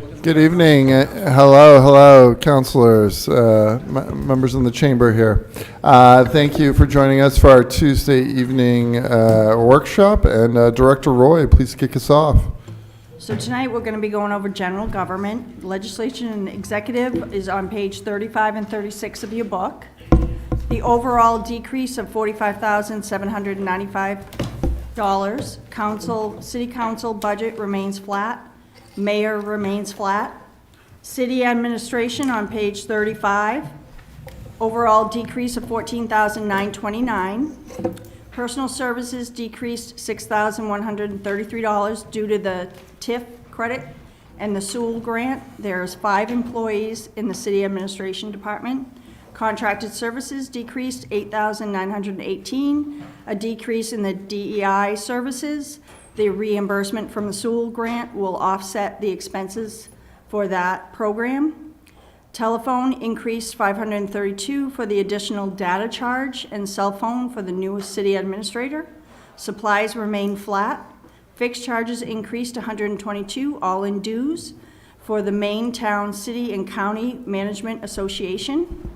Good evening. Hello, councilors, members in the chamber here. Thank you for joining us for our Tuesday evening workshop. And Director Roy, please kick us off. So tonight we're going to be going over general government. Legislation and executive is on page 35 and 36 of your book. The overall decrease of $45,795. City council budget remains flat. Mayor remains flat. City administration on page 35. Overall decrease of $14,929. Personal services decreased $6,133 due to the TIF credit and the Sewell grant. There's 5 employees in the city administration department. Contracted services decreased $8,918, a decrease in the DEI services. The reimbursement from the Sewell grant will offset the expenses for that program. Telephone increased $532 for the additional data charge, and cell phone for the new city administrator. Supplies remain flat. Fixed charges increased $122, all in dues, for the Maine Town, City, and County Management Association.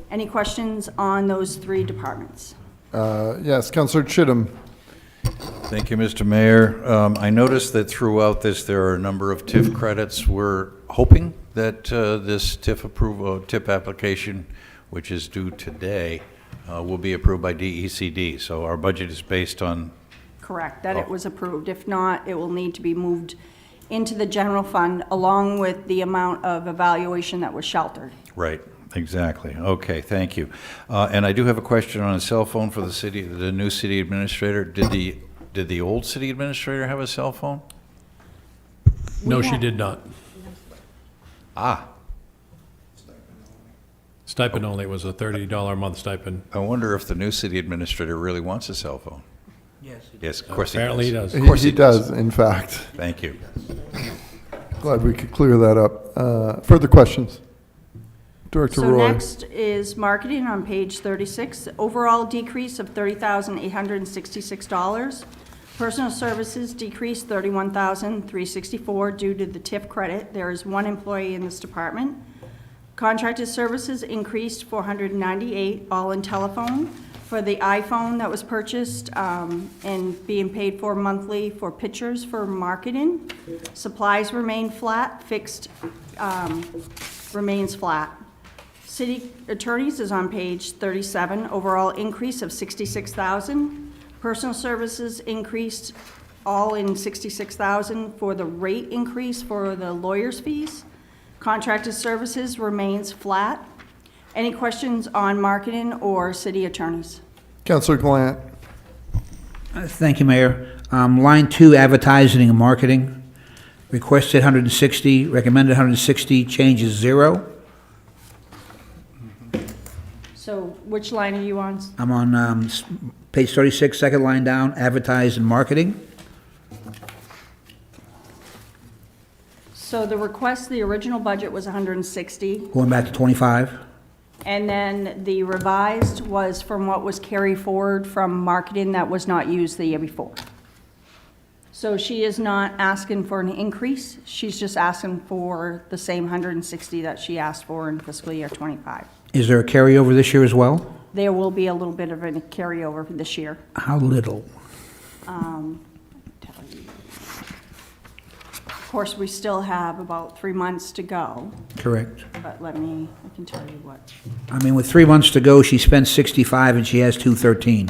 Any questions on those 3 departments? Yes, Councilor Chittum. Thank you, Mr. Mayor. I noticed that throughout this there are a number of TIF credits. We're hoping that this TIF application, which is due today, will be approved by DECD. So our budget is based on... Correct, that it was approved. If not, it will need to be moved into the general fund along with the amount of evaluation that was sheltered. Right, exactly. Okay, thank you. And I do have a question on a cell phone for the new city administrator. Did the old city administrator have a cell phone? No, she did not. Ah. Stipend only. It was a $30 a month stipend. I wonder if the new city administrator really wants a cell phone. Yes, of course Apparently he does. he does. Of course he does, in fact. Thank you. Glad we could clear that up. Further questions? Director So Roy. next is marketing on page 36. Overall decrease of $30,866. Personal services decreased $31,364 due to the TIF credit. There is 1 employee in this department. Contracted services increased $498, all in telephone. For the iPhone that was purchased and being paid for monthly for pictures for marketing. Supplies remain flat, fixed remains flat. City attorneys is on page 37, overall increase of $66,000. Personal services increased all in $66,000 for the rate increase for the lawyer's fees. Contracted services remains flat. Any questions on marketing or city attorneys? Councilor Glant. Thank you, Mayor. Line 2, advertising and marketing. Requested 160, recommended 160, changes 0. So which line are you on? I'm on page 36, second line down, advertise and marketing. So the request, the original budget was 160, Going back to 25. and then the revised was from what was carried forward from marketing that was not used the year before. So she is not asking for an increase, she's just asking for the same 160 that she asked for in fiscal year 25. Is there a carryover this year as well? There will be a little bit of a carryover this year. How little? Tell you. Of course, we still have about 3 months to go, Correct. but I can tell you what. I mean, with 3 months to go, she spent 65 and she has 213.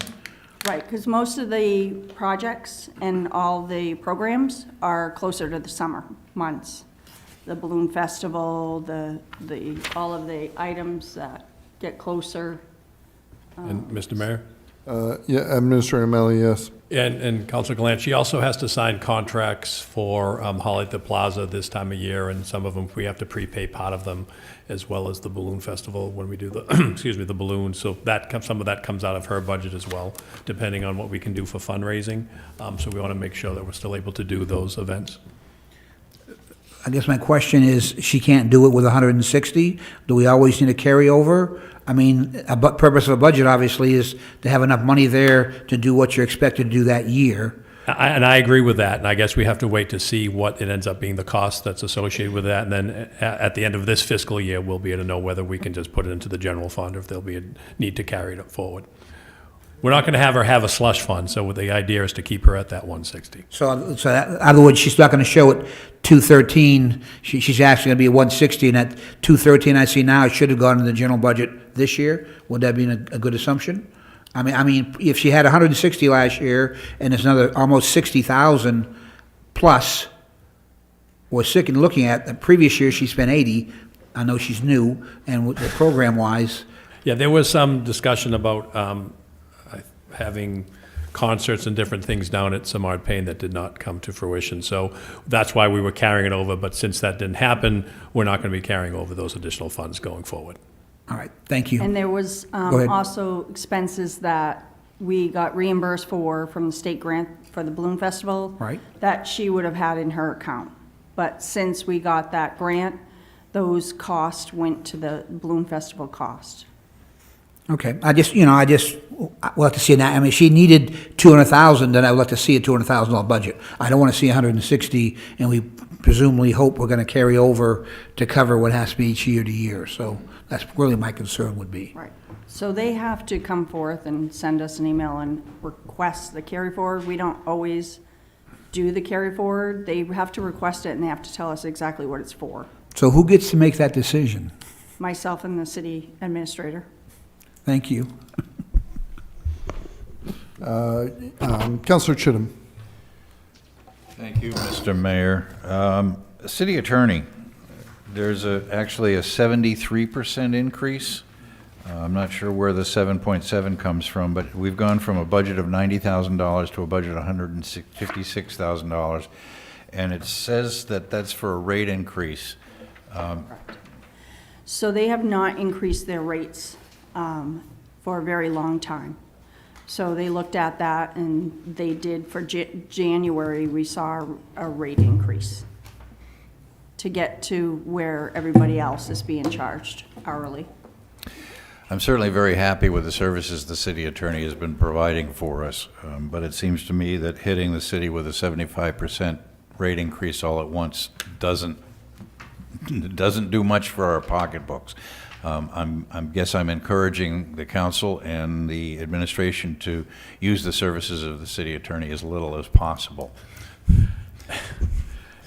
Right, because most of the projects and all the programs are closer to the summer months. The balloon festival, all of the items that get closer. And Mr. Mayor? Yeah, Administrator Melly, yes. And Councilor Glant, she also has to sign contracts for Holiday at the Plaza this time of year, and some of them, we have to prepay part of them, as well as the balloon festival when we do the, excuse me, the balloons. So some of that comes out of her budget as well, depending on what we can do for fundraising. So we want to make sure that we're still able to do those events. I guess my question is, she can't do it with 160? Do we always need a carryover? I mean, purpose of a budget, obviously, is to have enough money there to do what you're expected to do that year. And I agree with that, and I guess we have to wait to see what it ends up being, the cost that's associated with that, and then at the end of this fiscal year, we'll be able to know whether we can just put it into the general fund or if there'll be a need to carry it forward. We're not going to have her have a slush fund, so the idea is to keep her at that 160. So in other words, she's not going to show it 213, she's actually going to be at 160, and at 213 I see now, it should have gone in the general budget this year. Would that be a good assumption? I mean, if she had 160 last year, and there's another almost 60,000 plus, we're sick and looking at, the previous year she spent 80, I know she's new, and with the program-wise, Yeah, there was some discussion about having concerts and different things down at Samard Payne that did not come to fruition. So that's why we were carrying it over, but since that didn't happen, we're not going to be carrying over those additional funds going forward. all right, thank you. And there was Go ahead. also expenses that we got reimbursed for from the state grant for the Balloon Festival. Right. That she would have had in her account. But since we got that grant, those costs went to the Balloon Festival cost. Okay, we'll have to see that. I mean, if she needed 200,000, then I would like to see a $200,000 budget. I don't want to see 160, and we presumably hope we're going to carry over to cover what has to be each year to year. So that's really my concern would be. Right. So they have to come forth and send us an email and request the carry forward. We don't always do the carry forward. They have to request it and they have to tell us exactly what it's for. So who gets to make that decision? Myself and the city administrator. Thank you. Councilor Chittum. Thank you, Mr. Mayor. City Attorney, there's actually a 73% increase. I'm not sure where the 7.7 comes from, but we've gone from a budget of $90,000 to a budget of $156,000. And it says that that's for a rate increase. So they have not increased their rates for a very long time. So they looked at that and they did for January, we saw a rate increase to get to where everybody else is being charged hourly. I'm certainly very happy with the services the city attorney has been providing for us, but it seems to me that hitting the city with a 75% rate increase all at once doesn't do much for our pocketbooks. I guess I'm encouraging the council and the administration to use the services of the city attorney as little as possible.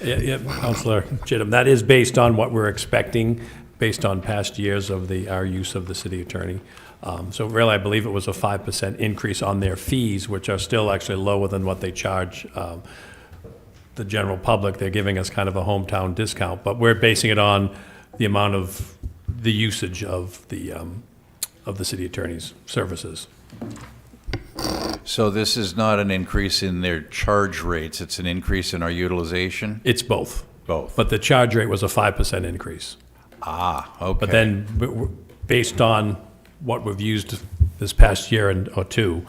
Yeah, Councilor Chittum, that is based on what we're expecting, based on past years of our use of the city attorney. So really, I believe it was a 5% increase on their fees, which are still actually lower than what they charge the general public. They're giving us kind of a hometown discount, but we're basing it on the amount of the usage of the city attorney's services. So this is not an increase in their charge rates, it's an increase in our utilization? It's both. Both. But the charge rate was a 5% increase. Ah, okay. But then, based on what we've used this past year or two,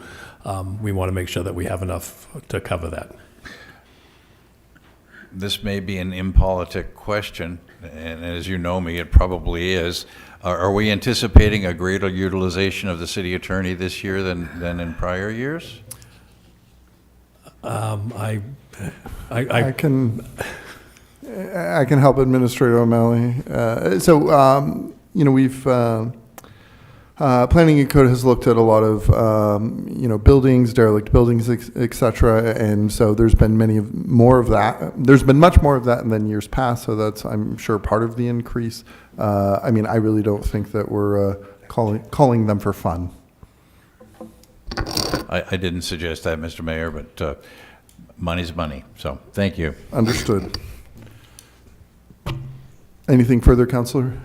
we want to make sure that we have enough to cover that. This may be an impolitic question, and as you know me, it probably is. Are we anticipating a greater utilization of the city attorney this year than in prior years? I can help Administrator O'Malley. We've Planning and Code has looked at a lot of buildings, derelict buildings, et cetera, and so there's been more of that. There's been much more of that than years past, so that's, I'm sure, part of the increase. I really don't think that we're calling them for fun. I didn't suggest that, Mr. Mayor, but money's money, so thank you. Understood. Anything further, Councilor?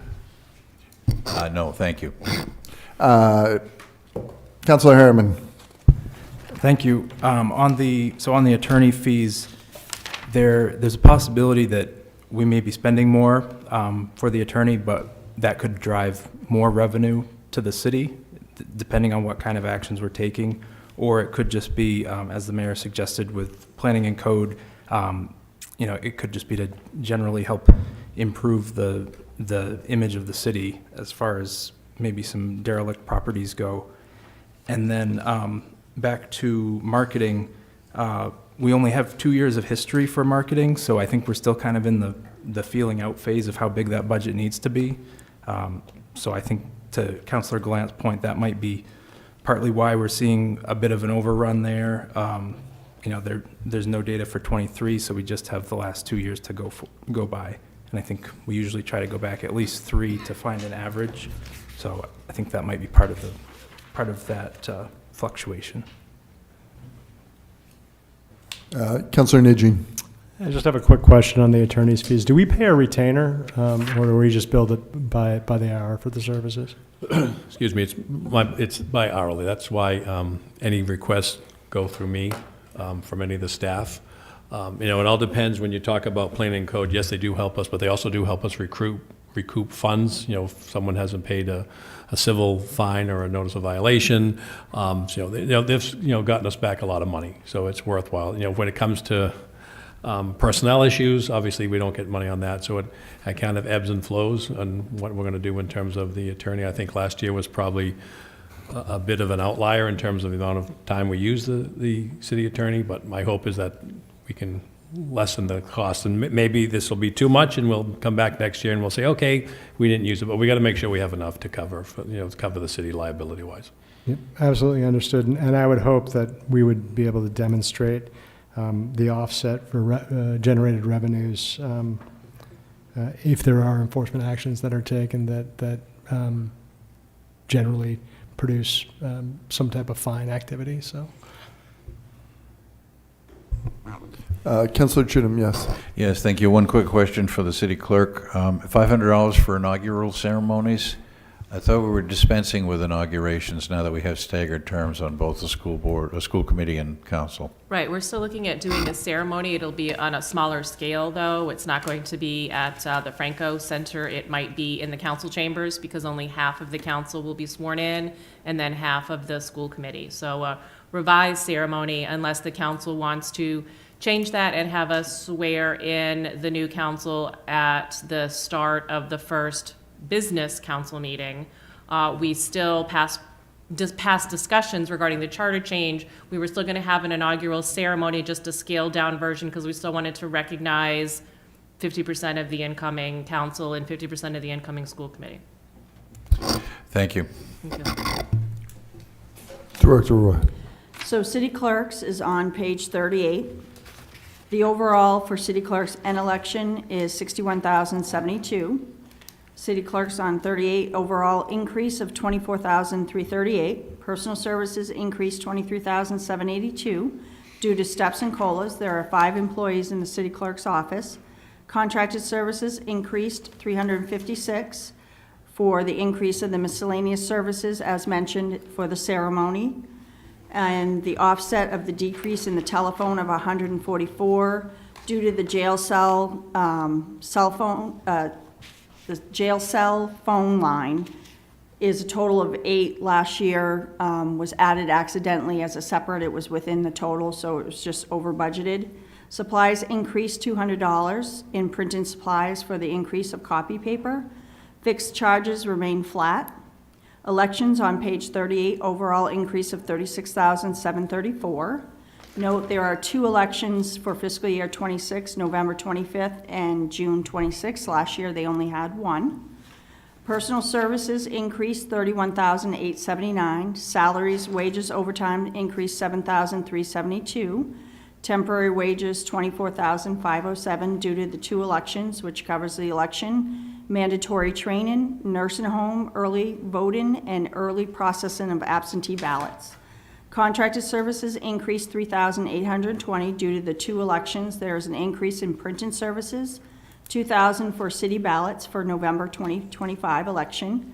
No, thank you. Councilor Harriman. Thank you. On the attorney fees, there's a possibility that we may be spending more for the attorney, but that could drive more revenue to the city, depending on what kind of actions we're taking. Or it could just be, as the mayor suggested, with planning and code, it could just be to generally help improve the image of the city as far as maybe some derelict properties go. And then back to marketing, we only have 2 years of history for marketing, so I think we're still kind of in the feeling out phase of how big that budget needs to be. So I think, to Councilor Gallant's point, that might be partly why we're seeing a bit of an overrun there. There's no data for '23, so we just have the last 2 years to go by. And I think we usually try to go back at least 3 to find an average. So I think that might be part of that fluctuation. Councilor Najin. I just have a quick question on the attorney's fees. Do we pay a retainer, or do we just bill it by the hour for the services? Excuse me, it's by hourly. That's why any requests go through me from any of the staff. It all depends when you talk about planning and code. Yes, they do help us, but they also do help us recoup funds. If someone hasn't paid a civil fine or a notice of violation, they've gotten us back a lot of money. So it's worthwhile. When it comes to personnel issues, obviously we don't get money on that, so it kind of ebbs and flows on what we're going to do in terms of the attorney. I think last year was probably a bit of an outlier in terms of the amount of time we use the city attorney, but my hope is that we can lessen the cost, and maybe this will be too much, and we'll come back next year and we'll say, okay, we didn't use it, but we got to make sure we have enough to cover the city liability-wise. Yep, absolutely understood. And I would hope that we would be able to demonstrate the offset for generated revenues if there are enforcement actions that are taken that generally produce some type of fine activity. So, Councilor Chittum, yes. Yes, thank you. One quick question for the city clerk. $500 for inaugural ceremonies. I thought we were dispensing with inaugurations now that we have staggered terms on both the school board, school committee, and council. Right, we're still looking at doing a ceremony. It'll be on a smaller scale, though. It's not going to be at the Franco Center. It might be in the council chambers, because only half of the council will be sworn in, and then half of the school committee. So a revised ceremony, unless the council wants to change that and have us swear in the new council at the start of the first business council meeting. We still past discussions regarding the charter change. We were still going to have an inaugural ceremony, just a scaled down version, because we still wanted to recognize 50% of the incoming council and 50% of the incoming school committee. Thank you. Thank you. Director Roy. So city clerks is on page 38. The overall for city clerks and election is $61,072. City clerks on 38, overall increase of $24,338. Personal services increased $23,782 due to steps and COLAs. There are 5 employees in the city clerk's office. Contracted services increased $356 for the increase of the miscellaneous services as mentioned for the ceremony, and the offset of the decrease in the telephone of $144 due to the jail cell cell phone. The jail cell phone line is a total of 8. Last year was added accidentally as a separate. It was within the total, so it was just over budgeted. Supplies increased $200 in printing supplies for the increase of copy paper. Fixed charges remain flat. Elections on page 38, overall increase of $36,734. Note there are 2 elections for fiscal year 26, November 25th and June 26th. Last year they only had 1. Personal services increased $31,879. Salaries, wages, overtime increased $7,372. Temporary wages $24,507 due to the 2 elections, which covers the election, mandatory training, nursing home, early voting, and early processing of absentee ballots. Contracted services increased $3,820 due to the 2 elections. There is an increase in printing services, $2,000 for city ballots for November 2025 election.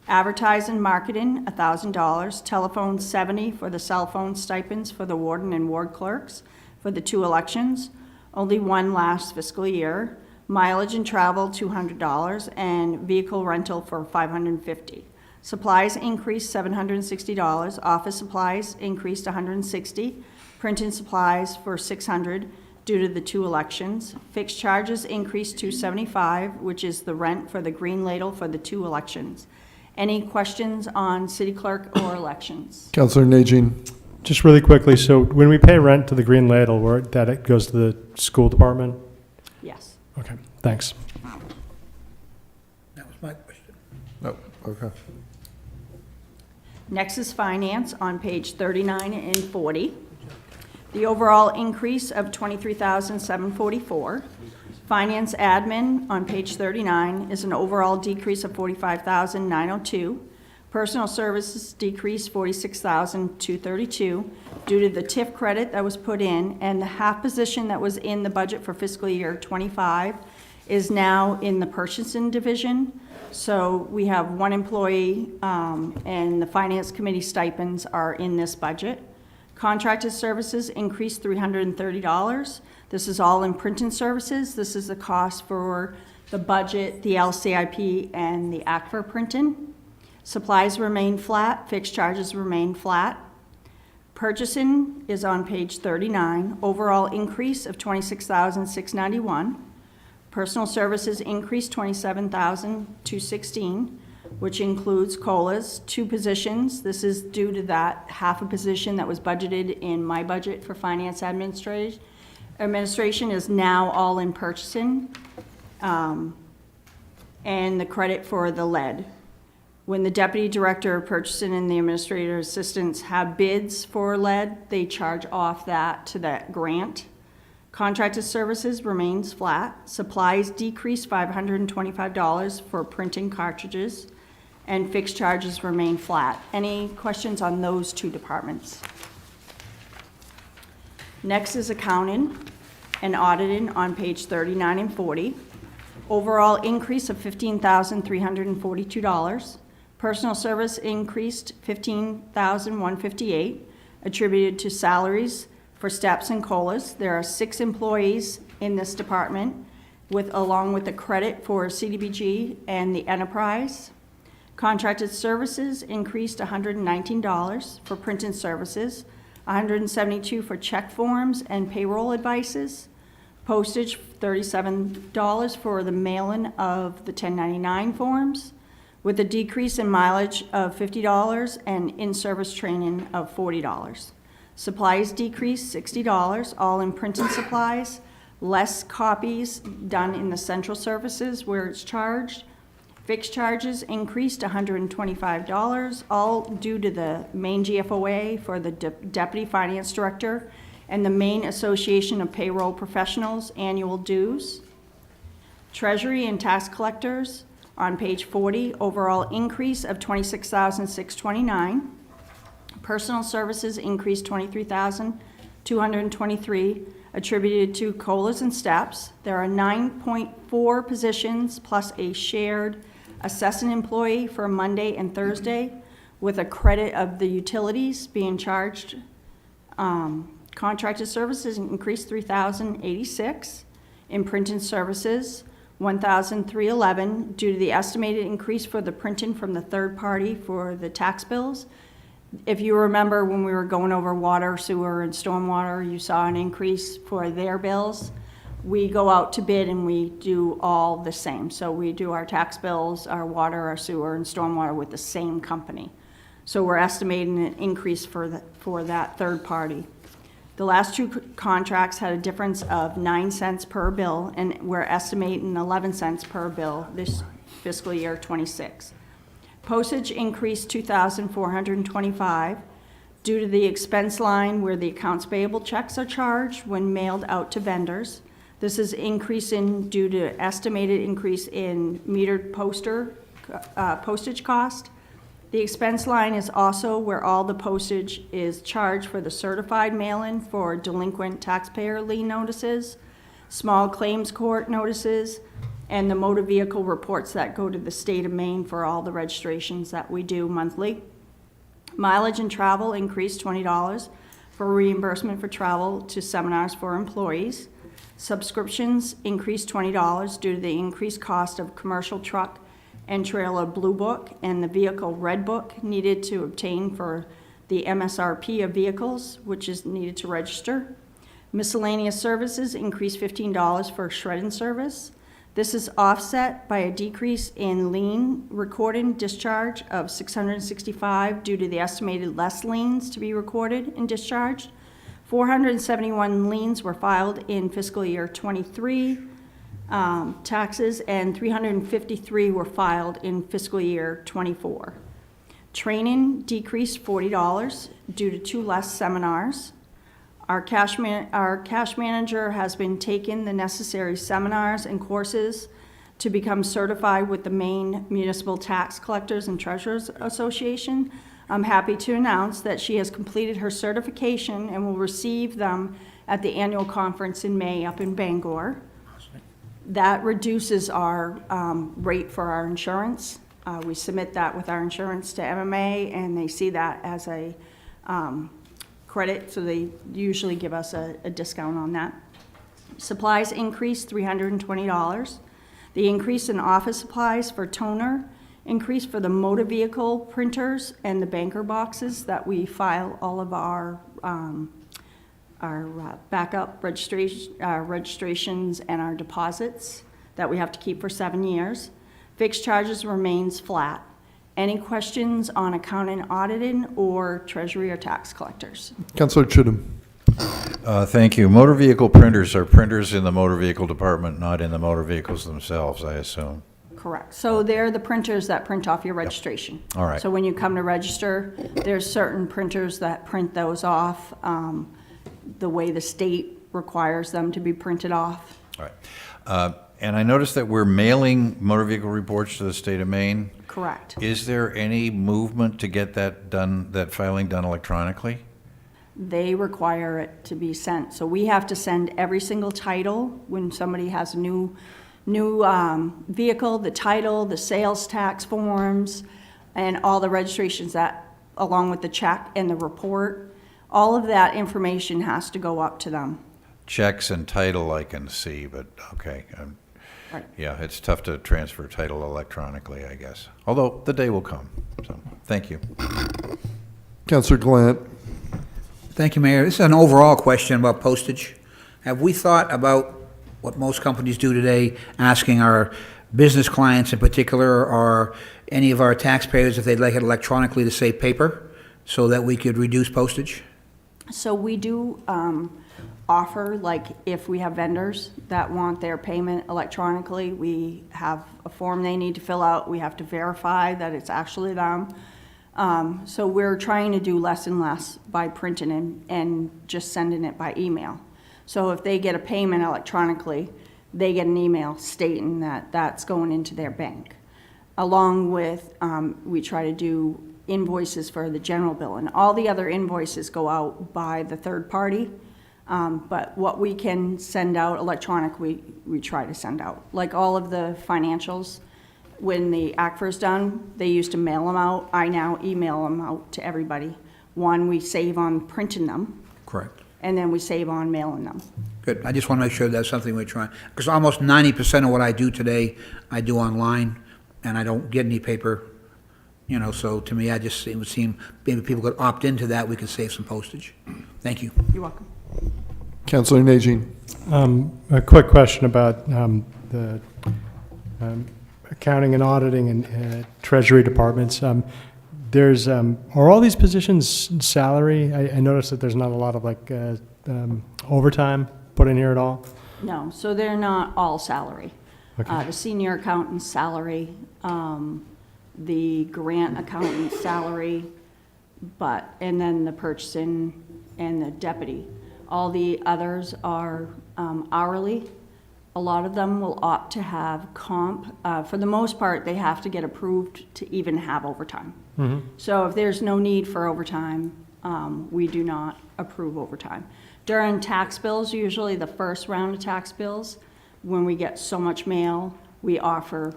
Advertising, marketing, $1,000. Telephone, $70 for the cell phone stipends for the warden and ward clerks for the 2 elections. Only 1 last fiscal year. Mileage and travel, $200, and vehicle rental for $550. Supplies increased $760. Office supplies increased $160. Printing supplies for $600 due to the 2 elections. Fixed charges increased $275, which is the rent for the green ladle for the 2 elections. Any questions on city clerk or elections? Councilor Najin. Just really quickly, so when we pay rent to the Green Ladle, that it goes to the school department? Yes. Okay, thanks. That was my question. Oh, okay. Next is finance on page 39 and 40. The overall increase of $23,744. Finance admin on page 39 is an overall decrease of $45,902. Personal services decreased $46,232 due to the TIF credit that was put in, and the half position that was in the budget for fiscal year '25 is now in the purchasing division. So we have one employee, and the finance committee stipends are in this budget. Contracted services increased $330. This is all in printing services. This is the cost for the budget, the LCIP, and the ACFR printing. Supplies remain flat, fixed charges remain flat. Purchasing is on page 39, overall increase of $26,691. Personal services increased $27,216, which includes COLAs, 2 positions. This is due to that half a position that was budgeted in my budget for finance administration is now all in purchasing, and the credit for the lead. When the deputy director of purchasing and the administrator assistants have bids for lead, they charge off that to that grant. Contracted services remains flat. Supplies decreased $525 for printing cartridges, and fixed charges remain flat. Any questions on those 2 departments? Next is accounting and auditing on page 39 and 40. Overall increase of $15,342. Personal service increased $15,158, attributed to salaries for steps and COLAs. There are 6 employees in this department, along with the credit for CDBG and the enterprise. Contracted services increased $119 for printing services, $172 for check forms and payroll advices. Postage, $37 for the mailing of the 1099 forms, with a decrease in mileage of $50 and in-service training of $40. Supplies decreased $60, all in printing supplies, less copies done in the central services where it's charged. Fixed charges increased $125, all due to the Maine GFOA for the Deputy Finance Director and the Maine Association of Payroll Professionals annual dues. Treasury and tax collectors on page 40, overall increase of $26,629. Personal services increased $23,223, attributed to COLAs and steps. There are 9.4 positions plus a shared assessing employee for Monday and Thursday, with a credit of the utilities being charged. Contracted services increased $3,086. In printing services, $1,311 due to the estimated increase for the printing from the third party for the tax bills. If you remember when we were going over water, sewer, and stormwater, you saw an increase for their bills. We go out to bid and we do all the same. So we do our tax bills, our water, our sewer, and stormwater with the same company. So we're estimating an increase for that third party. The last 2 contracts had a difference of 9 cents per bill, and we're estimating 11 cents per bill this fiscal year '26. Postage increased $2,425 due to the expense line where the accounts payable checks are charged when mailed out to vendors. This is increasing due to estimated increase in metered postage cost. The expense line is also where all the postage is charged for the certified mail-in for delinquent taxpayer lien notices, small claims court notices, and the motor vehicle reports that go to the state of Maine for all the registrations that we do monthly. Mileage and travel increased $20 for reimbursement for travel to seminars for employees. Subscriptions increased $20 due to the increased cost of commercial truck and trailer Blue Book and the vehicle Red Book needed to obtain for the MSRP of vehicles, which is needed to register. Miscellaneous services increased $15 for shredding service. This is offset by a decrease in lien recorded and discharge of 665 due to the estimated less liens to be recorded and discharged. 471 liens were filed in fiscal year '23 taxes, and 353 were filed in fiscal year '24. Training decreased $40 due to 2 less seminars. Our cash manager has been taking the necessary seminars and courses to become certified with the Maine Municipal Tax Collectors and Treasurers Association. I'm happy to announce that she has completed her certification and will receive them at the annual conference in May up in Bangor. That reduces our rate for our insurance. We submit that with our insurance to MMA, and they see that as a credit, so they usually give us a discount on that. Supplies increased $320. The increase in office supplies for toner, increase for the motor vehicle printers and the banker boxes that we file all of our backup registrations and our deposits that we have to keep for 7 years. Fixed charges remains flat. Any questions on accounting, auditing, or treasury or tax collectors? Councilor Chittum. Thank you. Motor vehicle printers are printers in the motor vehicle department, not in the motor vehicles themselves, I assume. Correct. So they're the printers that print off your registration. All right. So when you come to register, there's certain printers that print those off the way the state requires them to be printed off. All right. And I noticed that we're mailing motor vehicle reports to the state of Maine. Correct. Is there any movement to get that done, that filing done electronically? They require it to be sent. So we have to send every single title when somebody has a new vehicle, the title, the sales tax forms, and all the registrations that, along with the check and the report, all of that information has to go up to them. Checks and title I can see, but okay. Right. Yeah, it's tough to transfer title electronically, I guess. Although the day will come. So, thank you. Councilor Glant. Thank you, Mayor. This is an overall question about postage. Have we thought about what most companies do today, asking our business clients in particular, or any of our taxpayers, if they'd like it electronically, to save paper, so that we could reduce postage? So we do offer, like, if we have vendors that want their payment electronically, we have a form they need to fill out. We have to verify that it's actually them. So we're trying to do less and less by printing and just sending it by email. So if they get a payment electronically, they get an email stating that that's going into their bank. Along with, we try to do invoices for the general bill, and all the other invoices go out by the third party. But what we can send out electronic, we try to send out. Like all of the financials, when the ACFR is done, they used to mail them out. I now email them out to everybody. One, we save on printing them, Correct. and then we save on mailing them. Good. I just want to make sure that's something we're trying, because almost 90% of what I do today, I do online, and I don't get any paper, you know, so to me, it would seem maybe people could opt into that, we could save some postage. Thank you. You're welcome. Councilor Najin. A quick question about the accounting and auditing and treasury departments. Are all these positions salary? I noticed that there's not a lot of overtime put in here at all. No, so they're not all salary. Okay. The senior accountant's salary, the grant accountant's salary, and then the purchasing and the deputy. All the others are hourly. A lot of them will opt to have comp. For the most part, they have to get approved to even have overtime. Mm-hmm. So if there's no need for overtime, we do not approve overtime. During tax bills, usually the first round of tax bills, when we get so much mail, we offer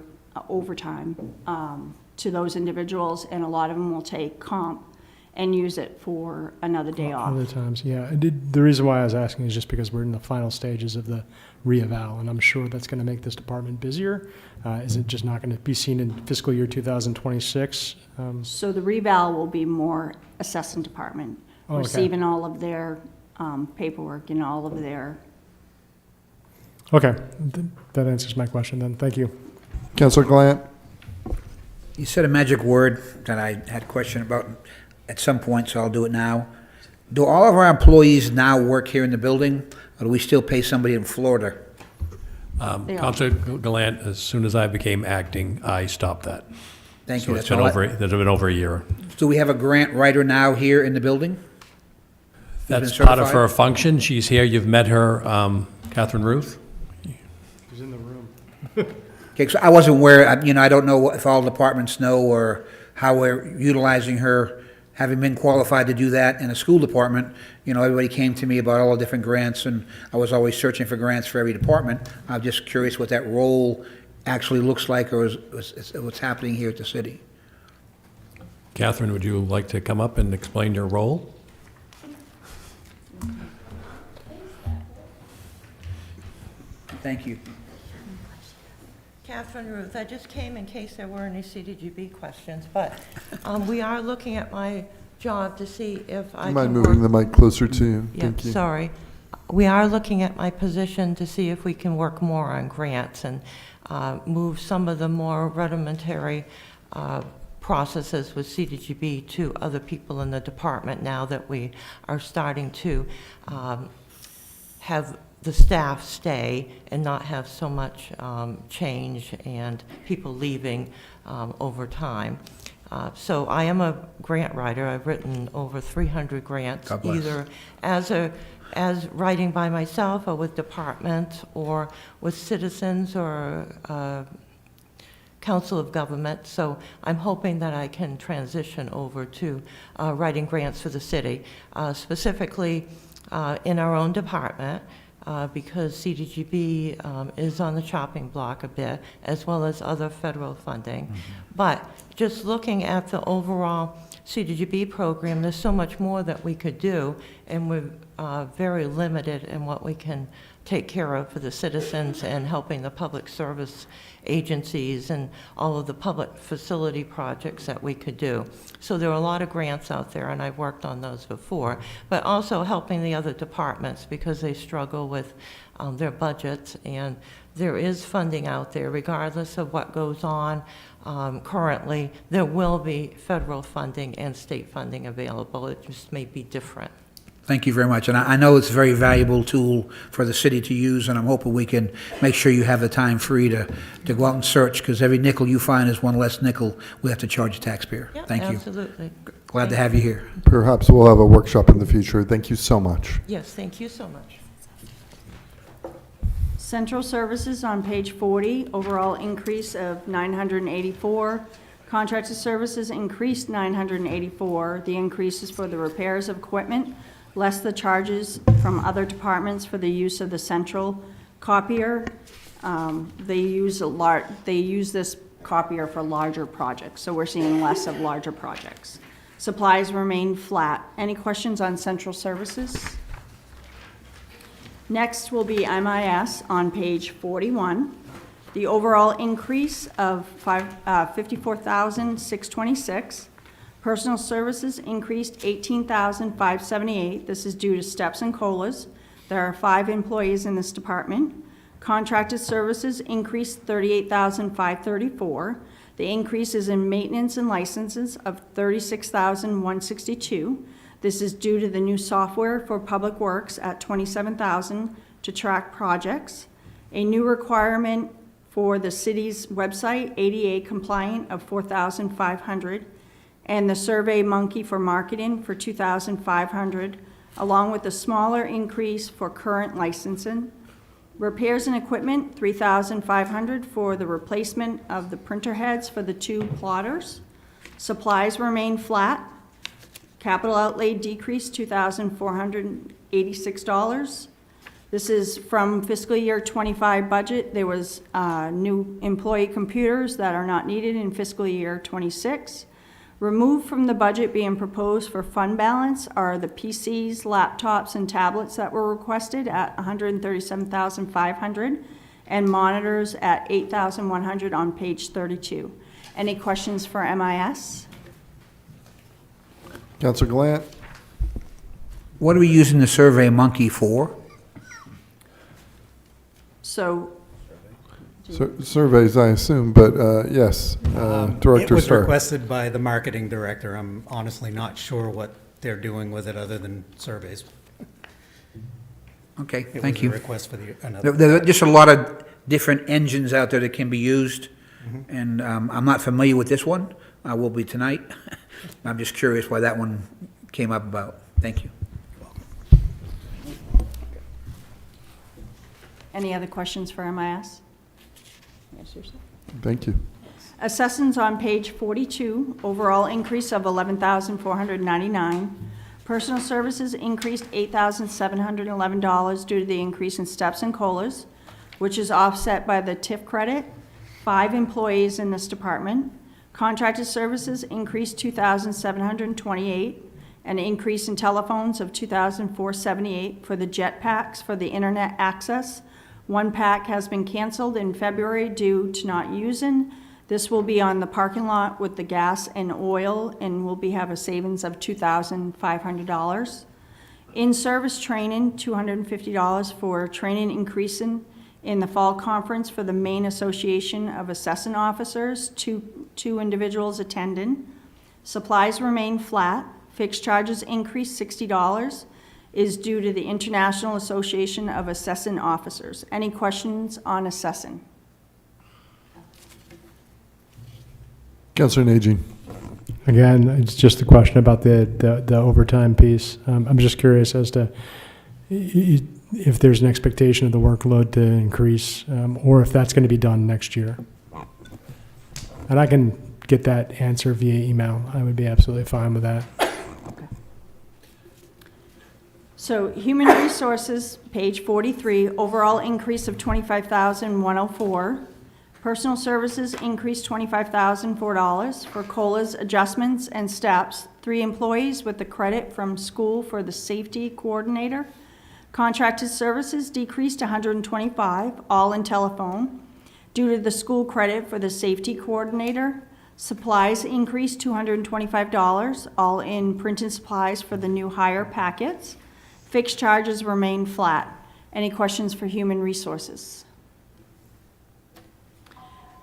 overtime to those individuals, and a lot of them will take comp and use it for another day off. Other times, yeah. The reason why I was asking is just because we're in the final stages of the re-eval, and I'm sure that's going to make this department busier. Is it just not going to be seen in fiscal year 2026? So the reval will be more assessing department, okay. receiving all of their paperwork and all of their Okay, that answers my question then. Thank you. Councillor Glant? You said a magic word that I had a question about at some point, so I'll do it now. Do all of our employees now work here in the building, or do we still pay somebody in Florida? They are. Councilor Gallant, as soon as I became acting, I stopped that. Thank So you. it's That's been all been over a year. Do we have a grant writer now here in the building? That's been part of certified? her function. She's here. You've met her, Catherine Ruth. He's in the room. Okay, so I wasn't aware, I don't know if all departments know or how we're utilizing her, having been qualified to do that in a school department. Everybody came to me about all the different grants, and I was always searching for grants for every department. I'm just curious what that role actually looks like, or is what's happening here at the city. Catherine, would you like to come up and explain your role? Thank you. Catherine Ruth, I just came in case there were any CDGB questions, but we are looking at my job to see if I Do you can mind work. moving the mic closer to you? Yeah, Thank you. sorry. We are looking at my position to see if we can work more on grants and move some of the more rudimentary processes with CDGB to other people in the department now that we are starting to have the staff stay and not have so much change and people leaving over time. So I am a grant writer. I've written over 300 grants, God bless. either as writing by myself or with departments or with citizens or Council of Government. So I'm hoping that I can transition over to writing grants for the city, specifically in our own department, because CDGB is on the chopping block a bit, as well as other federal funding. Mm-hmm. But just looking at the overall CDGB program, there's so much more that we could do, and we're very limited in what we can take care of for the citizens and helping the public service agencies and all of the public facility projects that we could do. So there are a lot of grants out there, and I've worked on those before, but also helping the other departments because they struggle with their budgets, and there is funding out there regardless of what goes on. Currently, there will be federal funding and state funding available. It just may be different. Thank you very much. And I know it's a very valuable tool for the city to use, and I'm hoping we can make sure you have the time free to go out and search, because every nickel you find is one less nickel we have to charge a taxpayer. Yeah, Thank you. absolutely. Glad to have you here. Perhaps we'll have a workshop in the future. Thank you so much. Yes, thank you so much. Central services on page 40, overall increase of 984. Contracted services increased 984. The increase is for the repairs of equipment, less the charges from other departments for the use of the central copier. They use this copier for larger projects, so we're seeing less of larger projects. Supplies remain flat. Any questions on central services? Next will be MIS on page 41. The overall increase of $54,626. Personal services increased $18,578. This is due to steps and COLAs. There are 5 employees in this department. Contracted services increased $38,534. The increase is in maintenance and licenses of $36,162. This is due to the new software for Public Works at $27,000 to track projects. A new requirement for the city's website, ADA compliant, of $4,500. And the Survey Monkey for marketing for $2,500, along with a smaller increase for current licensing. Repairs and equipment, $3,500 for the replacement of the printer heads for the 2 plotters. Supplies remain flat. Capital outlay decreased $2,486. This is from fiscal year 25 budget. There was new employee computers that are not needed in fiscal year 26. Removed from the budget being proposed for fund balance are the PCs, laptops, and tablets that were requested at $137,500 and monitors at $8,100 on page 32. Any questions for MIS? Councillor Glant? What are we using the Survey Monkey for? So, Surveys, I assume, but yes, Director It was Starr. requested by the marketing director. I'm honestly not sure what they're doing with it other than surveys. Okay, It thank was you. a request for the, There another. there are just a lot of different engines out there that can be used, Mm-hmm. and I'm not familiar with this one. I will be tonight. I'm just curious why that one came up about. Thank you. any other questions for MIS? Yes, yourself. Thank you. Assessments on page 42, overall increase of $11,499. Personal services increased $8,711 due to the increase in steps and COLAs, which is offset by the TIF credit, 5 employees in this department. Contracted services increased $2,728, an increase in telephones of $2,478 for the jet packs for the internet access. One pack has been canceled in February due to not using. This will be on the parking lot with the gas and oil and will have a savings of $2,500. In-service training, $250 for training increasing in the fall conference for the Maine Association of Assessing Officers, two individuals attending. Supplies remain flat. Fixed charges increased $60 is due to the International Association of Assessing Officers. Any questions on assessing? Councilor Najin. Again, it's just a question about the overtime piece. I'm just curious as to if there's an expectation of the workload to increase, or if that's going to be done next year. And I can get that answer via email. I would be absolutely fine with that. So Human Resources, page 43, overall increase of $25,104. Personal Services increased $25,004 for COLAs, adjustments, and steps. 3 employees with the credit from school for the safety coordinator. Contracted Services decreased $125, all in telephone, due to the school credit for the safety coordinator. Supplies increased $225, all in printing supplies for the new hire packets. Fixed charges remain flat. Any questions for Human Resources?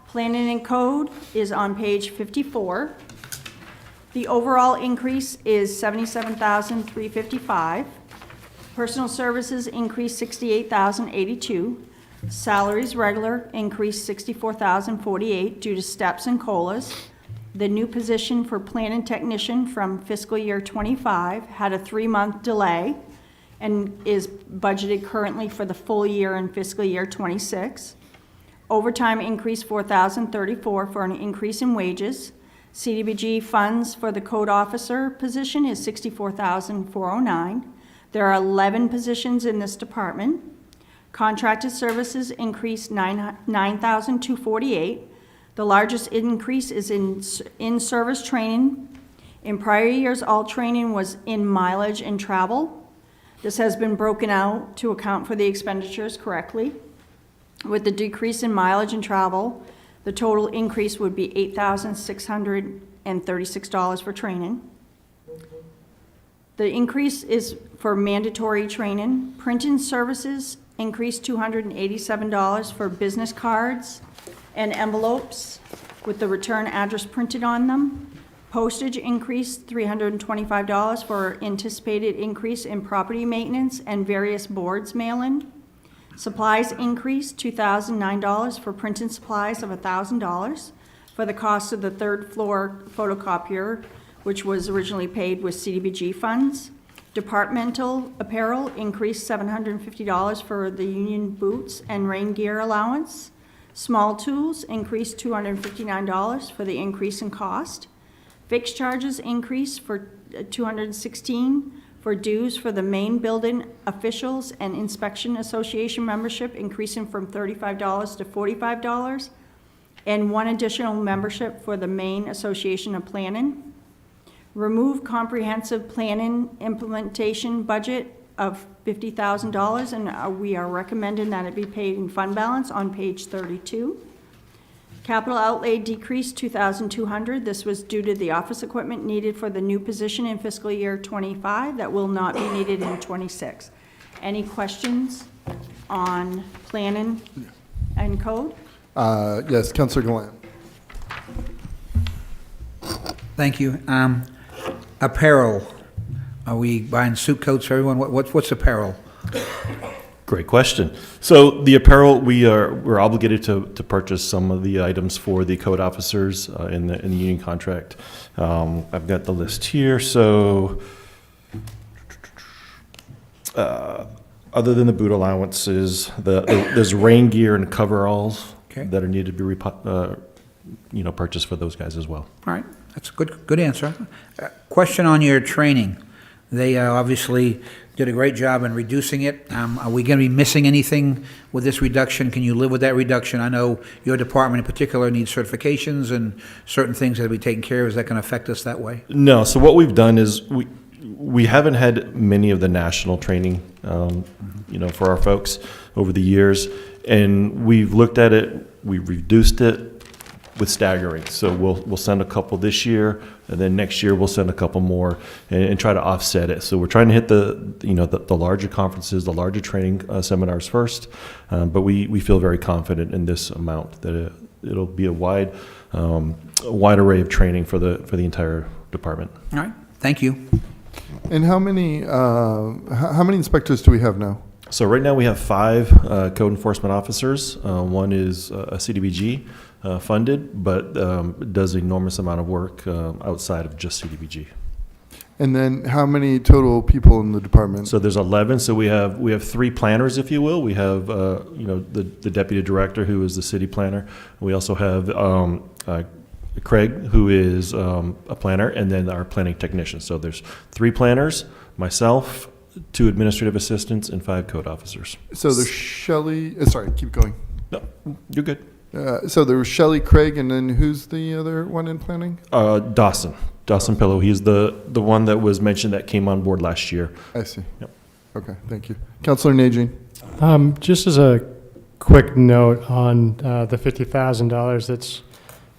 Planning and Code is on page 54. The overall increase is $77,355. Personal Services increased $68,082. Salaries regular increased $64,048 due to steps and COLAs. The new position for planning technician from fiscal year '25 had a 3-month delay and is budgeted currently for the full year in fiscal year '26. Overtime increased $4,034 for an increase in wages. CDBG funds for the code officer position is $64,409. There are 11 positions in this department. Contracted services increased $9,248. The largest increase is in-service training. In prior years, all training was in mileage and travel. This has been broken out to account for the expenditures correctly. With the decrease in mileage and travel, the total increase would be $8,636 for training. The increase is for mandatory training. Printing services increased $287 for business cards and envelopes with the return address printed on them. Postage increased $325 for anticipated increase in property maintenance and various boards mail-in. Supplies increased $2,009 for printing supplies of $1,000 for the cost of the 3rd floor photocopier, which was originally paid with CDBG funds. Departmental apparel increased $750 for the union boots and rain gear allowance. Small tools increased $259 for the increase in cost. Fixed charges increased for $216 for dues for the main building officials and inspection association membership, increasing from $35 to $45, and 1 additional membership for the Maine Association of Planning. Remove comprehensive planning implementation budget of $50,000, and we are recommending that it be paid in fund balance on page 32. Capital outlay decreased $2,200. This was due to the office equipment needed for the new position in fiscal year '25 that will not be needed in '26. Any questions? on planning and code. Yes, Councilor Gillan. Thank you. Apparel, are we buying suit coats for everyone? What's apparel? Great question. So the apparel, we're obligated to purchase some of the items for the code officers in the union contract. I've got the list here. So other than the boot allowances, there's rain gear and coveralls that are needed to be purchased for those guys as well. All right, that's a good answer. Question on your training. They obviously did a great job in reducing it. Are we going to be missing anything with this reduction? Can you live with that reduction? I know your department in particular needs certifications and certain things that will be taken care of. Is that going to affect us that way? No. So what we've done is we haven't had many of the national training, for our folks over the years, and we've looked at it. We've reduced it with staggering. So we'll send a couple this year, and then next year we'll send a couple more, and try to offset it. So we're trying to hit the larger conferences, the larger training seminars first, but we feel very confident in this amount that it'll be a wide array of training for the entire department. All right, thank you. And how many inspectors do we have now? So right now we have 5 code enforcement officers. One is a CDBG funded, but does an enormous amount of work outside of just CDBG. And then how many total people in the department? So there's 11. So we have 3 planners, if you will. We have the deputy director, who is the city planner. We also have Craig, who is a planner, and then our planning technician. So there's 3 planners, myself, 2 administrative assistants, and 5 code officers. So there's Shelley. Sorry, keep going. No, you're good. So there was Shelley, Craig, and then who's the other one in planning? Dawson Pillow. He's the one that was mentioned that came on board last year. I see. Yep. Okay, thank you. Councilor Najin. Just as a quick note on the $50,000 that's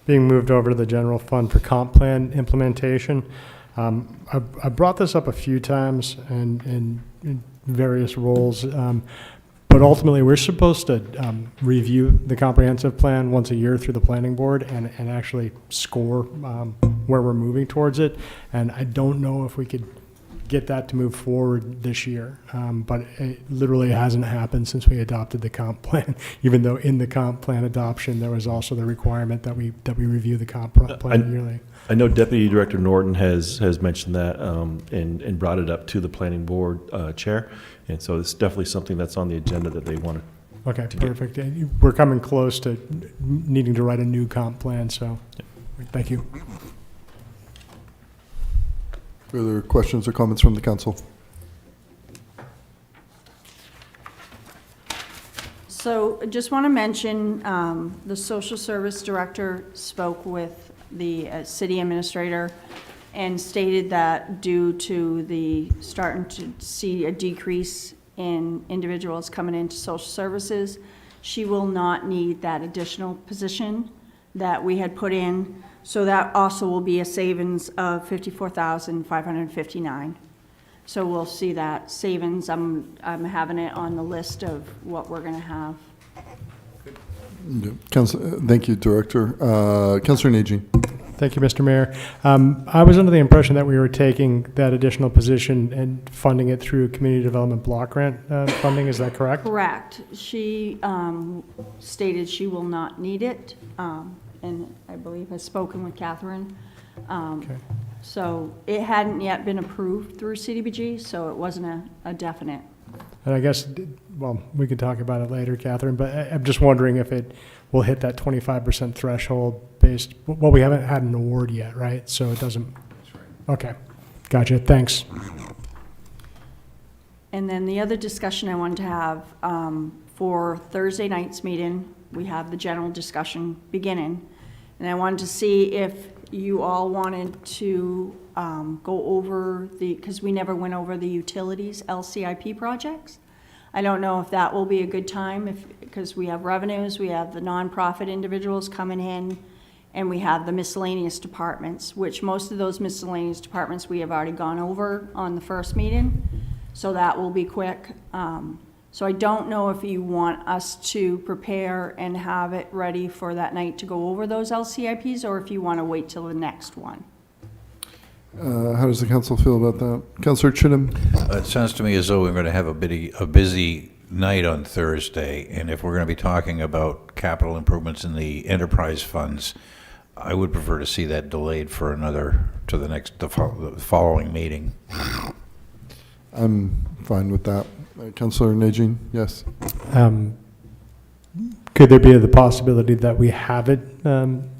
being moved over to the general fund for comp plan implementation. I brought this up a few times and in various roles, but ultimately we're supposed to review the comprehensive plan once a year through the planning board and actually score where we're moving towards it. And I don't know if we could get that to move forward this year, but it literally hasn't happened since we adopted the comp plan, even though in the comp plan adoption there was also the requirement that we review the comp plan yearly. I know Deputy Director Norton has mentioned that and brought it up to the planning board chair, and so it's definitely something that's on the agenda that they want to. Okay, perfect. We're coming close to needing to write a new comp plan, so thank you. Further questions or comments from the council? So just want to mention, the social service director spoke with the city administrator and stated that due to the starting to see a decrease in individuals coming into social services, she will not need that additional position that we had put in. So that also will be a savings of $54,559. So we'll see that savings. I'm having it on the list of what we're going to have. Thank you, Director. Councilor Najin. Thank you, Mr. Mayor. I was under the impression that we were taking that additional position and funding it through community development block grant funding. Is that correct? Correct. She stated she will not need it, and I believe has spoken with Catherine. Okay. So it hadn't yet been approved through CDBG, so it wasn't a definite. And I guess, well, we could talk about it later, Catherine, but I'm just wondering if it will hit that 25% threshold based, well, we haven't had an award yet, right? So it doesn't. Okay. Gotcha. Thanks. And then the other discussion I wanted to have, for Thursday night's meeting, we have the general discussion beginning. And I wanted to see if you all wanted to go over because we never went over the utilities LCIP projects. I don't know if that will be a good time because we have revenues, we have the nonprofit individuals coming in, and we have the miscellaneous departments, which most of those miscellaneous departments we have already gone over on the first meeting. So that will be quick. So I don't know if you want us to prepare and have it ready for that night to go over those LCIPs, or if you want to wait till the next one. How does the council feel about that? Councillor Chittum? It sounds to me as though we're going to have a busy night on Thursday, and if we're going to be talking about capital improvements in the enterprise funds, I would prefer to see that delayed for the following meeting. I'm fine with that. Councillor Najin, yes. Could there be the possibility that we have it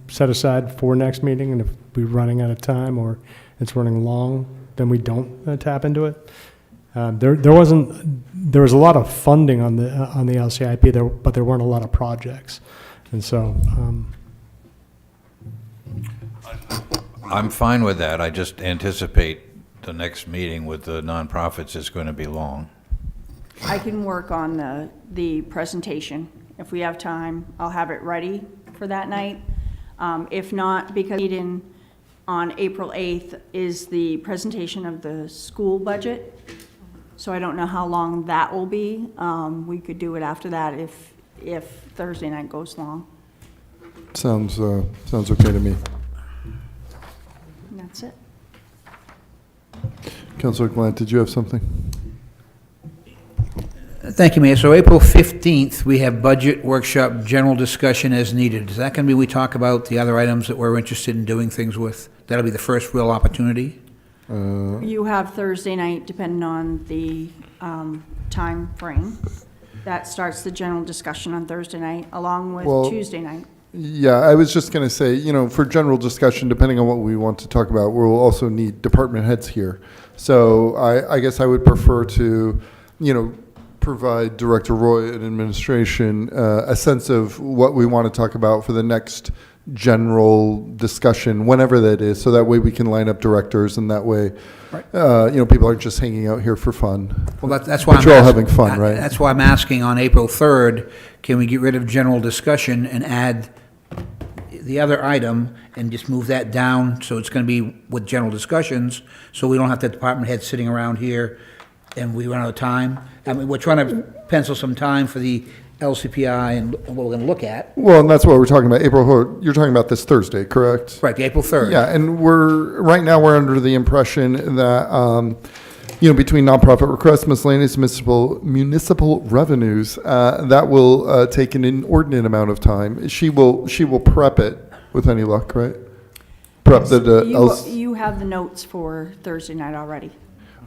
set aside for next meeting, and if we're running out of time or it's running long, then we don't tap into it? There was a lot of funding on the LCIP there, but there weren't a lot of projects, and so. I'm fine with that. I just anticipate the next meeting with the nonprofits is going to be long. I can work on the presentation. If we have time, I'll have it ready for that night. If not, because meeting on April 8th is the presentation of the school budget. So I don't know how long that will be. We could do it after that if Thursday night goes long. Sounds okay to me. And that's it. Councillor Glant, did you have something? Thank you, Mayor. So April 15th, we have budget workshop, general discussion as needed. Is that going to be, we talk about the other items that we're interested in doing things with? That'll be the first real opportunity? You have Thursday night, depending on the time frame. That starts the general discussion on Thursday night, along with Well, Tuesday night. Yeah, I was just going to say, for general discussion, depending on what we want to talk about, we'll also need department heads here. So I guess I would prefer to, provide Director Roy and administration a sense of what we want to talk about for the next general discussion, whenever that is, so that way we can line up directors, and that way, people aren't just hanging out here for fun. Well, that's why But you're all having fun, right? That's why I'm asking on April 3rd, can we get rid of general discussion and add the other item and just move that down, so it's going to be with general discussions, so we don't have the department head sitting around here and we run out of time? I mean, we're trying to pencil some time for the LCPI and what we're going to look at. Well, and that's what we're talking about. You're talking about this Thursday, correct? Right, April 3rd. Yeah, and right now we're under the impression that, between nonprofit requests, miscellaneous municipal revenues, that will take an inordinate amount of time. She will prep it with any luck, right? Prep You have the notes for Thursday night already.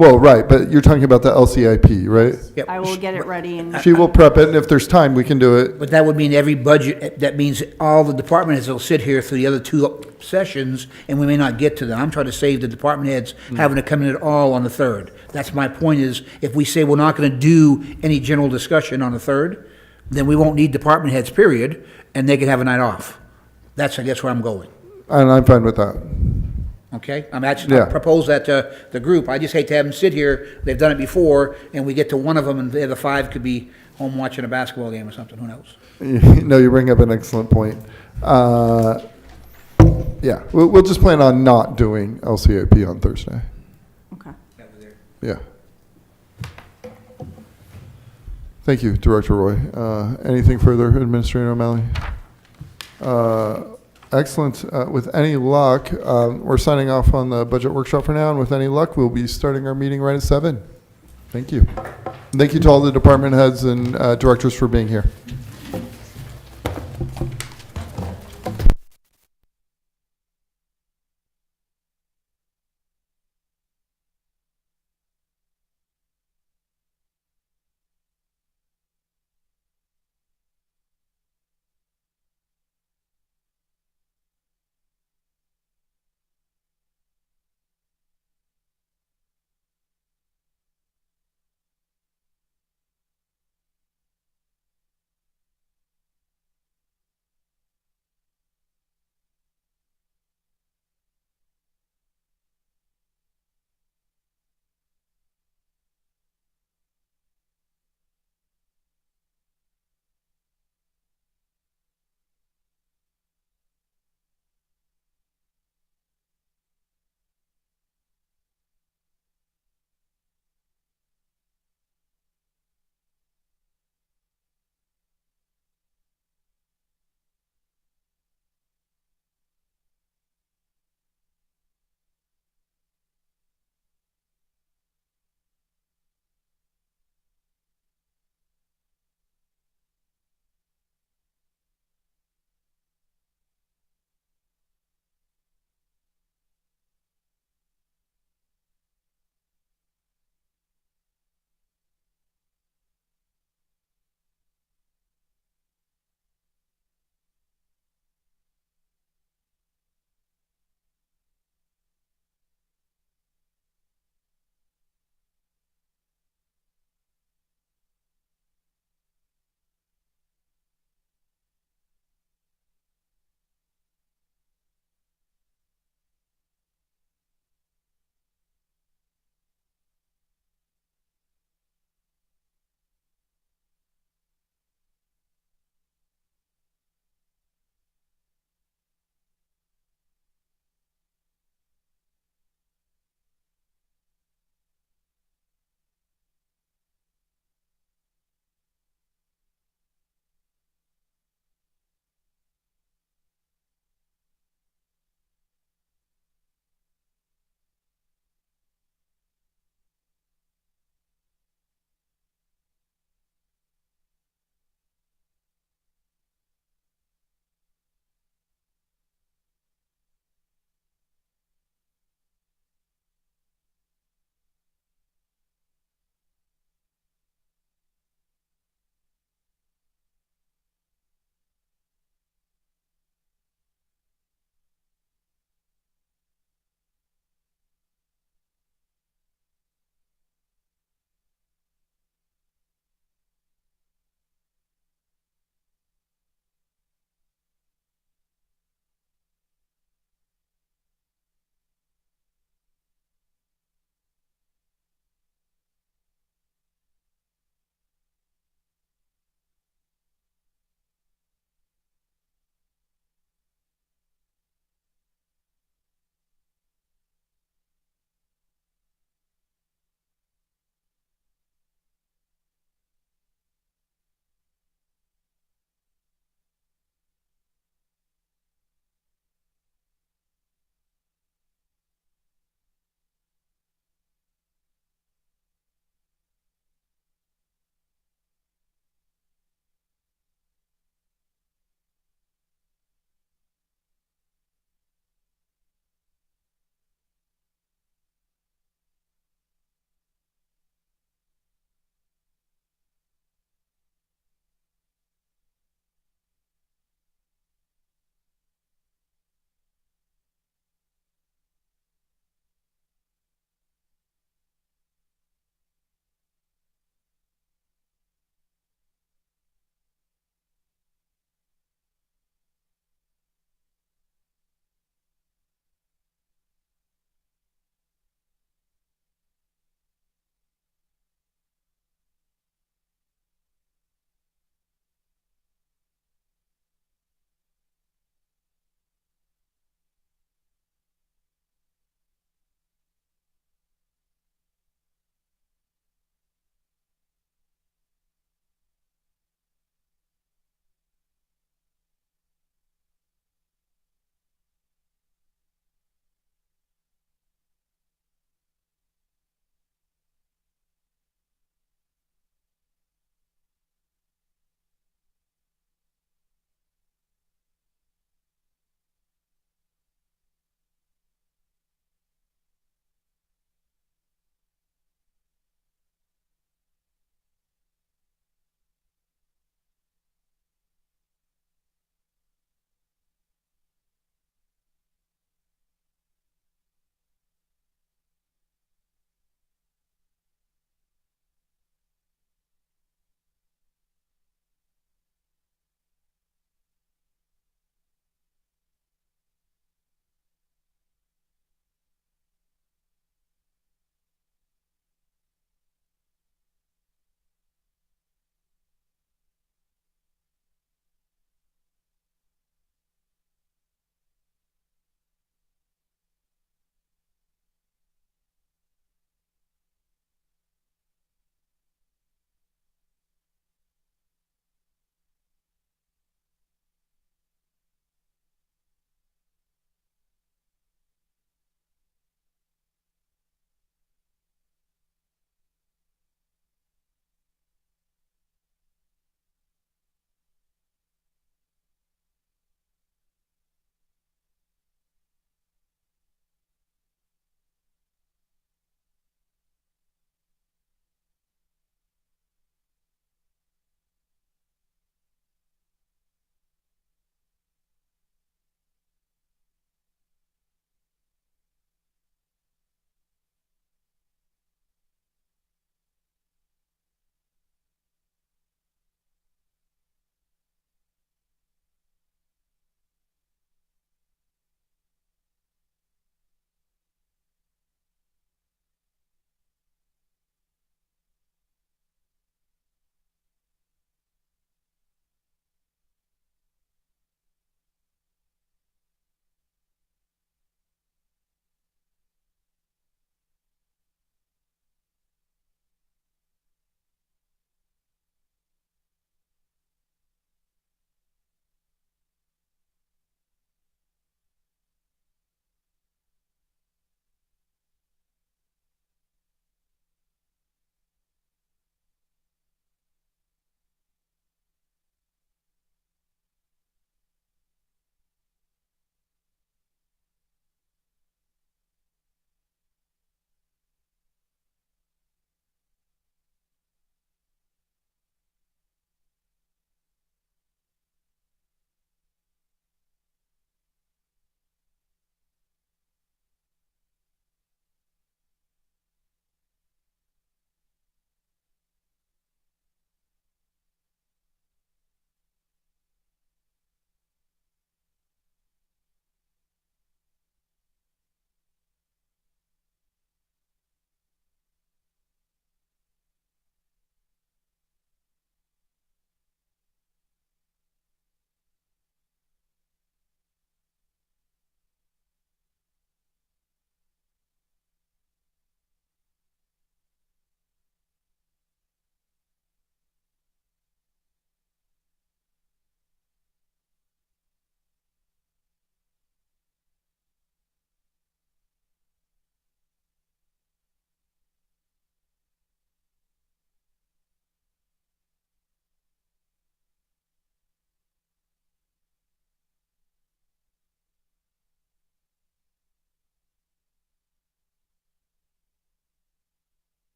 well, right, but you're talking about the LCIP, right? Yep. I will get it ready and. She will prep it, and if there's time, we can do it. But that would mean every budget, that means all the department heads will sit here through the other two sessions, and we may not get to them. I'm trying to save the department heads having to come in at all on the 3rd. That's my point is, if we say we're not going to do any general discussion on the 3rd, then we won't need department heads, period, and they can have a night off. That's, I guess, where I'm going. And I'm fine with that. Okay? I'm actually, Yeah. I propose that to the group. I just hate to have them sit here. They've done it before, and we get to one of them, and the other 5 could be home watching a basketball game or something. Who knows? No, you bring up an excellent point. Yeah, we'll just plan on not doing LCIP on Thursday. Okay. Yeah. Thank you, Director Roy. Anything further, Administrator O'Malley? Excellent. With any luck, we're signing off on the budget workshop for now, and with any luck, we'll be starting our meeting right at 7. Thank you. Thank you to all the department heads and directors for being here.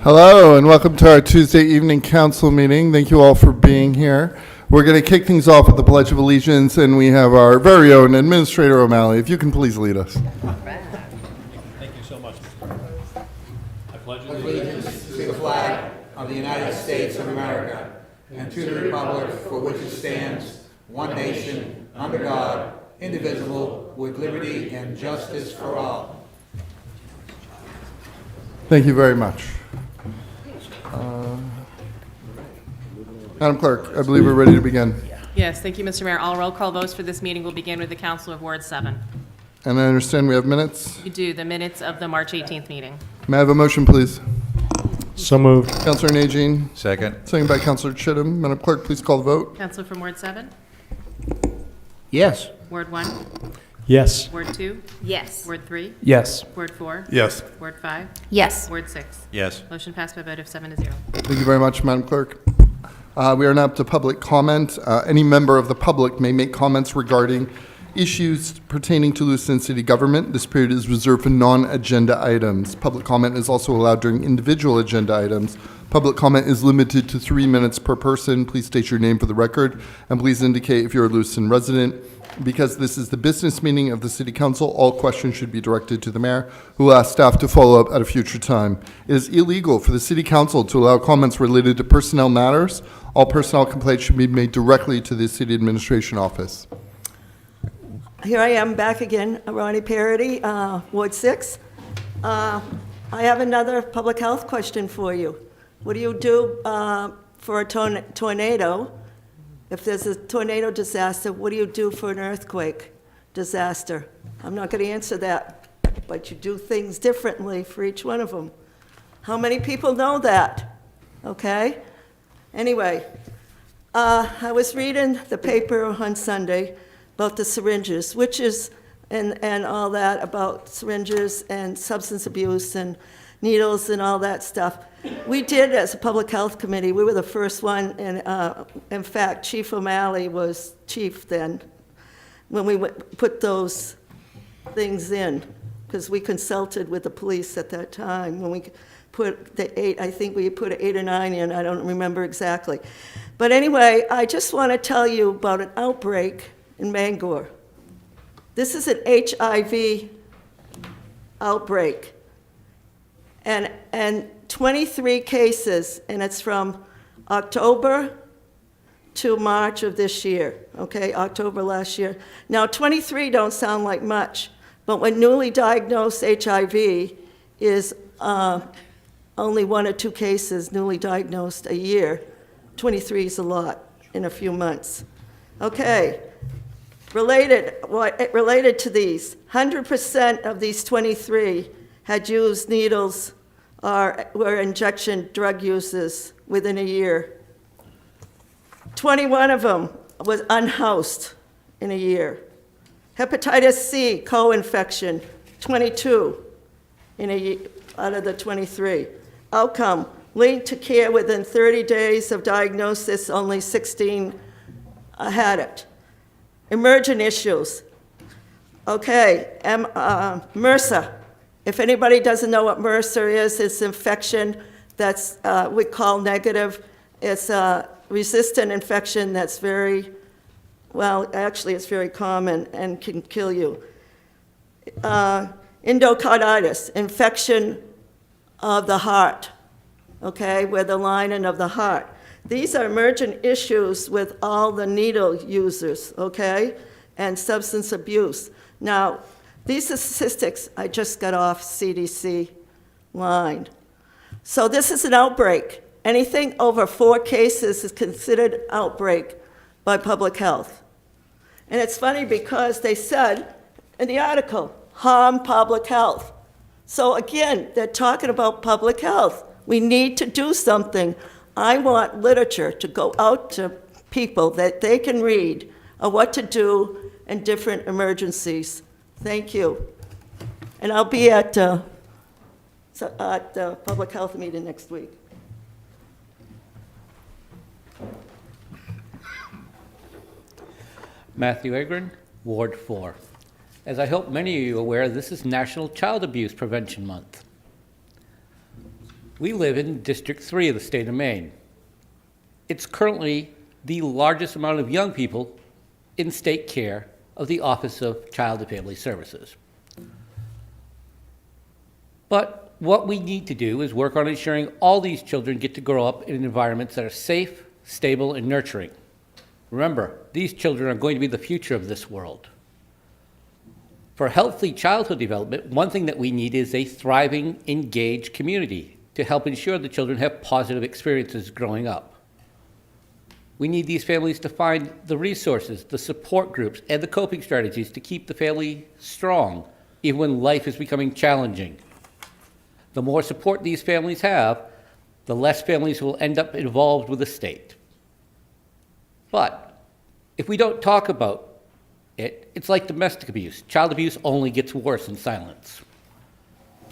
Hello, and welcome to our Tuesday evening council meeting. Thank you all for being here. We're going to kick things off with the Pledge of Allegiance, and we have our very own Administrator O'Malley. If you can please lead us. Thank you so much. I pledge allegiance To the flag of the United States of America and to the republic for which it stands, one nation, under God, indivisible, with liberty and justice for all. Thank you very much. Madam Clerk, I believe we're ready to begin. Yes, thank you, Mr. Mayor. All roll call votes for this meeting will begin with the Council of Ward 7. And I understand we have minutes. You do, the minutes of the March 18th meeting. May I have a motion, please? So moved. Councilor Najin, Second. second by Councilor Chittum. Madam Clerk, please call the vote. Councilor from Ward 7? Yes. Ward 1? Yes. Ward 2? Yes. Ward 3? Yes. Ward 4? Yes. Ward 5? Yes. Ward 6? Yes. Motion passed by a vote of 7-0. Thank you very much, Madam Clerk. We are now up to public comment. Any member of the public may make comments regarding issues pertaining to Lewiston City Government. This period is reserved for non-agenda items. Public comment is also allowed during individual agenda items. Public comment is limited to 3 minutes per person. Please state your name for the record, and please indicate if you're a Lewiston resident. Because this is the business meeting of the City Council, all questions should be directed to the mayor, who will ask staff to follow up at a future time. It is illegal for the City Council to allow comments related to personnel matters. All personnel complaints should be made directly to the City Administration Office. Here I am back again, Ronnie Parity, Ward 6. I have another public health question for you. What do you do for a tornado? If there's a tornado disaster, what do you do for an earthquake disaster? I'm not going to answer that, but you do things differently for each one of them. How many people know that? Okay? Anyway, I was reading the paper on Sunday about the syringes, which is, and all that about syringes and substance abuse and needles and all that stuff. We did, as a public health committee, we were the first one, and in fact, Chief O'Malley was chief then, when we put those things in, because we consulted with the police at that time, when we put the 8, I think we put 8 or 9 in, I don't remember exactly. But anyway, I just want to tell you about an outbreak in Bangor. This is an HIV outbreak. And 23 cases, and it's from October to March of this year, okay, October last year. Now, 23 don't sound like much, but when newly diagnosed HIV is only 1 or 2 cases newly diagnosed a year, 23 is a lot in a few months. Okay, related to these, 100% of these 23 had used needles or were injection drug users within a year. 21 of them was unhoused in a year. Hepatitis C co-infection, 22 in a year, out of the 23. Outcome, linked to care within 30 days of diagnosis, only 16 had it. Emergent issues. Okay, MRSA. If anybody doesn't know what MRSA is, it's infection that's we call negative. It's a resistant infection that's very, well, actually it's very common and can kill you. Endocarditis, infection of the heart, okay, where the lining of the heart. These are emergent issues with all the needle users, okay, and substance abuse. Now, these are statistics I just got off CDC line. So this is an outbreak. Anything over 4 cases is considered outbreak by public health. And it's funny because they said in the article, harm public health. So again, they're talking about public health. We need to do something. I want literature to go out to people that they can read of what to do in different emergencies. Thank you. And I'll be at the public health meeting next week. Matthew Agron, Ward 4. As I hope many of you are aware, this is National Child Abuse Prevention Month. We live in District 3 of the state of Maine. It's currently the largest amount of young people in state care of the Office of Child and Family Services. But what we need to do is work on ensuring all these children get to grow up in environments that are safe, stable, and nurturing. Remember, these children are going to be the future of this world. For healthy childhood development, one thing that we need is a thriving, engaged community to help ensure the children have positive experiences growing up. We need these families to find the resources, the support groups, and the coping strategies to keep the family strong, even when life is becoming challenging. The more support these families have, the less families will end up involved with the state. But if we don't talk about it, it's like domestic abuse. Child abuse only gets worse in silence.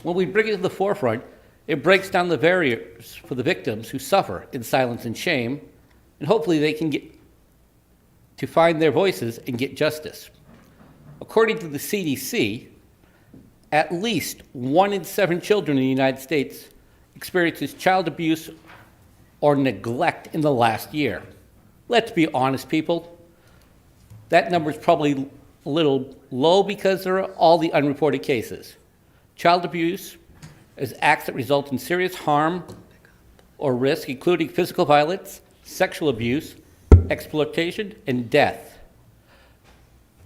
When we bring it to the forefront, it breaks down the barriers for the victims who suffer in silence and shame, and hopefully they can get to find their voices and get justice. According to the CDC, at least 1 in 7 children in the United States experiences child abuse or neglect in the last year. Let's be honest, people. That number is probably a little low because there are all the unreported cases. Child abuse is acts that result in serious harm or risk, including physical violence, sexual abuse, exploitation, and death.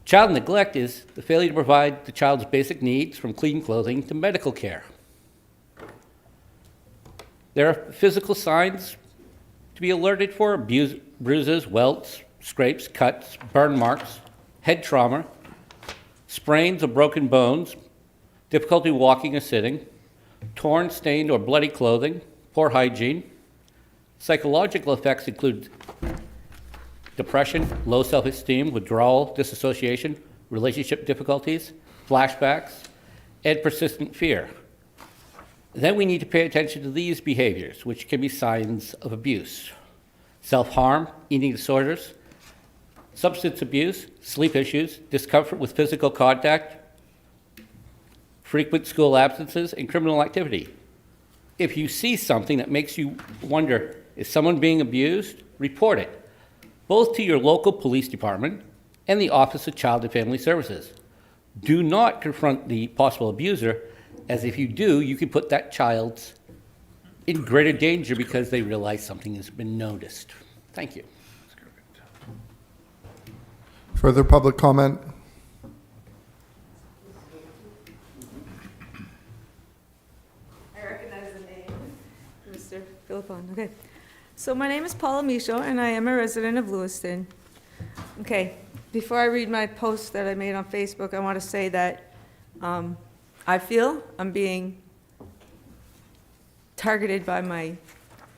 Child neglect is the failure to provide the child's basic needs, from clean clothing to medical care. There are physical signs to be alerted for: bruises, welts, scrapes, cuts, burn marks, head trauma, sprains or broken bones, difficulty walking or sitting, torn, stained, or bloody clothing, poor hygiene. Psychological effects include depression, low self-esteem, withdrawal, disassociation, relationship difficulties, flashbacks, and persistent fear. Then we need to pay attention to these behaviors, which can be signs of abuse: self-harm, eating disorders, substance abuse, sleep issues, discomfort with physical contact, frequent school absences, and criminal activity. If you see something that makes you wonder, is someone being abused? Report it, both to your local police department and the Office of Child and Family Services. Do not confront the possible abuser, as if you do, you can put that child in greater danger because they realize something has been noticed. Thank you. Further public comment? I recognize the name, Mr. Philippon. Okay. So my name is Paula Micho, and I am a resident of Lewiston. Okay. Before I read my post that I made on Facebook, I want to say that I feel I'm being targeted by my,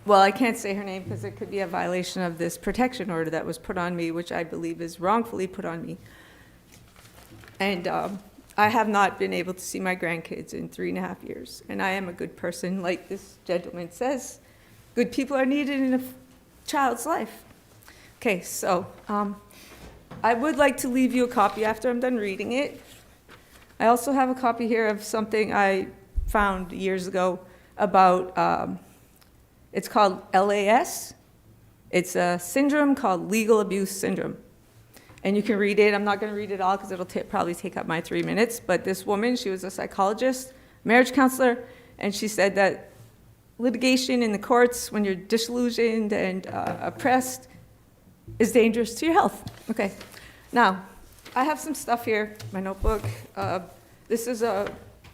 well, I can't say her name because it could be a violation of this protection order that was put on me, which I believe is wrongfully put on me. And I have not been able to see my grandkids in 3.5 years. And I am a good person, like this gentleman says. Good people are needed in a child's life. Okay, so I would like to leave you a copy after I'm done reading it. I also have a copy here of something I found years ago about, it's called LAS. It's a syndrome called legal abuse syndrome. And you can read it. I'm not going to read it all because it'll probably take up my 3 minutes. But this woman, she was a psychologist, marriage counselor, and she said that litigation in the courts when you're disillusioned and oppressed is dangerous to your health. Okay. Now, I have some stuff here, my notebook. This is a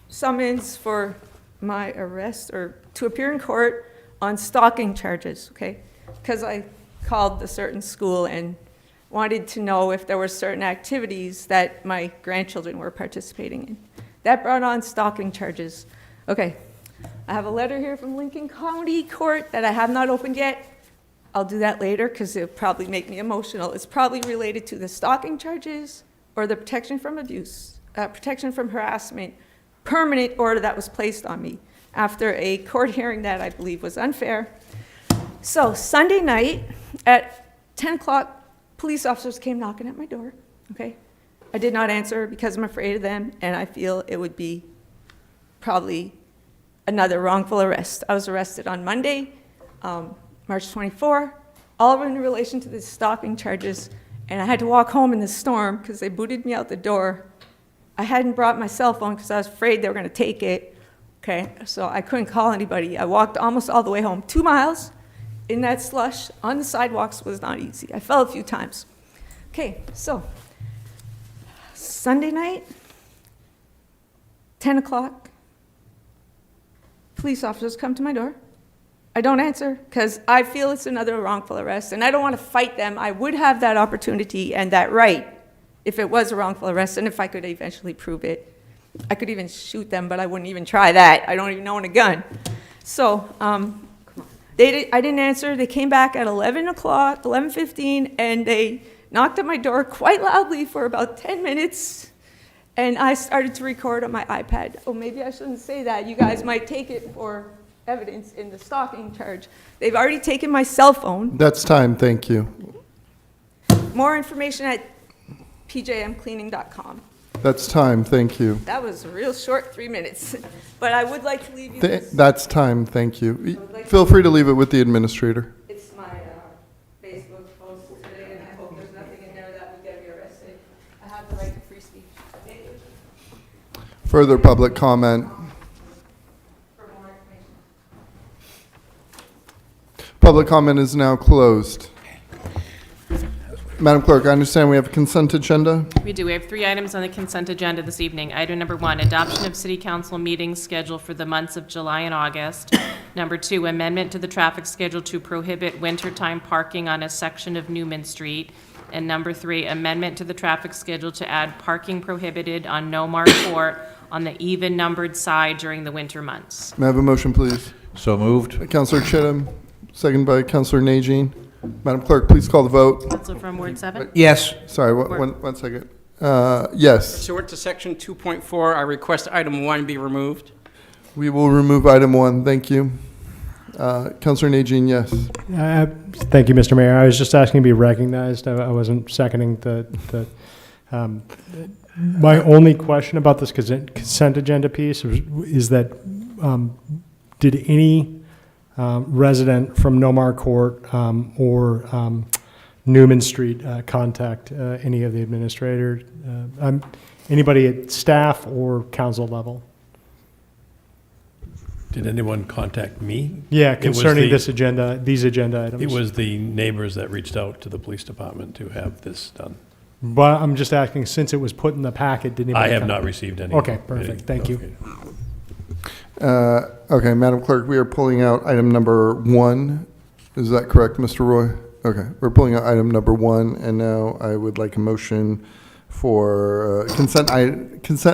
summons for my arrest or to appear in court on stalking charges, okay? Because I called a certain school and wanted to know if there were certain activities that my grandchildren were participating in. That brought on stalking charges. Okay, I have a letter here from Lincoln County Court that I have not opened yet. I'll do that later because it'll probably make me emotional. It's probably related to the stalking charges or the protection from abuse, protection from harassment, permanent order that was placed on me after a court hearing that I believe was unfair. So Sunday night at 10 o'clock, police officers came knocking at my door, okay? I did not answer because I'm afraid of them, and I feel it would be probably another wrongful arrest. I was arrested on Monday, March 24, all in relation to the stalking charges, and I had to walk home in the storm because they booted me out the door. I hadn't brought my cell phone because I was afraid they were going to take it, okay? So I couldn't call anybody. I walked almost all the way home. 2 miles in that slush on the sidewalks was not easy. I fell a few times. Okay, so Sunday night, 10 o'clock, police officers come to my door. I don't answer because I feel it's another wrongful arrest, and I don't want to fight them. I would have that opportunity and that right if it was a wrongful arrest, and if I could eventually prove it. I could even shoot them, but I wouldn't even try that. I don't even own a gun. So I didn't answer. They came back at 11 o'clock, 11:15, and they knocked at my door quite loudly for about 10 minutes, and I started to record on my iPad. Oh, maybe I shouldn't say that. You guys might take it for evidence in the stalking charge. They've already taken my cell phone. That's time, thank you. More information at pjmcleaning.com. That's time, thank you. That was a real short 3 minutes, but I would like to leave you this. That's time, thank you. Feel free to leave it with the administrator. It's my Facebook post today, and I hope there's nothing in there that would get me arrested. I have the right to free speech. Further public comment. For more information. Public comment is now closed. Madam Clerk, I understand we have a consent agenda. We do. We have 3 items on the consent agenda this evening. Item number 1, adoption of city council meetings schedule for the months of July and August. Number 2, amendment to the traffic schedule to prohibit wintertime parking on a section of Newman Street. And number 3, amendment to the traffic schedule to add parking prohibited on No Mark Court on the even-numbered side during the winter months. May I have a motion, please? So moved. Councilor Chittum, second by Councilor Najin. Madam Clerk, please call the vote. Council from Ward 7? Yes. Sorry, one second. Yes. Pursuant to Section 2.4, I request item 1 be removed. We will remove item 1, thank you. Councilor Najin, yes. Thank you, Mr. Mayor. I was just asking to be recognized. I wasn't seconding the my only question about this consent agenda piece is that did any resident from Nomar Court or Newman Street contact any of the administrators, anybody at staff or council level? Did anyone contact me? Yeah, It was concerning the- these agenda items. It was the neighbors that reached out to the police department to have this done. But I'm just asking, since it was put in the packet, did anybody? I have not received any. Okay, perfect. Thank you. Okay, Madam Clerk, we are pulling out item number 1. Is that correct, Mr. Roy? Okay, we're pulling out item number 1, and now I would like a motion for consent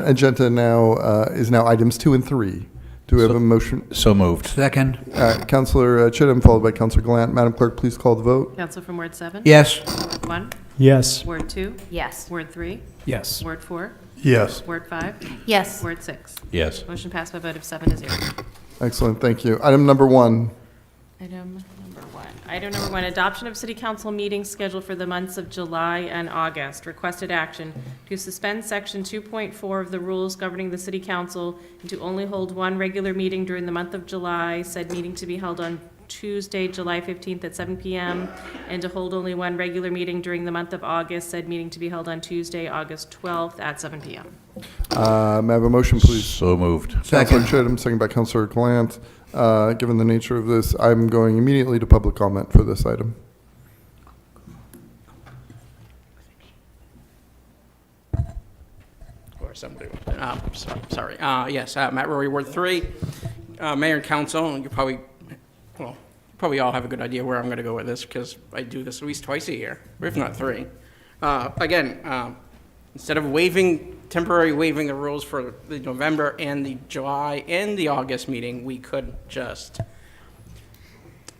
agenda now is now items 2 and 3. Do we have a motion? So moved. Second. Councilor Chittum, followed by Councilor Gallant. Madam Clerk, please call the vote. Council from Ward 7? Yes. Ward 1? Yes. Ward 2? Yes. Ward 3? Yes. Ward 4? Yes. Ward 5? Yes. Ward 6? Yes. Motion passed by a vote of 7-0. Excellent, thank you. Item number 1. Item number 1, adoption of city council meetings scheduled for the months of July and August. Requested action to suspend section 2.4 of the rules governing the city council and to only hold 1 regular meeting during the month of July, said meeting to be held on Tuesday, July 15th at 7 p.m., and to hold only 1 regular meeting during the month of August, said meeting to be held on Tuesday, August 12th at 7 p.m. May I have a motion, please? So moved. Councilor Chittum, second by Councilor Gallant. Given the nature of this, I'm going immediately to public comment for this item. Or somebody. Sorry. Yes, Matt Rory, Ward 3. Mayor and council, you probably all have a good idea where I'm going to go with this because I do this at least twice a year, if not 3. Again, instead of temporarily waiving the rules for the November and the July and the August meeting, we could just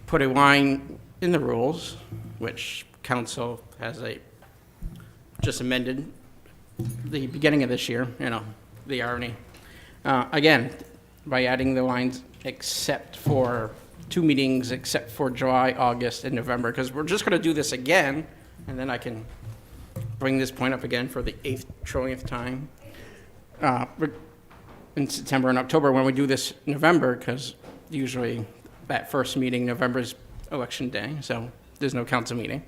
put a line in the rules, which council has just amended the beginning of this year, the irony. Again, by adding the lines except for 2 meetings, except for July, August, and November, because we're just going to do this again, and then I can bring this point up again for the 8th trillionth time. in September and October when we do this in November, because usually that first meeting, November is election day, so there's no council meeting.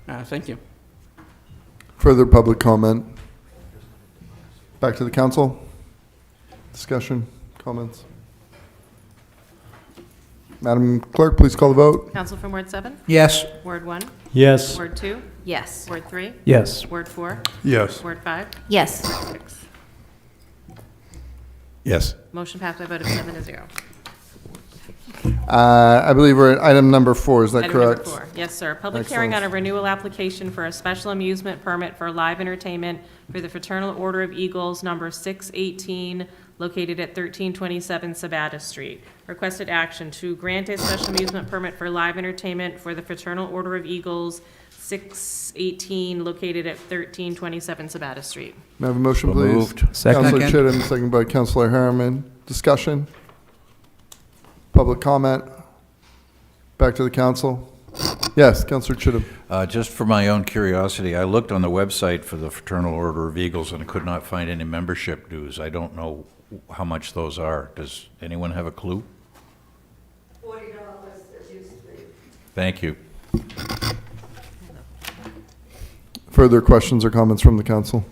Thank you. Further public comment? Back to the council? Discussion, comments? Madam Clerk, please call the vote. Counsel from Ward 7? Yes. Ward 1? Yes. Ward 2? Yes. Ward 3? Yes. Ward 4? Yes. Ward 5? Yes. Ward 6? Yes. Motion passed by a vote of 7-0. I believe we're at item number 4, is that Item number correct? 4. Yes, sir. Public hearing on Excellent. a renewal application for a special amusement permit for live entertainment for the Fraternal Order of Eagles, number 618, located at 1327 Sabata Street. Requested action to grant a special amusement permit for live entertainment for the Fraternal Order of Eagles, 618, located at 1327 Sabata Street. May I have a motion, So please? moved. Second. Councilor Chittum, second by Councilor Harriman. Discussion? Public comment? Back to the council? Yes, Councilor Chittum. Just for my own curiosity, I looked on the website for the Fraternal Order of Eagles and I could not find any membership dues. I don't know how much those are. Does anyone have a clue? $40 it used to be. Thank you. Further questions or comments from the council?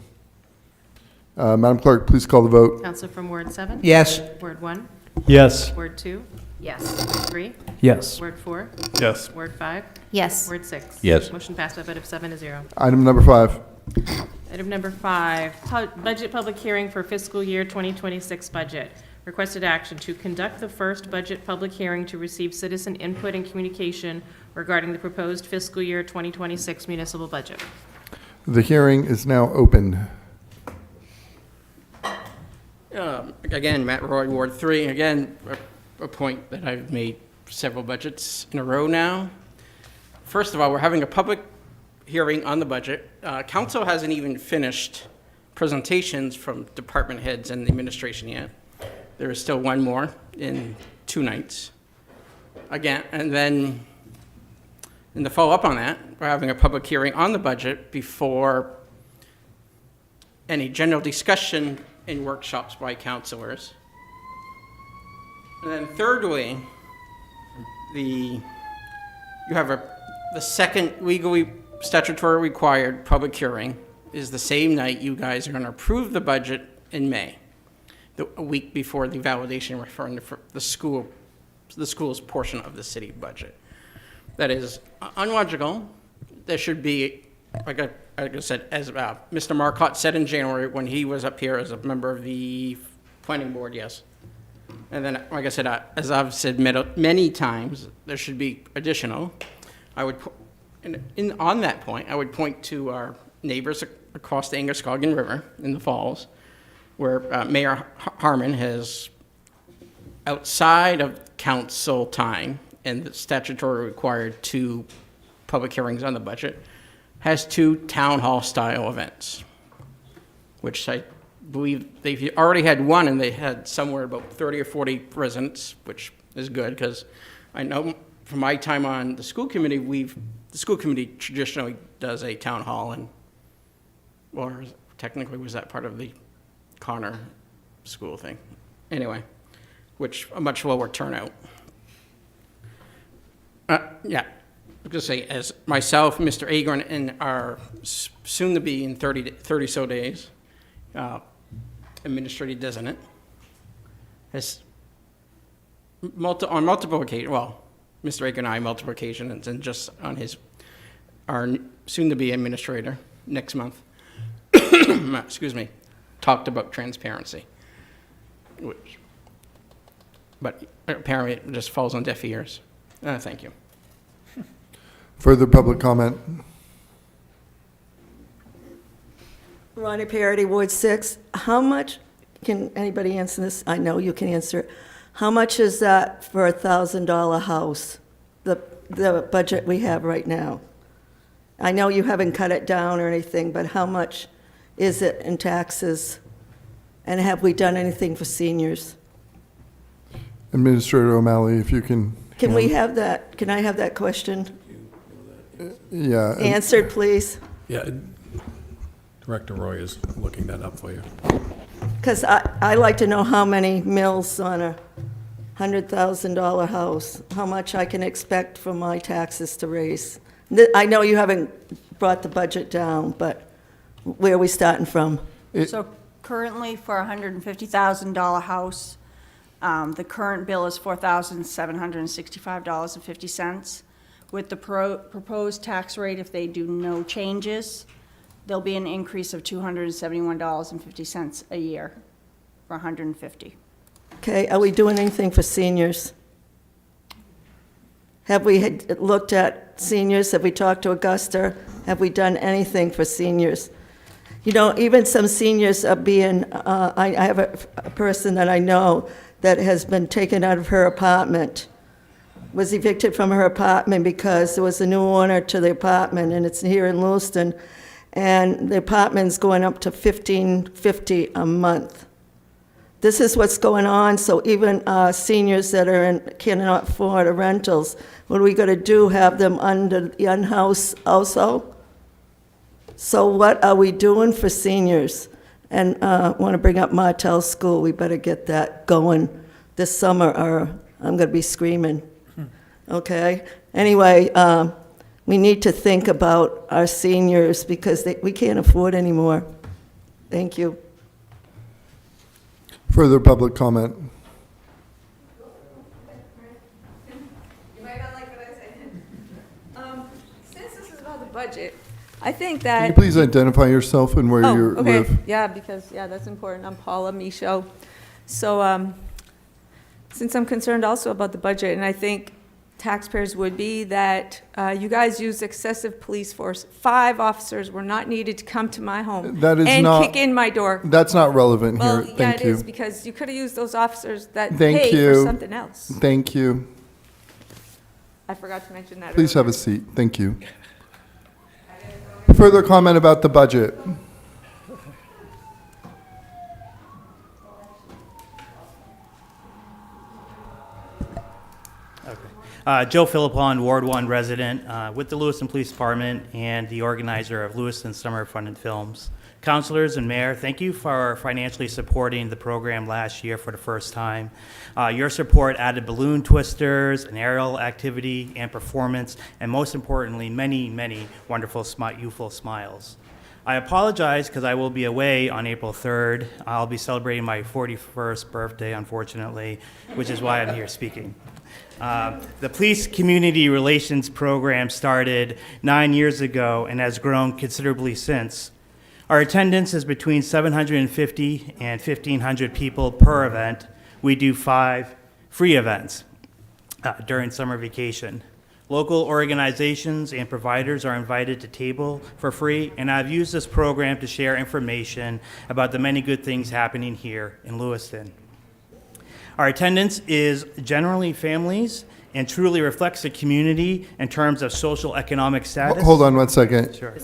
Madam Clerk, please call the vote. Counselor from Ward 7? Yes. Ward 1? Yes. Ward 2? Yes. Ward 3? Yes. Ward 4? Yes. Ward 5? Yes. Word 6? Yes. Motion passed by a vote of 7-0. Item number 5. Item number 5, budget public hearing for fiscal year 2026 budget. Requested action to conduct the first budget public hearing to receive citizen input and communication regarding the proposed fiscal year 2026 municipal budget. The hearing is now open. Again, Matt Roy, Ward 3, again, a point that I've made several budgets in a row now. First of all, we're having a public hearing on the budget. Council hasn't even finished presentations from department heads and the administration yet. There is still one more in 2 nights. Again, and then in the follow-up on that, we're having a public hearing on the budget before any general discussion in workshops by councilors. And then thirdly, you have the second legally statutory required public hearing is the same night you guys are going to approve the budget in May, a week before the validation referring to the school's portion of the city budget. That is unlogical. There should be, like I said, as Mr. Marcotte said in January when he was up here as a member of the planning board, yes. And then, like I said, as I've said many times, there should be additional. I would, on that point, I would point to our neighbors across the Androscoggin River in the Falls, where Mayor Harmon has, outside of council time and the statutory required 2 public hearings on the budget, has 2 town hall style events, which I believe they've already had one, and they had somewhere about 30 or 40 residents, which is good, because I know from my time on the school committee, the school committee traditionally does a town hall, or technically was that part of the Connor school thing? Anyway, which a much lower turnout. Yeah, I was going to say, as myself, Mr. Agron, and our soon-to-be in 30 so days, administrative designate, has on multiple occasions, well, Mr. Agron and I multiple occasions, and just on our soon-to-be administrator next month, excuse me, talked about transparency, but apparently it just falls on deaf ears. Thank you. Further public comment? Ronnie Parity, Ward 6. How much, can anybody answer this? I know you can answer it. How much is that for a $1,000 house, the budget we have right now? I know you haven't cut it down or anything, but how much is it in taxes? And have we done anything for seniors? Administrator O'Malley, if you can. Can we have that, can I have that question Yeah. answered, please? Yeah. Director Roy is looking that up for you. Because I like to know how many mills on a $100,000 house, how much I can expect for my taxes to raise. I know you haven't brought the budget down, but where are we starting from? So currently, for a $150,000 house, the current bill is $4,765.50. With the proposed tax rate, if they do no changes, there'll be an increase of $271.50 a year for 150. Okay, are we doing anything for seniors? Have we looked at seniors? Have we talked to Augusta? Have we done anything for seniors? You know, even some seniors are being, I have a person that I know that has been taken out of her apartment, was evicted from her apartment because there was a new owner to the apartment, and it's here in Lewiston, and the apartment's going up to $1,550 a month. This is what's going on, so even seniors that cannot afford rentals, what are we going to do, have them under the unhoused also? So what are we doing for seniors? And I want to bring up Martell School. We better get that going this summer, or I'm going to be screaming. Okay? Anyway, we need to think about our seniors because we can't afford anymore. Thank you. Further public comment? You might not like what I said. Since this is about the budget, I think that... Can you please identify yourself and where you okay. live? Yeah, because, that's important. I'm Paula Michaud. So, since I'm concerned also about the budget, and I think taxpayers would be, that you guys use excessive police force. 5 officers were not needed to come to my home That is and not- kick in my door. That's not relevant Well, here. yeah, Thank it you. is, because you could have used those officers that Thank pay you. for something else. Thank you. I forgot to mention that Please earlier. have a seat. Thank you. Further comment about the budget? Joe Philippon, Ward 1 resident with the Lewiston Police Department and the organizer of Lewiston Summer Fun and Films. Councilors and Mayor, thank you for financially supporting the program last year for the first time. Your support added balloon twisters, an aerial activity and performance, and most importantly, many, many wonderful, youthful smiles. I apologize because I will be away on April 3rd. I'll be celebrating my 41st birthday, unfortunately, which is why I'm here speaking. The Police Community Relations Program started 9 years ago and has grown considerably since. Our attendance is between 750 and 1,500 people per event. We do 5 free events during summer vacation. Local organizations and providers are invited to table for free, and I've used this program to share information about the many good things happening here in Lewiston. Our attendance is generally families and truly reflects the community in terms of social economic status. Hold on one second. Sure.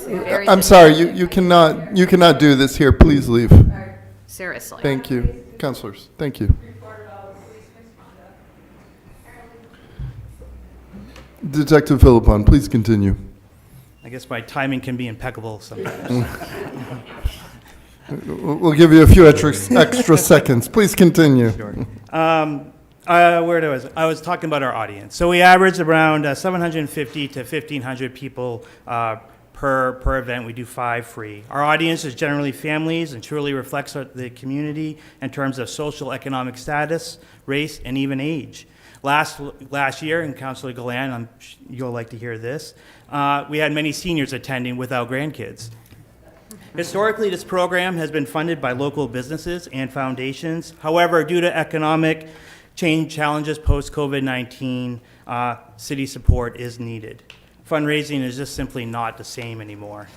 I'm sorry, you cannot do this here. Please leave. Seriously. Thank you. Councilors, thank you. Detective Philippon, please continue. I guess my timing can be impeccable sometimes. We'll give you a few extra seconds. Please continue. I was talking about our audience. So we average around 750 to 1,500 people per event. We do 5 free. Our audience is generally families and truly reflects the community in terms of social economic status, race, and even age. Last year, and Councilor Galan, you'll like to hear this, we had many seniors attending without grandkids. Historically, this program has been funded by local businesses and foundations. However, due to economic change challenges post-COVID-19, city support is needed. Fundraising is just simply not the same anymore.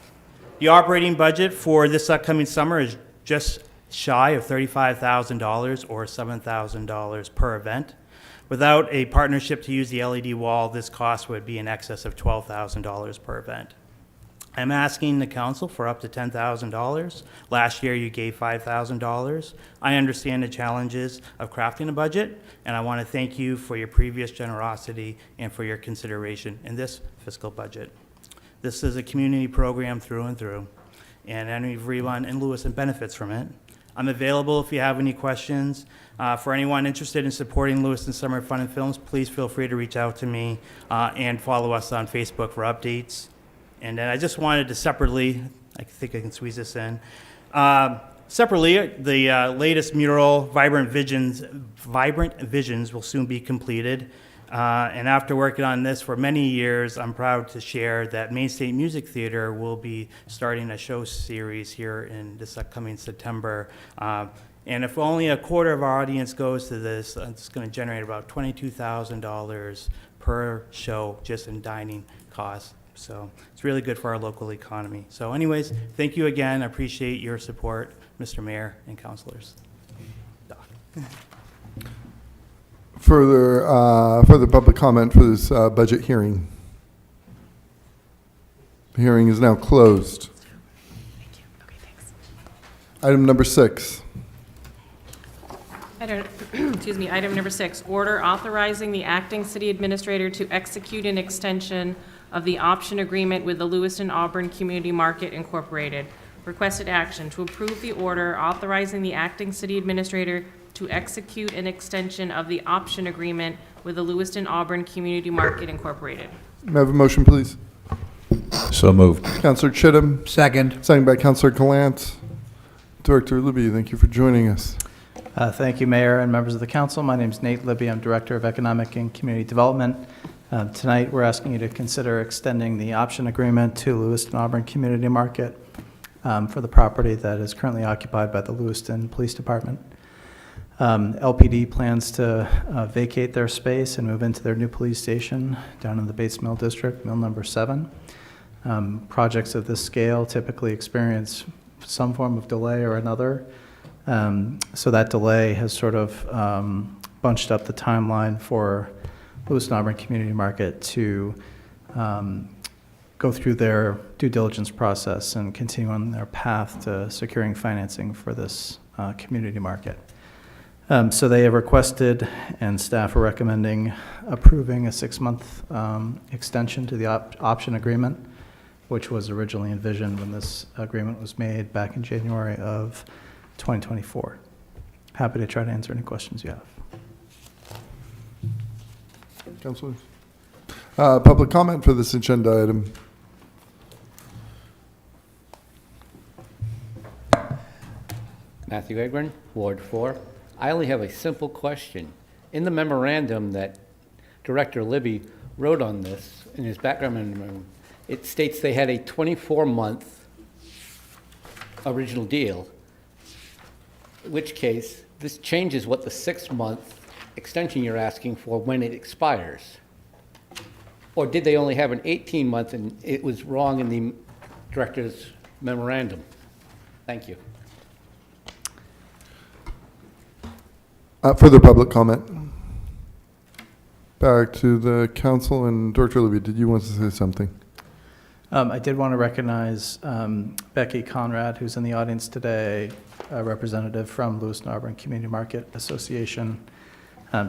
The operating budget for this upcoming summer is just shy of $35,000 or $7,000 per event. Without a partnership to use the LED wall, this cost would be in excess of $12,000 per event. I'm asking the council for up to $10,000. Last year you gave $5,000. I understand the challenges of crafting a budget, and I want to thank you for your previous generosity and for your consideration in this fiscal budget. This is a community program through and through, and everyone in Lewiston benefits from it. I'm available if you have any questions. For anyone interested in supporting Lewiston Summer Fun and Films, please feel free to reach out to me and follow us on Facebook for updates. And then I just wanted to separately, I think I can squeeze this in. Separately, the latest mural, Vibrant Visions, will soon be completed. And after working on this for many years, I'm proud to share that Main State Music Theater will be starting a show series here in this upcoming September. And if only a quarter of our audience goes to this, it's going to generate about $22,000 per show just in dining costs. So it's really good for our local economy. So anyways, thank you again. I appreciate your support, Mr. Mayor and councilors. Further public comment for this budget hearing. The hearing is now closed. Thank you. Okay, thanks. Item number 6. Item number 6, order authorizing the acting city administrator to execute an extension of the option agreement with the Lewiston Auburn Community Market Incorporated. Requested action to approve the order authorizing the acting city administrator to execute an extension of the option agreement with the Lewiston Auburn Community Market Incorporated. May I have a motion, please? So moved. Councilor Chittum. Second. Second by Councilor Calant. Director Libby, thank you for joining us. Thank you, Mayor and members of the council. My name is Nate Libby. I'm Director of Economic and Community Development. Tonight, we're asking you to consider extending the option agreement to Lewiston Auburn Community Market for the property that is currently occupied by the Lewiston Police Department. LPD plans to vacate their space and move into their new police station down in the Bates Mill District, Mill number 7. Projects of this scale typically experience some form of delay or another. So that delay has sort of bunched up the timeline for Lewiston Auburn Community Market to go through their due diligence process and continue on their path to securing financing for this community market. So they have requested, and staff are recommending, approving a 6-month extension to the option agreement, which was originally envisioned when this agreement was made back in January of 2024. Happy to try to answer any questions you have. Councilors? Public comment for this agenda item. Matthew Egren, Ward 4. I only have a simple question. In the memorandum that Director Libby wrote on this, in his background memorandum, it states they had a 24-month original deal, in which case this changes what the 6-month extension you're asking for when it expires. Or did they only have an 18-month and it was wrong in the director's memorandum? Thank you. Further public comment. Back to the council, and Director Libby, did you want to say something? I did want to recognize Becky Conrad, who's in the audience today, a representative from Lewiston Auburn Community Market Association.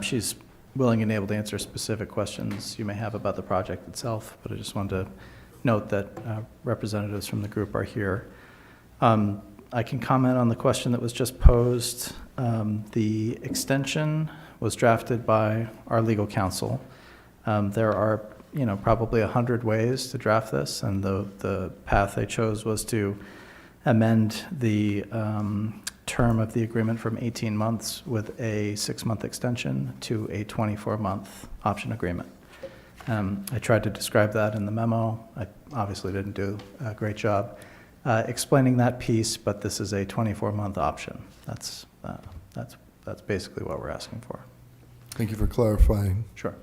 She's willing and able to answer specific questions you may have about the project itself, but I just wanted to note that representatives from the group are here. I can comment on the question that was just posed. The extension was drafted by our legal counsel. There are, probably 100 ways to draft this, and the path they chose was to amend the term of the agreement from 18 months with a 6-month extension to a 24-month option agreement. I tried to describe that in the memo. I obviously didn't do a great job explaining that piece, but this is a 24-month option. That's basically what we're asking for. Thank you for clarifying. Sure.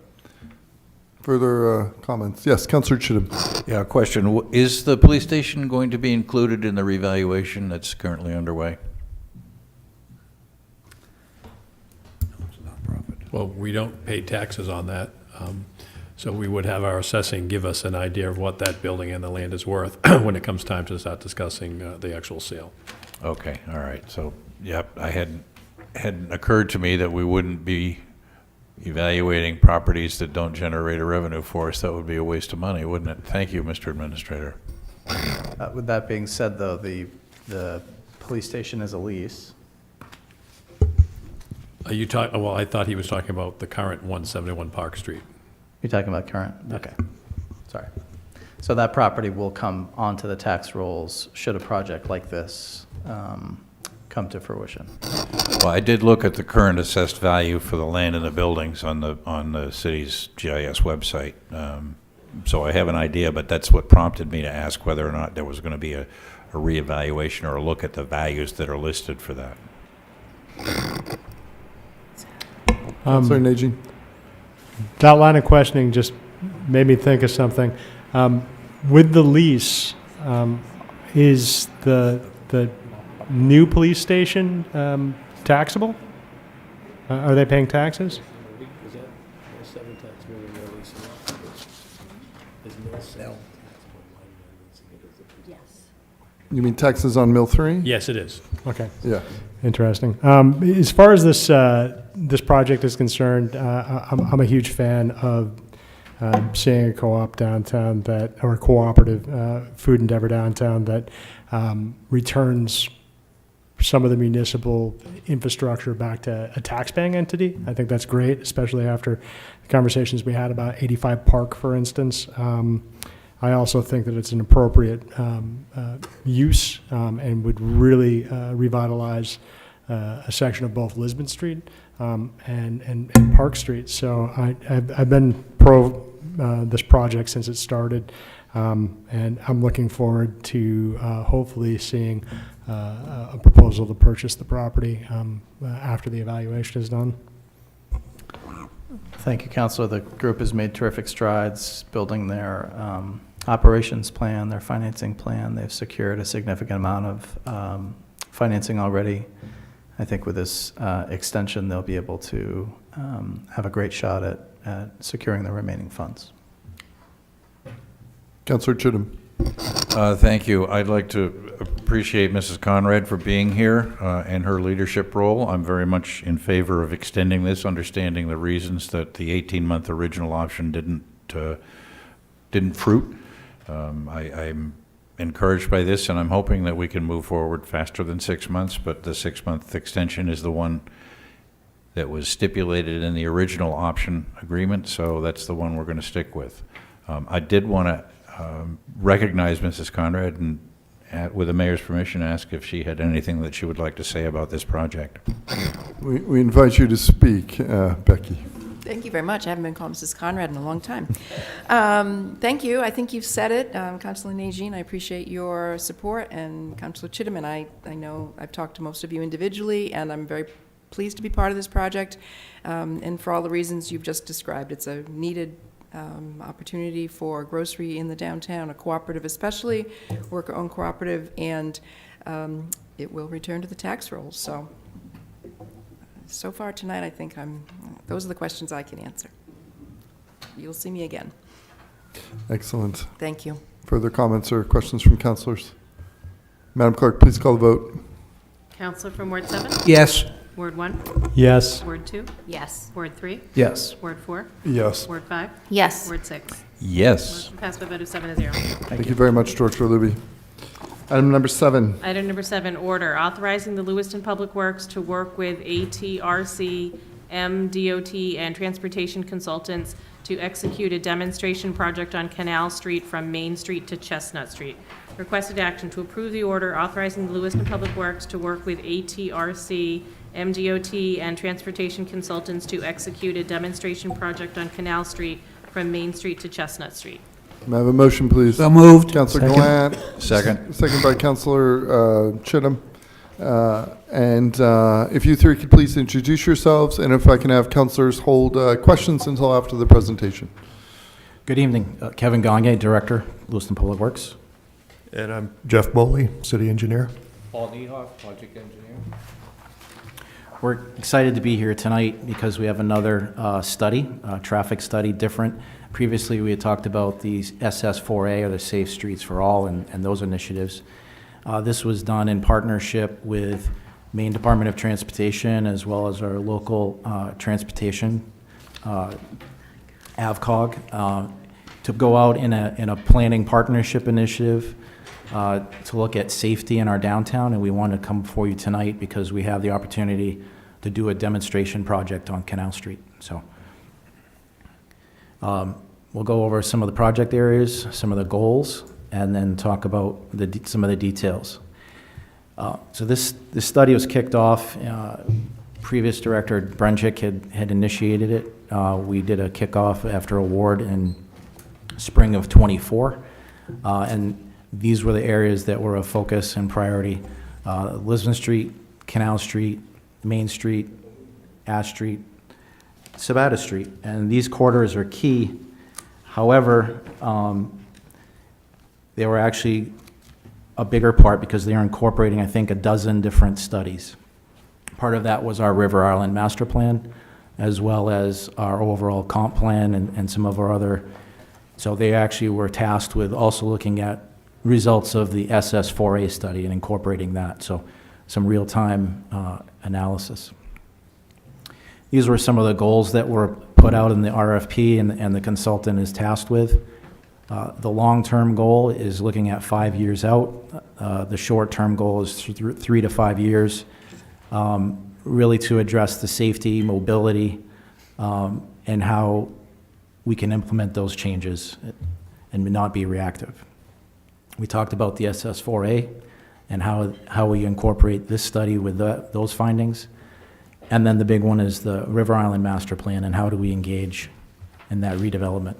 Further comments? Yes, Councilor Chittum. Yeah, question. Is the police station going to be included in the revaluation that's currently underway? Well, we don't pay taxes on that, so we would have our assessing give us an idea of what that building and the land is worth when it comes time to start discussing the actual sale. Okay, all right. So, yep, I hadn't occurred to me that we wouldn't be evaluating properties that don't generate a revenue for us. That would be a waste of money, wouldn't it? Thank you, Mr. Administrator. With that being said, though, the police station is a lease. Are you talking, well, I thought he was talking about the current 171 Park Street. You're talking about current? Okay, sorry. So that property will come onto the tax rolls should a project like this come to fruition. Well, I did look at the current assessed value for the land and the buildings on the city's GIS website. So I have an idea, but that's what prompted me to ask whether or not there was going to be a reevaluation or a look at the values that are listed for that. Councilor Najin. That line of questioning just made me think of something. With the lease, is the new police station taxable? Are they paying taxes? You mean taxes on Mill 3? Yes, it is. Okay. Yeah. Interesting. As far as this project is concerned, I'm a huge fan of seeing a co-op downtown or a cooperative food endeavor downtown that returns some of the municipal infrastructure back to a tax-paying entity. I think that's great, especially after the conversations we had about 85 Park, for instance. I also think that it's an appropriate use and would really revitalize a section of both Lisbon Street and Park Street. So I've been pro this project since it started, and I'm looking forward to hopefully seeing a proposal to purchase the property after the evaluation is done. Thank you, Councilor. The group has made terrific strides building their operations plan, their financing plan. They've secured a significant amount of financing already. I think with this extension, they'll be able to have a great shot at securing the remaining funds. Councilor Chittum. Thank you. I'd like to appreciate Mrs. Conrad for being here and her leadership role. I'm very much in favor of extending this, understanding the reasons that the 18-month original option didn't fruit. I'm encouraged by this, and I'm hoping that we can move forward faster than 6 months, but the 6-month extension is the one that was stipulated in the original option agreement, so that's the one we're going to stick with. I did want to recognize Mrs. Conrad and, with the mayor's permission, ask if she had anything that she would like to say about this project. We invite you to speak, Becky. Thank you very much. I haven't been called Mrs. Conrad in a long time. Thank you. I think you've said it. Councilor Najin, I appreciate your support, and Councilor Chittum, and I know I've talked to most of you individually, and I'm very pleased to be part of this project, and for all the reasons you've just described. It's a needed opportunity for grocery in the downtown, a cooperative especially, worker-owned cooperative, and it will return to the tax rolls. So far tonight, I think those are the questions I can answer. You'll see me again. Excellent. Thank you. Further comments or questions from councilors? Madam Clerk, please call the vote. Counselor from Ward 7? Yes. Ward 1? Yes. Ward 2? Yes. Ward 3? Yes. Ward 4? Yes. Ward 5? Yes. Ward 6? Yes. Motion passed by a vote of 7-0. Thank you very much, George Luby. Item number 7. Item number 7, order authorizing the Lewiston Public Works to work with ATRC, MDOT, and transportation consultants to execute a demonstration project on Canal Street from Main Street to Chestnut Street. Requested action to approve the order authorizing the Lewiston Public Works to work with ATRC, MDOT, and transportation consultants to execute a demonstration project on Canal Street from Main Street to Chestnut Street. May I have a motion, please? So moved. Councilor Second. Gallant. Second. Second by Councilor Chittum. And if you three could please introduce yourselves, and if I can have councilors hold questions until after the presentation. Good evening. Kevin Gagne, Director, Lewiston Public Works. And I'm Jeff Boley, City Engineer. Paul Niehoff, Project Engineer. We're excited to be here tonight because we have another study, traffic study, different. Previously, we had talked about the SS4A, or the Safe Streets for All, and those initiatives. This was done in partnership with Maine Department of Transportation, as well as our local transportation, AVCOG, to go out in a planning partnership initiative to look at safety in our downtown, and we want to come before you tonight because we have the opportunity to do a demonstration project on Canal Street. So we'll go over some of the project areas, some of the goals, and then talk about some of the details. So this study was kicked off. Previous director Brenchick had initiated it. We did a kickoff after award in spring of '24, and these were the areas that were of focus and priority: Lewiston Street, Canal Street, Main Street, Ash Street, Sabata Street, and these corridors are key. However, they were actually a bigger part because they are incorporating, I think, a dozen different studies. Part of that was our River Island Master Plan, as well as our overall comp plan and some of our other. So they actually were tasked with also looking at results of the SS4A study and incorporating that. So some real-time analysis. These were some of the goals that were put out in the RFP and the consultant is tasked with. The long-term goal is looking at 5 years out. The short-term goal is 3 to 5 years, really to address the safety, mobility, and how we can implement those changes and not be reactive. We talked about the SS4A and how we incorporate this study with those findings. And then the big one is the River Island Master Plan and how do we engage in that redevelopment.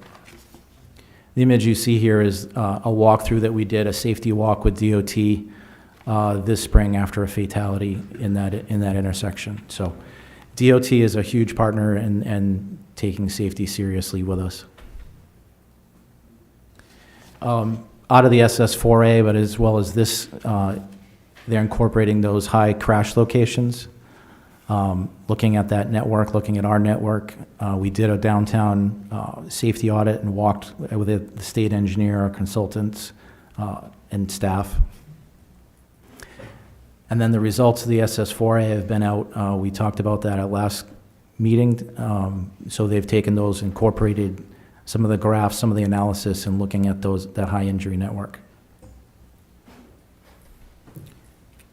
The image you see here is a walkthrough that we did, a safety walk with DOT this spring after a fatality in that intersection. So DOT is a huge partner and taking safety seriously with us. Out of the SS4A, but as well as this, they're incorporating those high crash locations. Looking at that network, looking at our network. We did a downtown safety audit and walked with the state engineer, our consultants, and staff. And then the results of the SS4A have been out. We talked about that at last meeting. So they've taken those, incorporated some of the graphs, some of the analysis, and looking at that high injury network.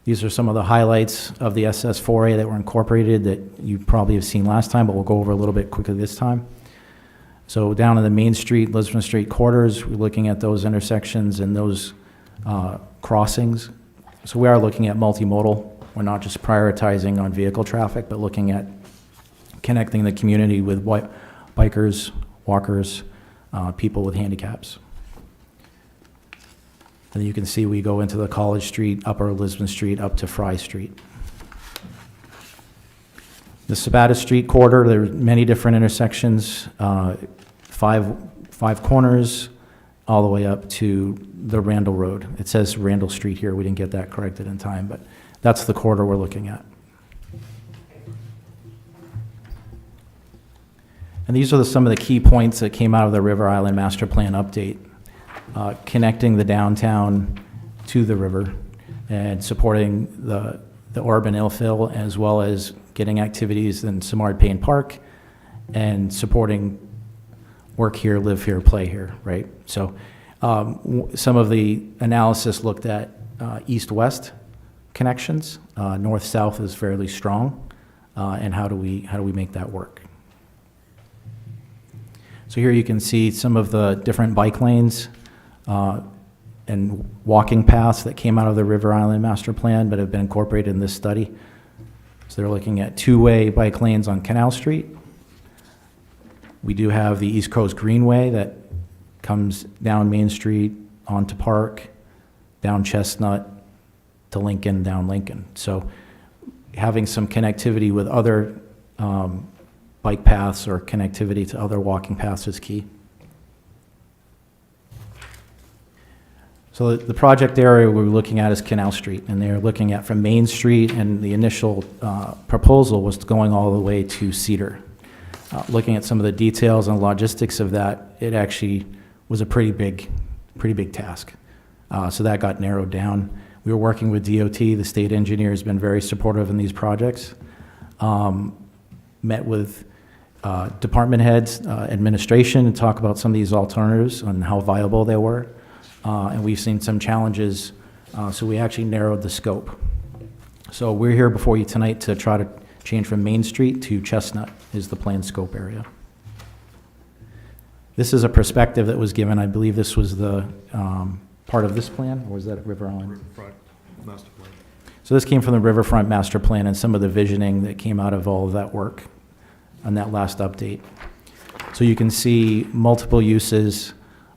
These are some of the highlights of the SS4A that were incorporated that you probably have seen last time, but we'll go over a little bit quickly this time. So down in the Main Street, Lewiston Street corridors, we're looking at those intersections and those crossings. So we are looking at multimodal. We're not just prioritizing on vehicle traffic, but looking at connecting the community with bikers, walkers, people with handicaps. And you can see we go into the College Street, Upper Lisbon Street, up to Fry Street. The Sabata Street corridor, there are many different intersections, five corners, all the way up to the Randall Road. It says Randall Street here. We didn't get that corrected in time, but that's the corridor we're looking at. And these are some of the key points that came out of the River Island Master Plan update. Connecting the downtown to the river and supporting the urban infill, as well as getting activities in Simard Payne Park and supporting work here, live here, play here, right? So some of the analysis looked at east-west connections. North-south is fairly strong, and how do we make that work? So here you can see some of the different bike lanes and walking paths that came out of the River Island Master Plan but have been incorporated in this study. So they're looking at two-way bike lanes on Canal Street. We do have the East Coast Greenway that comes down Main Street, onto Park, down Chestnut, to Lincoln, down Lincoln. So having some connectivity with other bike paths or connectivity to other walking paths is key. So the project area we're looking at is Canal Street, and they're looking at from Main Street, and the initial proposal was going all the way to Cedar. Looking at some of the details and logistics of that, it actually was a pretty big task. So that got narrowed down. We were working with DOT. The state engineer has been very supportive in these projects. Met with department heads, administration, and talk about some of these alternatives and how viable they were. And we've seen some challenges, so we actually narrowed the scope. So we're here before you tonight to try to change from Main Street to Chestnut is the planned scope area. This is a perspective that was given, I believe this was the part of this plan, or was that at River Island? Riverfront master plan. So this came from the Riverfront Master Plan and some of the visioning that came out of all of that work on that last update. So you can see multiple uses,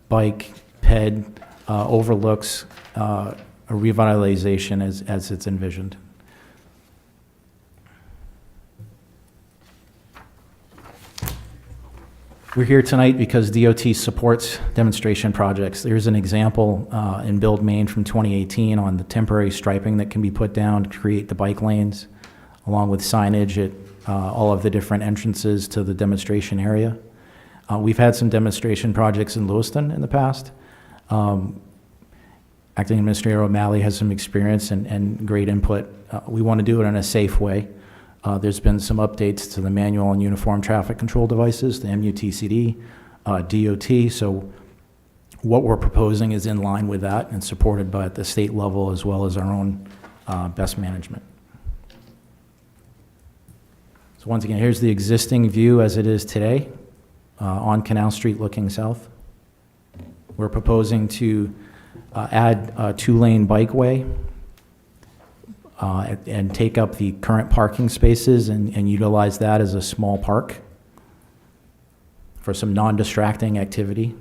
bike, ped, overlooks, a revitalization as it's envisioned. We're here tonight because DOT supports demonstration projects. There's an example in Build Maine from 2018 on the temporary striping that can be put down to create the bike lanes, along with signage at all of the different entrances to the demonstration area. We've had some demonstration projects in Lewiston in the past. Acting Administrator O'Malley has some experience and great input. We want to do it in a safe way. There's been some updates to the manual and uniform traffic control devices, the MUTCD, DOT. So what we're proposing is in line with that and supported by at the state level as well as our own best management. So once again, here's the existing view as it is today on Canal Street looking south. We're proposing to add a 2-lane bikeway and take up the current parking spaces and utilize that as a small park for some non-distracting activity.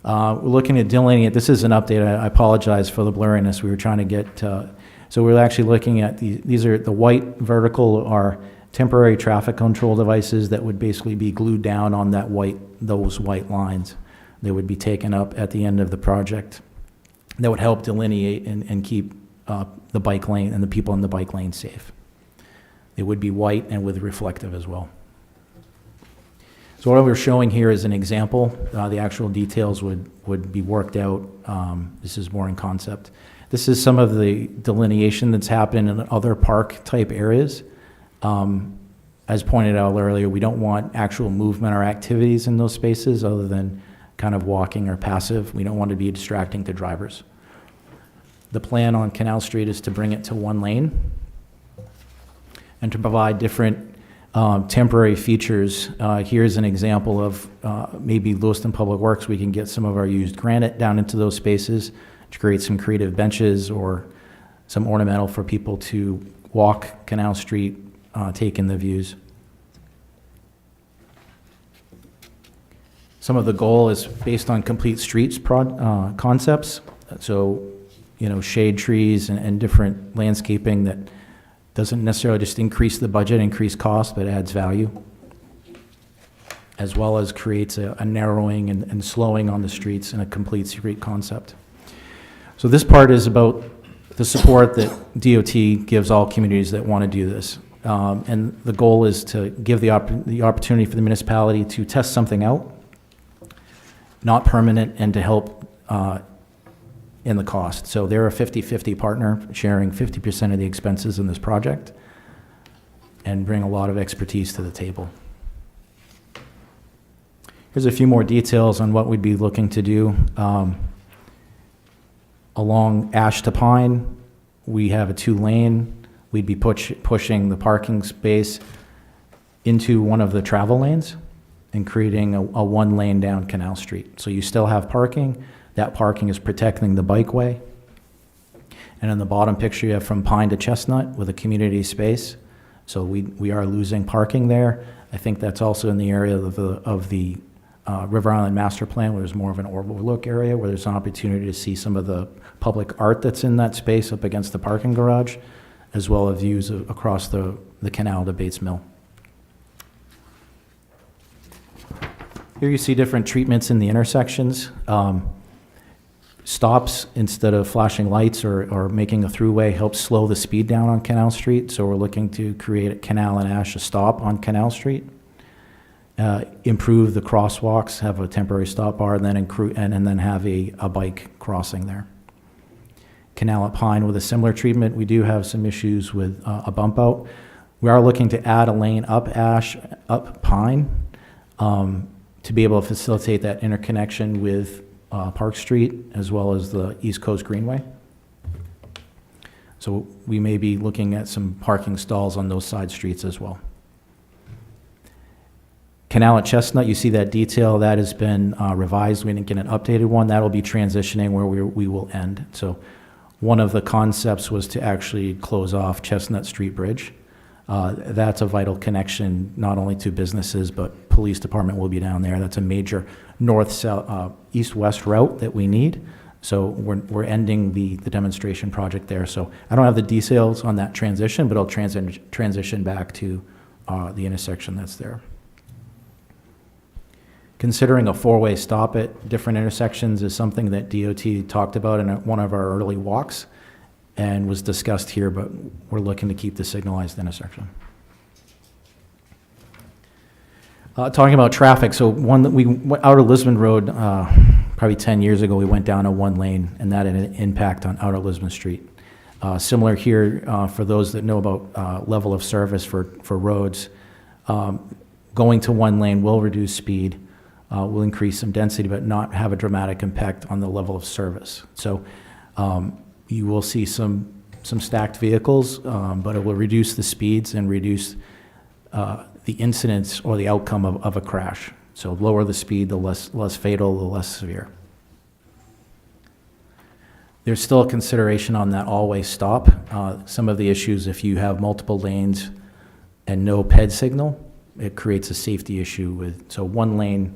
We're looking at delineate, this is an update, I apologize for the blurriness, we were trying to get, so we're actually looking at, these are the white vertical are temporary traffic control devices that would basically be glued down on that those white lines. They would be taken up at the end of the project. That would help delineate and keep the bike lane and the people in the bike lane safe. It would be white and with reflective as well. So what we're showing here is an example. The actual details would be worked out. This is more in concept. This is some of the delineation that's happened in other park type areas. As pointed out earlier, we don't want actual movement or activities in those spaces other than kind of walking or passive. We don't want to be distracting to drivers. The plan on Canal Street is to bring it to 1 lane and to provide different temporary features. Here's an example of maybe Lewiston Public Works. We can get some of our used granite down into those spaces to create some creative benches or some ornamental for people to walk Canal Street, take in the views. Some of the goal is based on complete streets concepts. So, you know, shade trees and different landscaping that doesn't necessarily just increase the budget, increase cost, but adds value, as well as creates a narrowing and slowing on the streets in a complete street concept. So this part is about the support that DOT gives all communities that want to do this. And the goal is to give the opportunity for the municipality to test something out, not permanent, and to help in the cost. So they're a 50-50 partner, sharing 50% of the expenses in this project and bring a lot of expertise to the table. Here's a few more details on what we'd be looking to do. Along Ash to Pine, we have a 2-lane. We'd be pushing the parking space into one of the travel lanes and creating a 1-lane down Canal Street. So you still have parking. That parking is protecting the bikeway. And in the bottom picture, you have from Pine to Chestnut with a community space. So we are losing parking there. I think that's also in the area of the River Island Master Plan, where there's more of an overlook area, where there's an opportunity to see some of the public art that's in that space up against the parking garage, as well as views across the canal to Bates Mill. Here you see different treatments in the intersections. Stops instead of flashing lights or making a throughway helps slow the speed down on Canal Street. So we're looking to create a Canal and Ash a stop on Canal Street. Improve the crosswalks, have a temporary stop bar, and then have a bike crossing there. Canal at Pine with a similar treatment. We do have some issues with a bump out. We are looking to add a lane up Ash, up Pine, to be able to facilitate that interconnection with Park Street as well as the East Coast Greenway. So we may be looking at some parking stalls on those side streets as well. Canal at Chestnut, you see that detail, that has been revised. We didn't get an updated one. That'll be transitioning where we will end. So one of the concepts was to actually close off Chestnut Street Bridge. That's a vital connection, not only to businesses, but police department will be down there. That's a major north-south, east-west route that we need. So we're ending the demonstration project there. So I don't have the details on that transition, but I'll transition back to the intersection that's there. Considering a four-way stop at different intersections is something that DOT talked about in one of our early walks and was discussed here, but we're looking to keep the signalized intersection. Talking about traffic, so one that we went Outer Lisbon Road, probably 10 years ago, we went down a one lane, and that had an impact on Outer Lisbon Street. Similar here, for those that know about level of service for roads, going to one lane will reduce speed, will increase some density, but not have a dramatic impact on the level of service. So you will see some stacked vehicles, but it will reduce the speeds and reduce the incidence or the outcome of a crash. So lower the speed, the less fatal, the less severe. There's still a consideration on that all-way stop. Some of the issues, if you have multiple lanes and no PED signal, it creates a safety issue with, so one lane,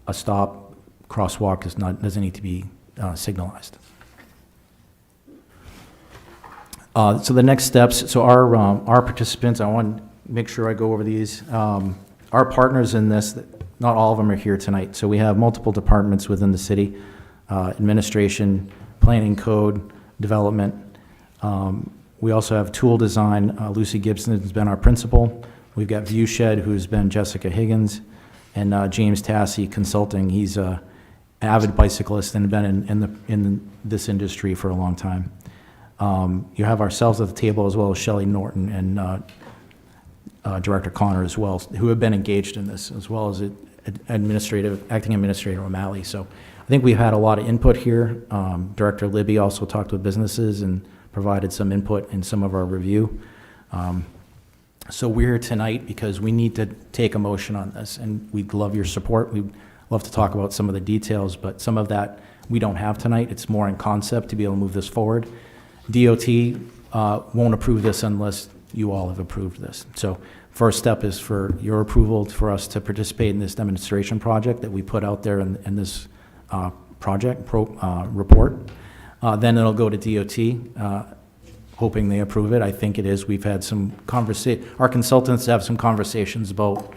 a stop, crosswalk doesn't need to be signalized. So the next steps, so our participants, I want to make sure I go over these. Our partners in this, not all of them are here tonight. So we have multiple departments within the city, administration, planning, code, development. We also have tool design. Lucy Gibson has been our principal. We've got Viewshed, who's been Jessica Higgins, and James Tassi Consulting. He's an avid bicyclist and been in this industry for a long time. You have ourselves at the table, as well as Shelley Norton and Director Connor as well, who have been engaged in this, as well as acting administrator O'Malley. So I think we've had a lot of input here. Director Libby also talked with businesses and provided some input in some of our review. So we're here tonight because we need to take a motion on this, and we'd love your support. We'd love to talk about some of the details, but some of that we don't have tonight. It's more in concept to be able to move this forward. DOT won't approve this unless you all have approved this. So first step is for your approval for us to participate in this demonstration project that we put out there in this report. Then it'll go to DOT, hoping they approve it. I think it is. We've had some our consultants have some conversations about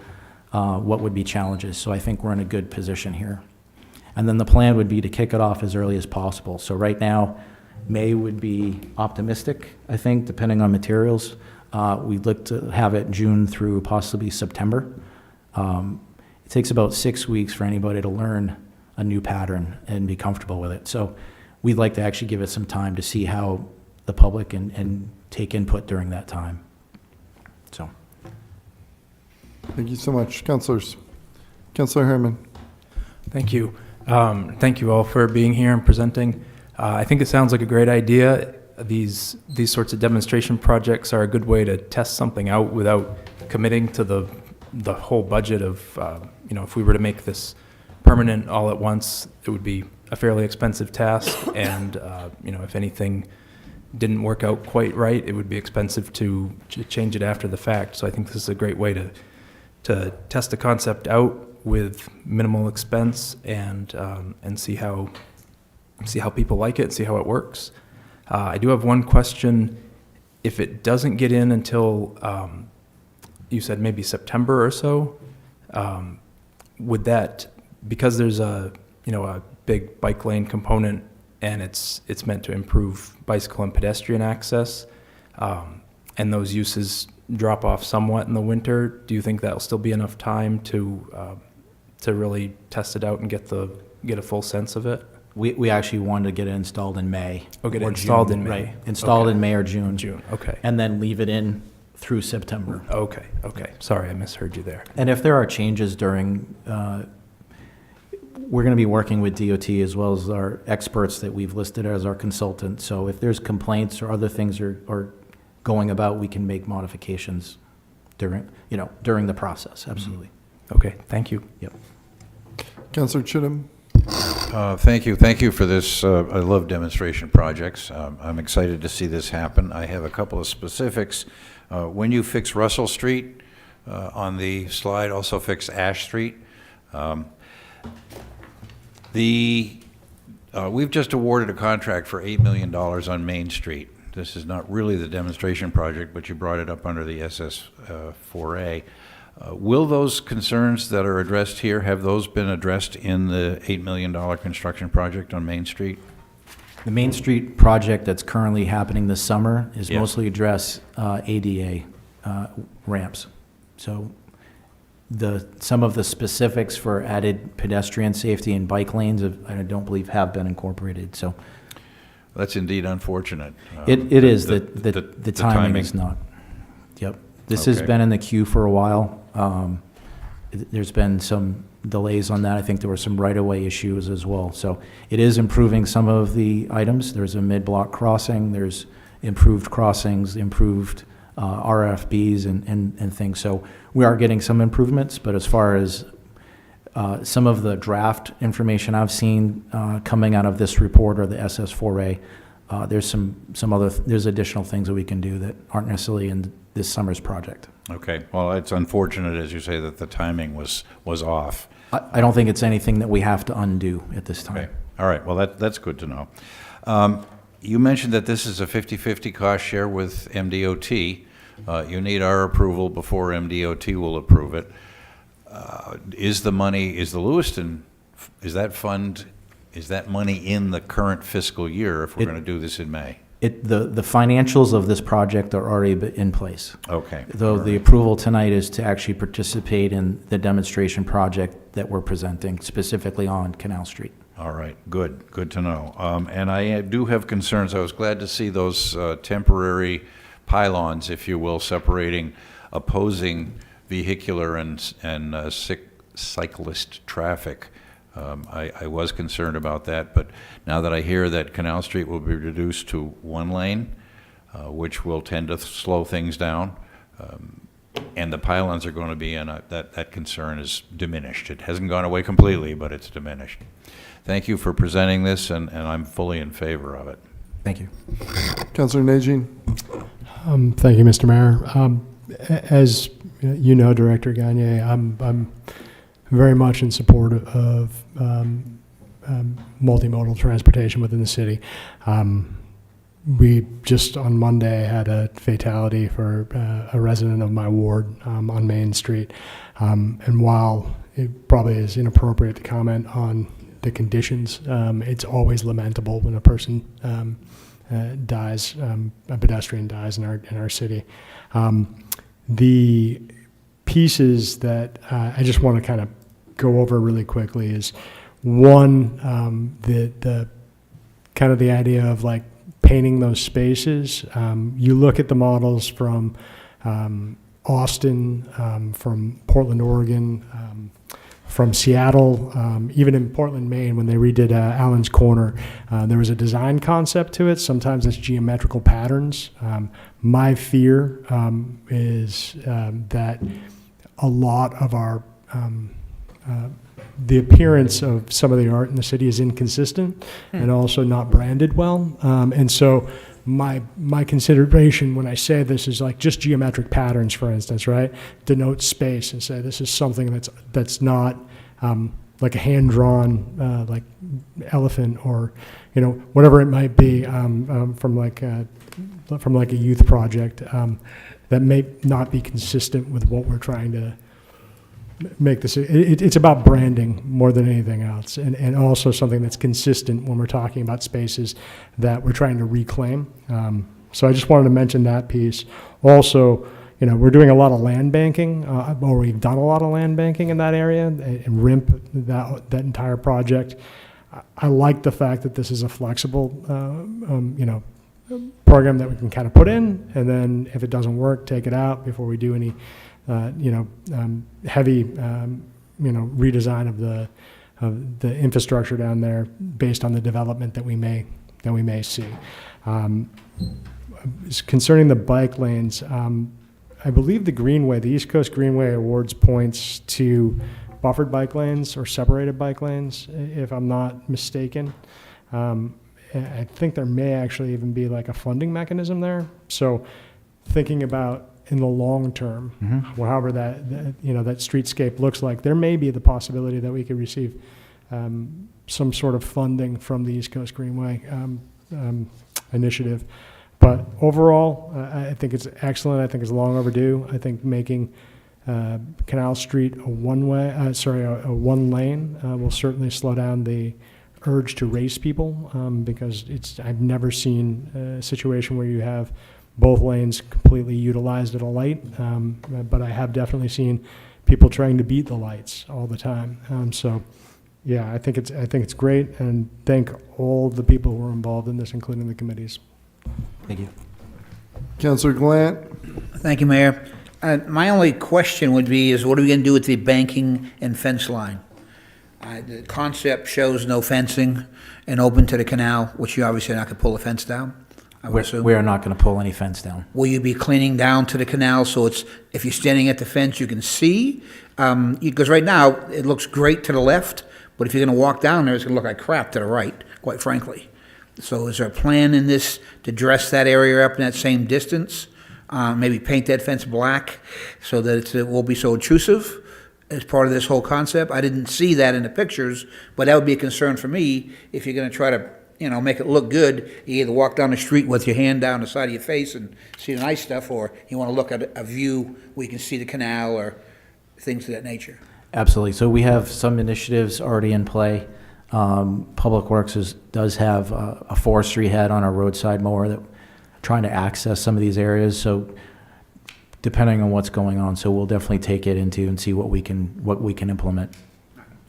what would be challenges. So I think we're in a good position here. And then the plan would be to kick it off as early as possible. So right now, May would be optimistic, I think, depending on materials. We'd look to have it June through possibly September. It takes about 6 weeks for anybody to learn a new pattern and be comfortable with it. So we'd like to actually give it some time to see how the public and take input during that time. So. Thank you so much, councilors. Councilor Herman. Thank you. Thank you all for being here and presenting. I think it sounds like a great idea. These sorts of demonstration projects are a good way to test something out without committing to the whole budget of, if we were to make this permanent all at once, it would be a fairly expensive task. And, if anything didn't work out quite right, it would be expensive to change it after the fact. So I think this is a great way to test the concept out with minimal expense and see how people like it and see how it works. I do have one question. If it doesn't get in until, you said maybe September or so, would that, because there's a big bike lane component and it's meant to improve bicycle and pedestrian access, and those uses drop off somewhat in the winter, do you think that'll still be enough time to really test it out and get a full sense of it? We actually wanted to get it installed in May. Oh, get it or installed June, in May. Right. Installed Okay. in May or June. June, okay. And then leave it in through September. Okay, okay. Sorry, I misheard you there. And if there are changes during, we're going to be working with DOT as well as our experts that we've listed as our consultants. So if there's complaints or other things are going about, we can make modifications during the process. Absolutely. Okay, thank you. Yep. Councillor Chittum? Thank you for this. I love demonstration projects. I'm excited to see this happen. I have a couple of specifics. When you fix Russell Street on the slide, also fix Ash Street. We've just awarded a contract for $8 million on Main Street. This is not really the demonstration project, but you brought it up under the SS4A. Will those concerns that are addressed here, have those been addressed in the $8 million construction project on Main Street? The Main Street project that's currently happening this summer is Yeah. mostly address ADA ramps. So some of the specifics for added pedestrian safety and bike lanes, I don't believe have been incorporated. So That's indeed unfortunate. it is that the timing is not. Yep. This has been in the queue for a while. There's been some delays on that. I think there were some right-of-way issues as well. So it is improving some of the items. There's a mid-block crossing. There's improved crossings, improved RFBs and things. So we are getting some improvements, but as far as some of the draft information I've seen coming out of this report or the SS4A, there's additional things that we can do that aren't necessarily in this summer's project. Okay. Well, it's unfortunate, as you say, that the timing was off. I don't think it's anything that we have to undo at this time. Okay. All right. Well, that's good to know. You mentioned that this is a 50-50 cost share with MDOT. You need our approval before MDOT will approve it. Is the Lewiston, is that money in the current fiscal year if we're going to do this in May? The financials of this project are already in place. Okay. Though the approval tonight is to actually participate in the demonstration project that we're presenting, specifically on Canal Street. All right, good to know. And I do have concerns. I was glad to see those temporary pylons, if you will, separating opposing vehicular and cyclist traffic. I was concerned about that, but now that I hear that Canal Street will be reduced to one lane, which will tend to slow things down, and the pylons are going to be in, that concern is diminished. It hasn't gone away completely, but it's diminished. Thank you for presenting this, and I'm fully in favor of it. Thank you. Councillor Najin? Thank you, Mr. Mayor. As you know, Director Gagne, I'm very much in support of multimodal transportation within the city. We just on Monday had a fatality for a resident of my ward on Main Street. And while it probably is inappropriate to comment on the conditions, it's always lamentable when a person dies, a pedestrian dies in our city. The pieces that I just want to kind of go over really quickly is one, the kind of the idea of like painting those spaces. You look at the models from Austin, from Portland, Oregon, from Seattle, even in Portland, Maine, when they redid Allen's Corner, there was a design concept to it. Sometimes it's geometrical patterns. My fear is that a lot of our the appearance of some of the art in the city is inconsistent and also not branded well. And so my consideration when I say this is like just geometric patterns, for instance, right? Denote space and say this is something that's not like a hand-drawn like elephant or, you know, whatever it might be from like a youth project that may not be consistent with what we're trying to make this. It's about branding more than anything else, and also something that's consistent when we're talking about spaces that we're trying to reclaim. So I just wanted to mention that piece. Also, you know, we're doing a lot of land banking, or we've done a lot of land banking in that area, and RIMP, that entire project. I like the fact that this is a flexible, you know, program that we can kind of put in, and then if it doesn't work, take it out before we do any, heavy, redesign of the infrastructure down there based on the development that we may see. Concerning the bike lanes, I believe the East Coast Greenway awards points to buffered bike lanes or separated bike lanes, if I'm not mistaken. I think there may actually even be like a funding mechanism there. So thinking about in the long term, however that streetscape looks like, there may be the possibility that we could receive some sort of funding from the East Coast Greenway initiative. But overall, I think it's excellent. I think it's long overdue. I think making Canal Street a one lane will certainly slow down the urge to race people, because I've never seen a situation where you have both lanes completely utilized at a light, but I have definitely seen people trying to beat the lights all the time. So, yeah, I think it's great, and thank all the people who were involved in this, including the committees. Thank you. Councillor Glant? Thank you, Mayor. My only question would be is what are we going to do with the banking and fence line? The concept shows no fencing and open to the canal, which you obviously are not going to pull the fence down, I would assume. We are not going to pull any fence down. Will you be cleaning down to the canal so it's, if you're standing at the fence, you can see? Because right now, it looks great to the left, but if you're going to walk down there, it's going to look like crap to the right, quite frankly. So is there a plan in this to dress that area up in that same distance? Maybe paint that fence black so that it won't be so intrusive as part of this whole concept? I didn't see that in the pictures, but that would be a concern for me if you're going to try to, make it look good. You either walk down the street with your hand down the side of your face and see the nice stuff, or you want to look at a view where you can see the canal or things of that nature. Absolutely. So we have some initiatives already in play. Public Works does have a forestry head on a roadside mower that trying to access some of these areas. So depending on what's going on, so we'll definitely take it into and see what we can implement.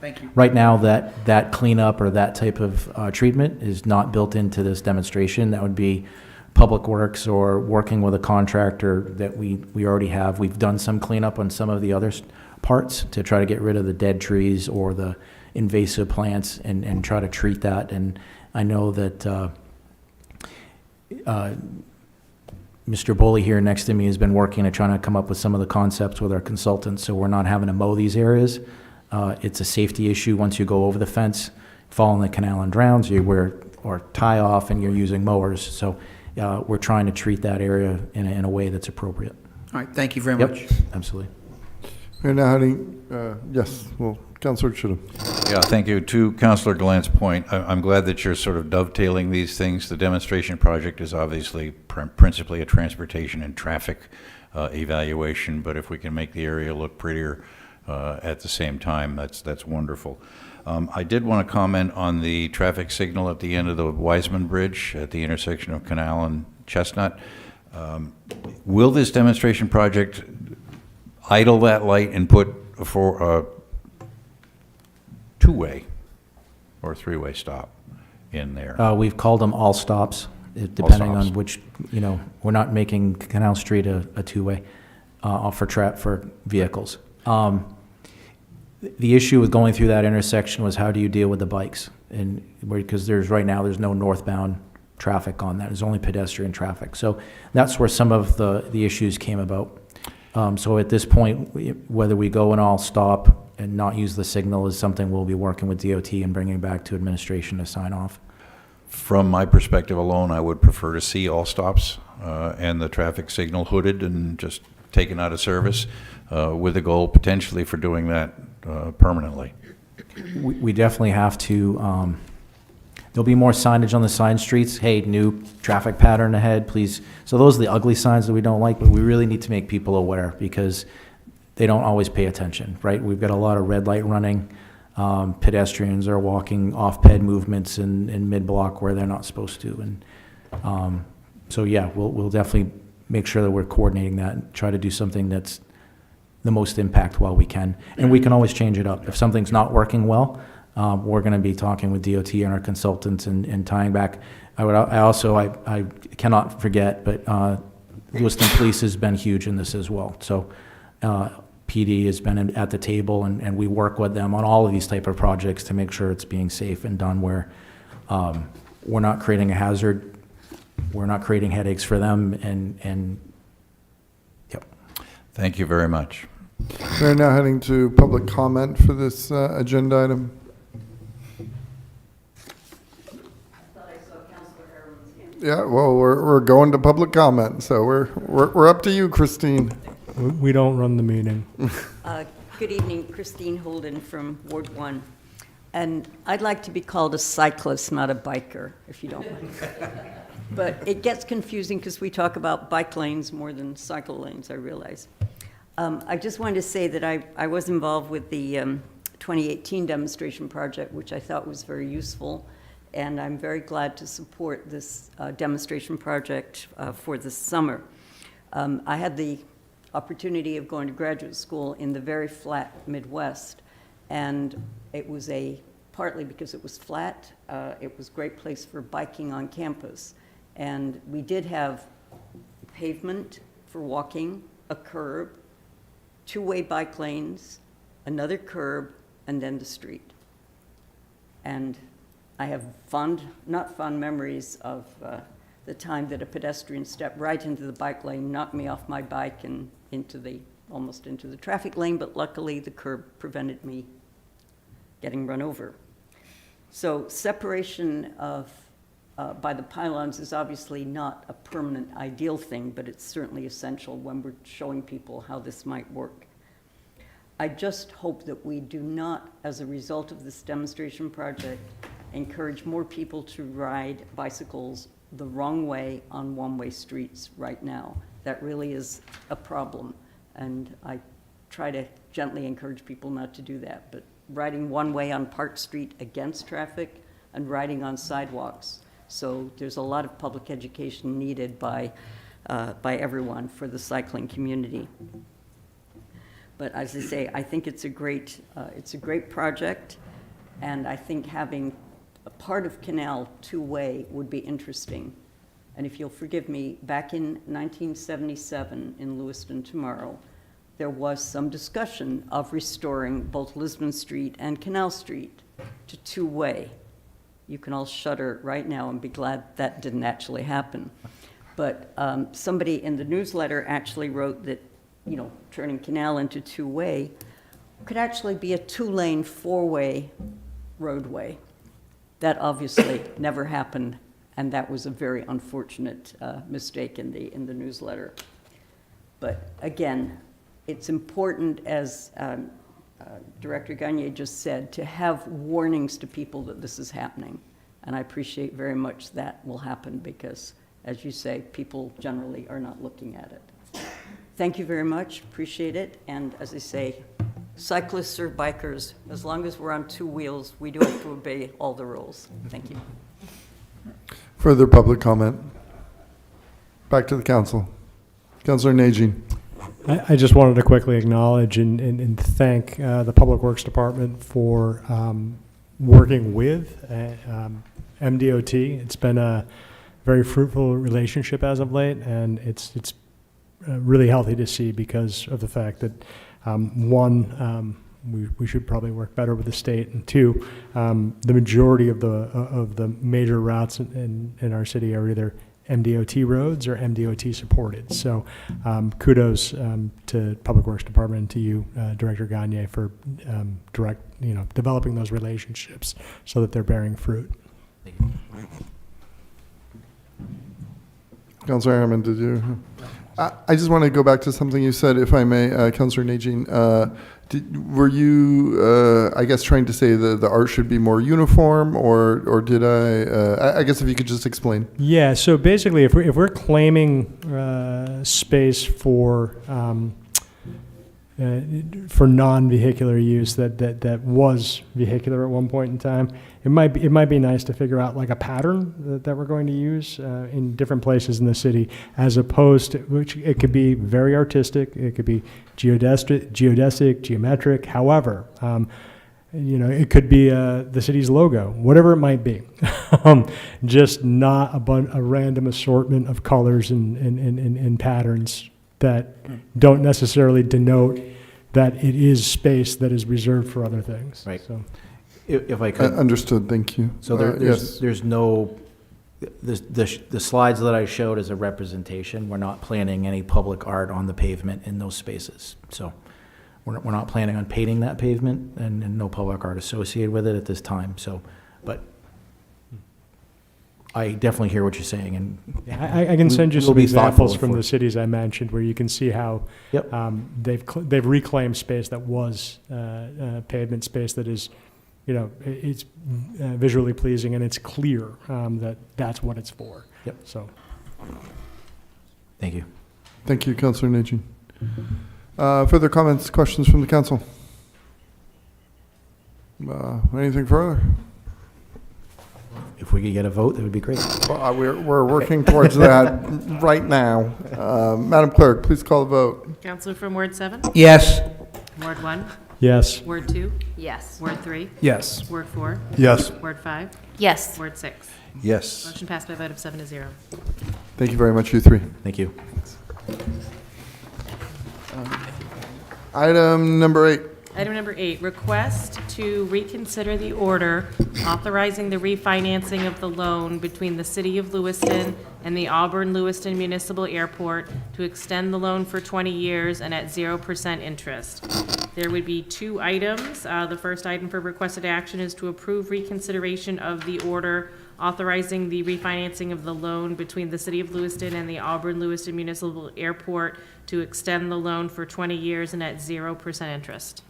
Thank you. Right now, that cleanup or that type of treatment is not built into this demonstration. That would be Public Works or working with a contractor that we already have. We've done some cleanup on some of the other parts to try to get rid of the dead trees or the invasive plants and try to treat that. And I know that Mr. Boley here next to me has been working to trying to come up with some of the concepts with our consultants, so we're not having to mow these areas. It's a safety issue once you go over the fence, fall in the canal and drown, so you wear or tie off and you're using mowers. So we're trying to treat that area in a way that's appropriate. All right, thank you very much. Absolutely. We're now heading, yes, well, Councillor Chittum. Yeah, thank you. To Councillor Glant's point, I'm glad that you're sort of dovetailing these things. The demonstration project is obviously principally a transportation and traffic evaluation, but if we can make the area look prettier at the same time, that's wonderful. I did want to comment on the traffic signal at the end of the Wiseman Bridge at the intersection of Canal and Chestnut. Will this demonstration project idle that light and put a two-way or three-way stop in there? We've called them all stops, depending on which, we're not making Canal Street a two-way for vehicles. The issue with going through that intersection was how do you deal with the bikes? And because right now there's no northbound traffic on that. There's only pedestrian traffic. So that's where some of the issues came about. So at this point, whether we go and all stop and not use the signal is something we'll be working with DOT and bringing back to administration to sign off. From my perspective alone, I would prefer to see all stops and the traffic signal hooded and just taken out of service with the goal potentially for doing that permanently. We definitely have to, there'll be more signage on the side streets. Hey, new traffic pattern ahead, please. So those are the ugly signs that we don't like, but we really need to make people aware because they don't always pay attention, right? We've got a lot of red light running. Pedestrians are walking off-ped movements in mid-block where they're not supposed to. And so, yeah, we'll definitely make sure that we're coordinating that and try to do something that's the most impact while we can. And we can always change it up. If something's not working well, We're going to be talking with DOT and our consultants and tying back. I cannot forget, but Lewiston Police has been huge in this as well. So PD has been at the table, and we work with them on all of these type of projects to make sure it's being safe and done where we're not creating a hazard, we're not creating headaches for them, and yep. Thank you very much. We're now heading to public comment for this agenda item. Yeah, well, we're going to public comment, so we're up to you, Christine. We don't run the meeting. Good evening, Christine Holden from Ward 1. And I'd like to be called a cyclist, not a biker, if you don't mind. But it gets confusing because we talk about bike lanes more than cycle lanes, I realize. I just wanted to say that I was involved with the 2018 demonstration project, which I thought was very useful. And I'm very glad to support this demonstration project for this summer. I had the opportunity of going to graduate school in the very flat Midwest, and it was partly because it was flat, it was a great place for biking on campus. And we did have pavement for walking, a curb, two-way bike lanes, another curb, and then the street. And I have not fond memories of the time that a pedestrian stepped right into the bike lane, knocked me off my bike and almost into the traffic lane, but luckily the curb prevented me getting run over. So separation by the pylons is obviously not a permanent ideal thing, but it's certainly essential when we're showing people how this might work. I just hope that we do not, as a result of this demonstration project, encourage more people to ride bicycles the wrong way on one-way streets right now. That really is a problem, and I try to gently encourage people not to do that. But riding one way on Park Street against traffic and riding on sidewalks. So there's a lot of public education needed by everyone for the cycling community. But as I say, I think it's a great project, and I think having a part of Canal two-way would be interesting. And if you'll forgive me, back in 1977 in Lewiston tomorrow, there was some discussion of restoring both Lisbon Street and Canal Street to two-way. You can all shudder right now and be glad that didn't actually happen. But somebody in the newsletter actually wrote that, turning Canal into two-way could actually be a two-lane, four-way roadway. That obviously never happened, and that was a very unfortunate mistake in the newsletter. But again, it's important, as Director Gagne just said, to have warnings to people that this is happening. And I appreciate very much that will happen because, as you say, people generally are not looking at it. Thank you very much, appreciate it. And as I say, cyclists or bikers, as long as we're on two wheels, we do have to obey all the rules. Thank you. Further public comment? Back to the council. Councilor Najin. I just wanted to quickly acknowledge and thank the Public Works Department for working with MDOT. It's been a very fruitful relationship as of late, and it's really healthy to see because of the fact that one, we should probably work better with the state, and two, the majority of the major routes in our city are either MDOT roads or MDOT supported. So kudos to Public Works Department and to you, Director Gagne, for developing those relationships so that they're bearing fruit. Councilor Harriman, did you? I just want to go back to something you said, if I may, Councilor Najin. Were you, I guess, trying to say that the art should be more uniform, or did I guess if you could just explain. Yeah, so basically, if we're claiming space for non-vehicular use that was vehicular at one point in time, it might be nice to figure out like a pattern that we're going to use in different places in the city, as opposed to, which it could be very artistic, it could be geodesic, geometric. However, it could be the city's logo, whatever it might be. Just not a random assortment of colors and patterns that don't necessarily denote that it is space that is reserved for other things. Right. So. If I could. Understood, thank you. So Yes. there's no, the slides that I showed as a representation, we're not planning any public art on the pavement in those spaces. So we're not planning on painting that pavement and no public art associated with it at this time. So, but I definitely hear what you're saying, and Yeah, I can send you we'll some be thoughtful examples from for the it. cities I mentioned where you can see how Yep. they've reclaimed space that was pavement space that is, it's visually pleasing and it's clear that that's what it's for. Yep. So. Thank you. Thank you, Councillor Najin. Further comments, questions from the council? Anything further? If we could get a vote, that would be great. Well, we're working towards that right now. Madam Clerk, please call the vote. Counselor from Ward 7? Yes. Ward 1? Yes. Ward 2? Yes. Ward 3? Yes. Ward 4? Yes. Ward 5? Yes. Ward 6? Yes. Motion passed by a vote of 7-0. Thank you very much, you three. Thank you. Item number 8. Item number 8, request to reconsider the order authorizing the refinancing of the loan between the City of Lewiston and the Auburn-Lewiston Municipal Airport to extend the loan for 20 years and at 0% interest. There would be 2 items. The first item for requested action is to approve reconsideration of the order authorizing the refinancing of the loan between the City of Lewiston and the Auburn-Lewiston Municipal Airport to extend the loan for 20 years and at 0% interest.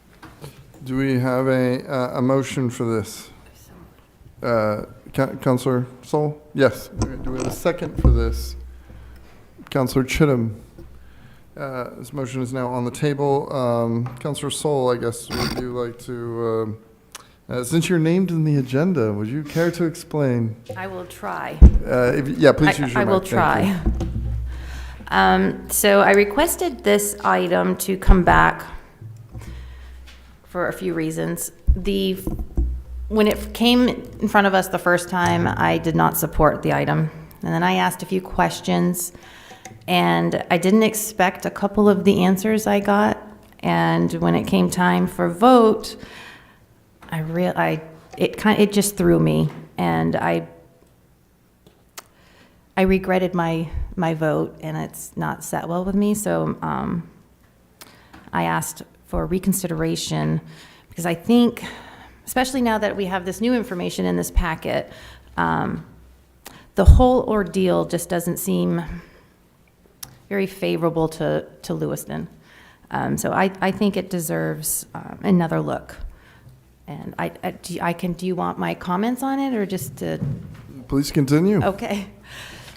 Do we have a motion for this? Councillor Sol? Yes. Do we have a second for this? Councillor Chittum? This motion is now on the table. Councillor Sol, I guess, would you like to, since you're named in the agenda, would you care to explain? I will try. Yeah, please use your I will mic. Thank you. try. So I requested this item to come back for a few reasons. When it came in front of us the first time, I did not support the item. And then I asked a few questions, and I didn't expect a couple of the answers I got. And when it came time for vote, it just threw me, and I regretted my vote, and it's not sat well with me. So I asked for reconsideration, because I think, especially now that we have this new information in this packet, the whole ordeal just doesn't seem very favorable to Lewiston. So I think it deserves another look. And do you want my comments on it, or just to? Please continue. Okay.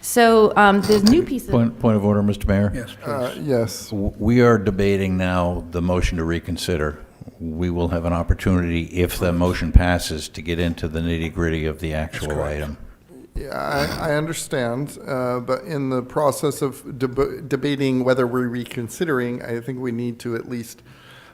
So the new piece of. Point of order, Mr. Mayor? Yes, please. Yes. We are debating now the motion to reconsider. We will have an opportunity, if the motion passes, to get into the nitty-gritty of the actual item. Yeah, I understand, but in the process of debating whether we're reconsidering, I think we need to at least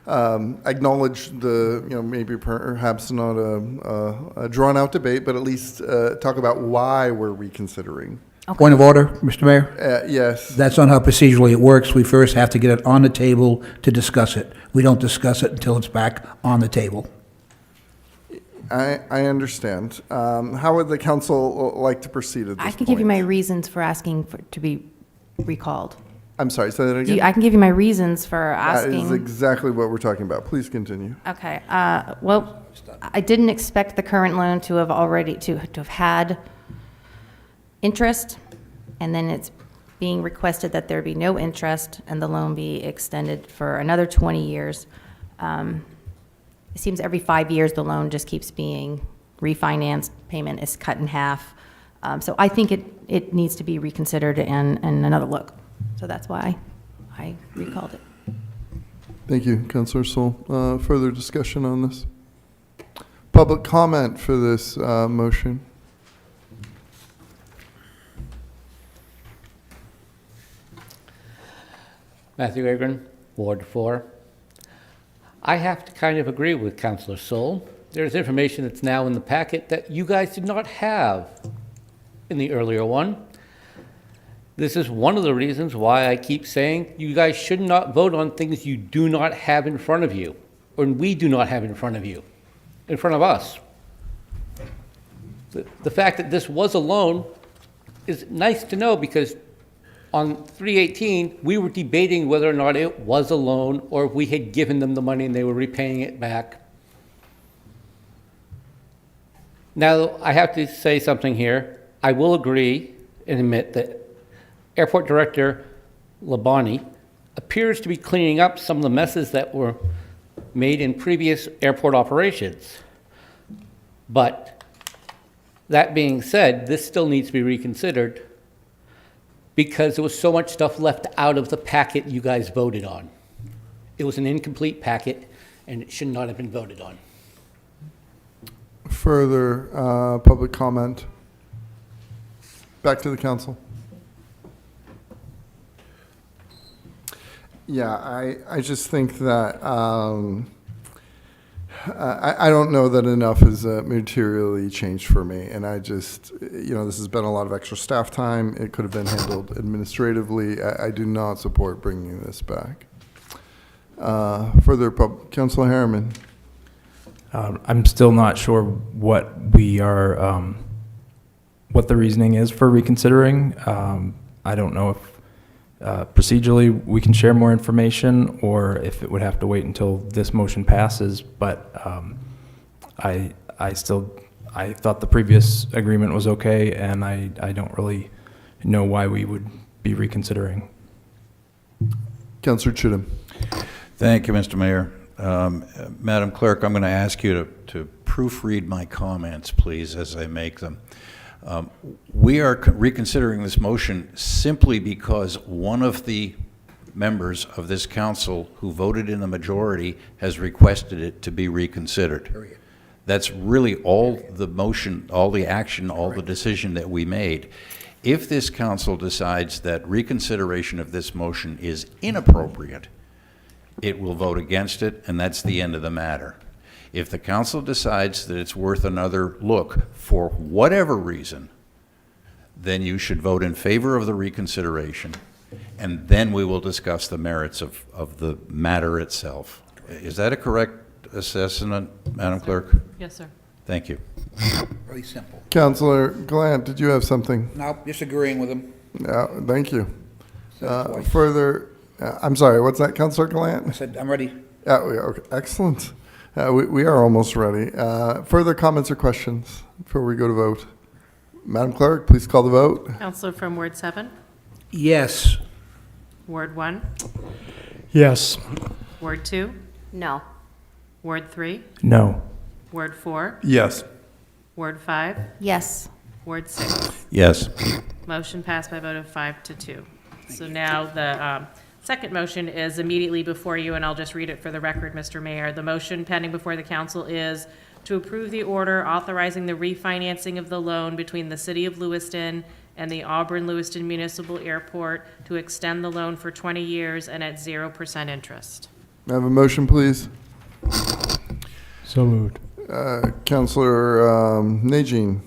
acknowledge maybe perhaps not a drawn-out debate, but at least talk about why we're reconsidering. Okay. Point of order, Mr. Mayor? Yes. That's not how procedurally it works. We first have to get it on the table to discuss it. We don't discuss it until it's back on the table. I understand. How would the council like to proceed at this point? I can give you my reasons for asking to be recalled. I'm sorry, say that again? I can give you my reasons for asking. That is exactly what we're talking about. Please continue. Okay. Well, I didn't expect the current loan to have had interest, and then it's being requested that there be no interest and the loan be extended for another 20 years. It seems every 5 years the loan just keeps being refinanced, payment is cut in half. So I think it needs to be reconsidered and another look. So that's why I recalled it. Thank you, Councillor Sol. Further discussion on this? Public comment for this motion? Matthew Agron, Ward 4. I have to kind of agree with Councillor Sol. there's information that's now in the packet that you guys did not have in the earlier one. This is one of the reasons why I keep saying you guys should not vote on things you do not have in front of you, or we do not have in front of you, in front of us. The fact that this was a loan is nice to know, because on 3/18, we were debating whether or not it was a loan or if we had given them the money and they were repaying it back. Now, I have to say something here. I will agree and admit that Airport Director Labonte appears to be cleaning up some of the messes that were made in previous airport operations. But that being said, this still needs to be reconsidered because there was so much stuff left out of the packet you guys voted on. It was an incomplete packet, and it should not have been voted on. Further public comment? Back to the council. Yeah, I just think that I don't know that enough has materially changed for me, and I just, this has been a lot of extra staff time. It could have been handled administratively. I do not support bringing this back. Further, Councilor Harriman. I'm still not sure what we are, what the reasoning is for reconsidering. I don't know if procedurally we can share more information or if it would have to wait until this motion passes, but I thought the previous agreement was okay, and I don't really know why we would be reconsidering. Councilor Chittum. Thank you, Mr. Mayor. Madam Clerk, I'm going to ask you to proofread my comments, please, as I make them. We are reconsidering this motion simply because one of the members of this council who voted in the majority has requested it to be reconsidered. That's really all the motion, all the action, all the decision that we made. If this council decides that reconsideration of this motion is inappropriate, it will vote against it, and that's the end of the matter. If the council decides that it's worth another look for whatever reason, then you should vote in favor of the reconsideration, and then we will discuss the merits of the matter itself. Is that a correct assessment, Madam Clerk? Yes, sir. Thank you. Really simple. Councilor Glant, did you have something? No, just agreeing with him. Thank you. Further, I'm sorry, what's that, Councilor Glant? I said, I'm ready. Okay, excellent. We are almost ready. Further comments or questions before we go to vote? Madam Clerk, please call the vote. Counselor from Ward 7, Yes. Ward 1, Yes. Ward 2, No. Ward 3, No. Ward 4, Yes. Ward 5, Yes. Ward 6. Yes. Motion passed by a vote of 5-2. So now the second motion is immediately before you, and I'll just read it for the record, Mr. Mayor. The motion pending before the council is to approve the order authorizing the refinancing of the loan between the City of Lewiston and the Auburn-Lewiston Municipal Airport to extend the loan for 20 years and at 0% interest. May I have a motion, please? So moved. Councilor Najin,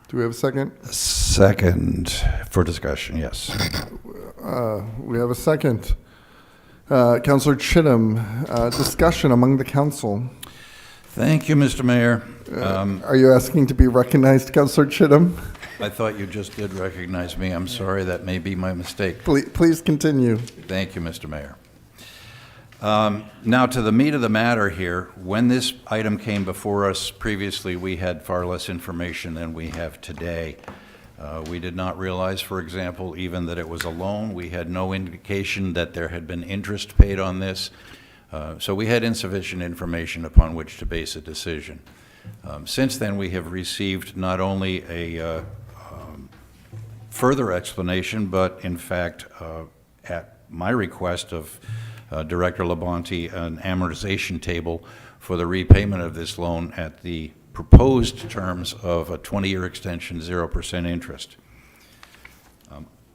do we have a second? Second for discussion, yes. We have a second. Councilor Chittum, discussion among the council. Thank you, Mr. Mayor. Are you asking to be recognized, Councilor Chittum? I thought you just did recognize me. I'm sorry, that may be my mistake. Please continue. Thank you, Mr. Mayor. Now, to the meat of the matter here, when this item came before us previously, we had far less information than we have today. We did not realize, for example, even that it was a loan. We had no indication that there had been interest paid on this. So we had insufficient information upon which to base a decision. Since then, we have received not only a further explanation, but in fact, at my request of Director Labonte, an amortization table for the repayment of this loan at the proposed terms of a 20-year extension, 0% interest.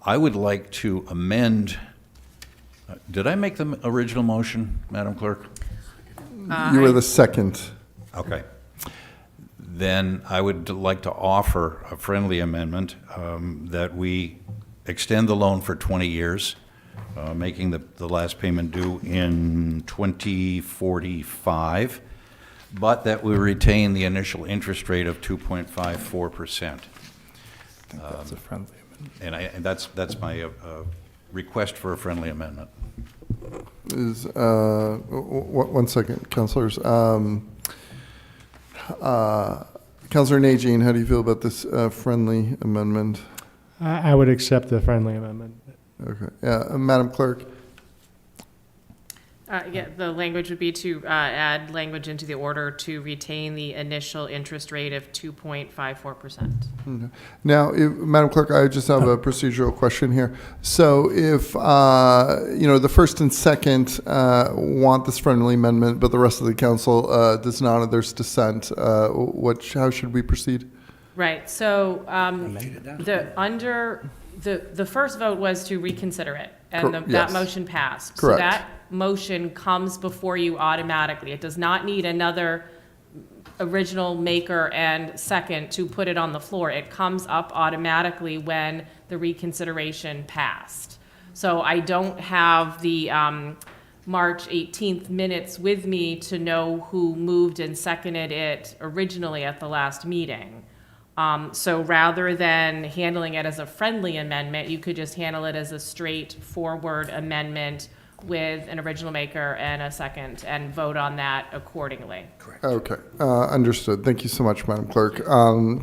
I would like to amend. Did I make the original motion, Madam Clerk? You were the second. Okay. then I would like to offer a friendly amendment that we extend the loan for 20 years, making the last payment due in 2045, but that we retain the initial interest rate of 2.54%. That's a friendly amendment. And that's my request for a friendly amendment. Is, one second, councilors. Councilor Najin, how do you feel about this friendly amendment? I would accept the friendly amendment. Okay. Madam Clerk? Yeah, the language would be to add language into the order to retain the initial interest rate of 2.54%. Okay. Now, Madam Clerk, I just have a procedural question here. So if, the first and second want this friendly amendment, but the rest of the council does not, and there's dissent, how should we proceed? Right, so the first vote was to reconsider it, and that Yes. motion passed. Correct. So that motion comes before you automatically. It does not need another original maker and second to put it on the floor. It comes up automatically when the reconsideration passed. So I don't have the March 18th minutes with me to know who moved and seconded it originally at the last meeting. So rather than handling it as a friendly amendment, you could just handle it as a straightforward amendment with an original maker and a second and vote on that accordingly. Correct. Okay, understood. Thank you so much, Madam Clerk.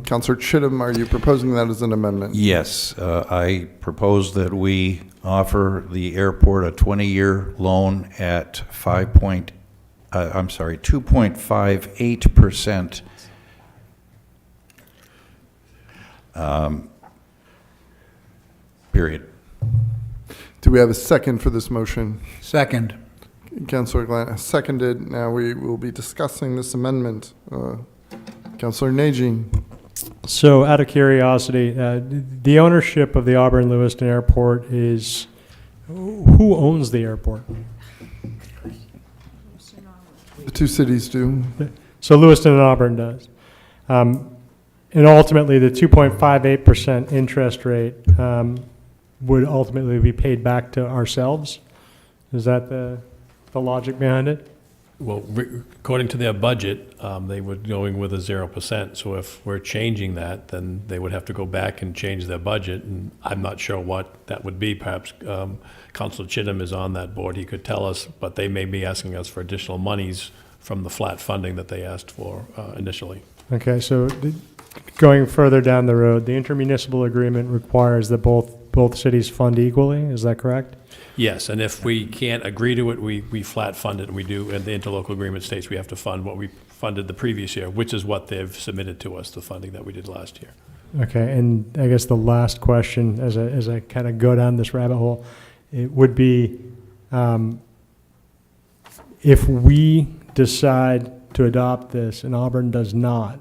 Councilor Chittum, are you proposing that as an amendment? Yes, I propose that we offer the airport a 20-year loan at 2.58%. Period. Do we have a second for this motion? Second. Councilor Glant has seconded. Now we will be discussing this amendment. Councilor Najin. So out of curiosity, the ownership of the Auburn Lewiston Airport is, who owns the airport? The two cities do. So Lewiston and Auburn does. And ultimately, the 2.58% interest rate would ultimately be paid back to ourselves? Is that the logic behind it? Well, according to their budget, they were going with a 0%. So if we're changing that, then they would have to go back and change their budget. And I'm not sure what that would be. Perhaps Councilor Chittum is on that board. He could tell us, but they may be asking us for additional monies from the flat funding that they asked for initially. Okay, so going further down the road, the intermunicipal agreement requires that both cities fund equally. Is that correct? Yes, and if we can't agree to it, we flat fund it, and we do, and the interlocal agreement states we have to fund what we funded the previous year, which is what they've submitted to us, the funding that we did last year. Okay, and I guess the last question, as I kind of go down this rabbit hole, it would be, if we decide to adopt this and Auburn does not,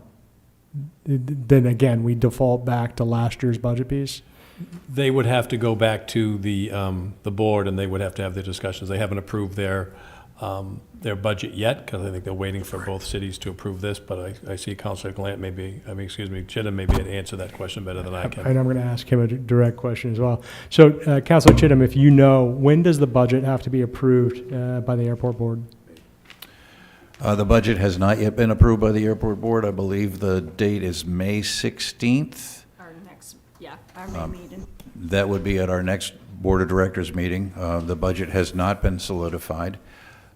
then again, we default back to last year's budget piece? They would have to go back to the board, and they would have to have their discussions. They haven't approved their budget yet, because I think they're waiting for both cities to approve this, but I see Councilor Glant Chittum may be able to answer that question better than I can. And I'm going to ask him a direct question as well. So, Councilor Chittum, if you know, when does the budget have to be approved by the airport board? The budget has not yet been approved by the airport board. I believe the date is May 16th. Our May meeting. That would be at our next Board of Directors meeting. The budget has not been solidified.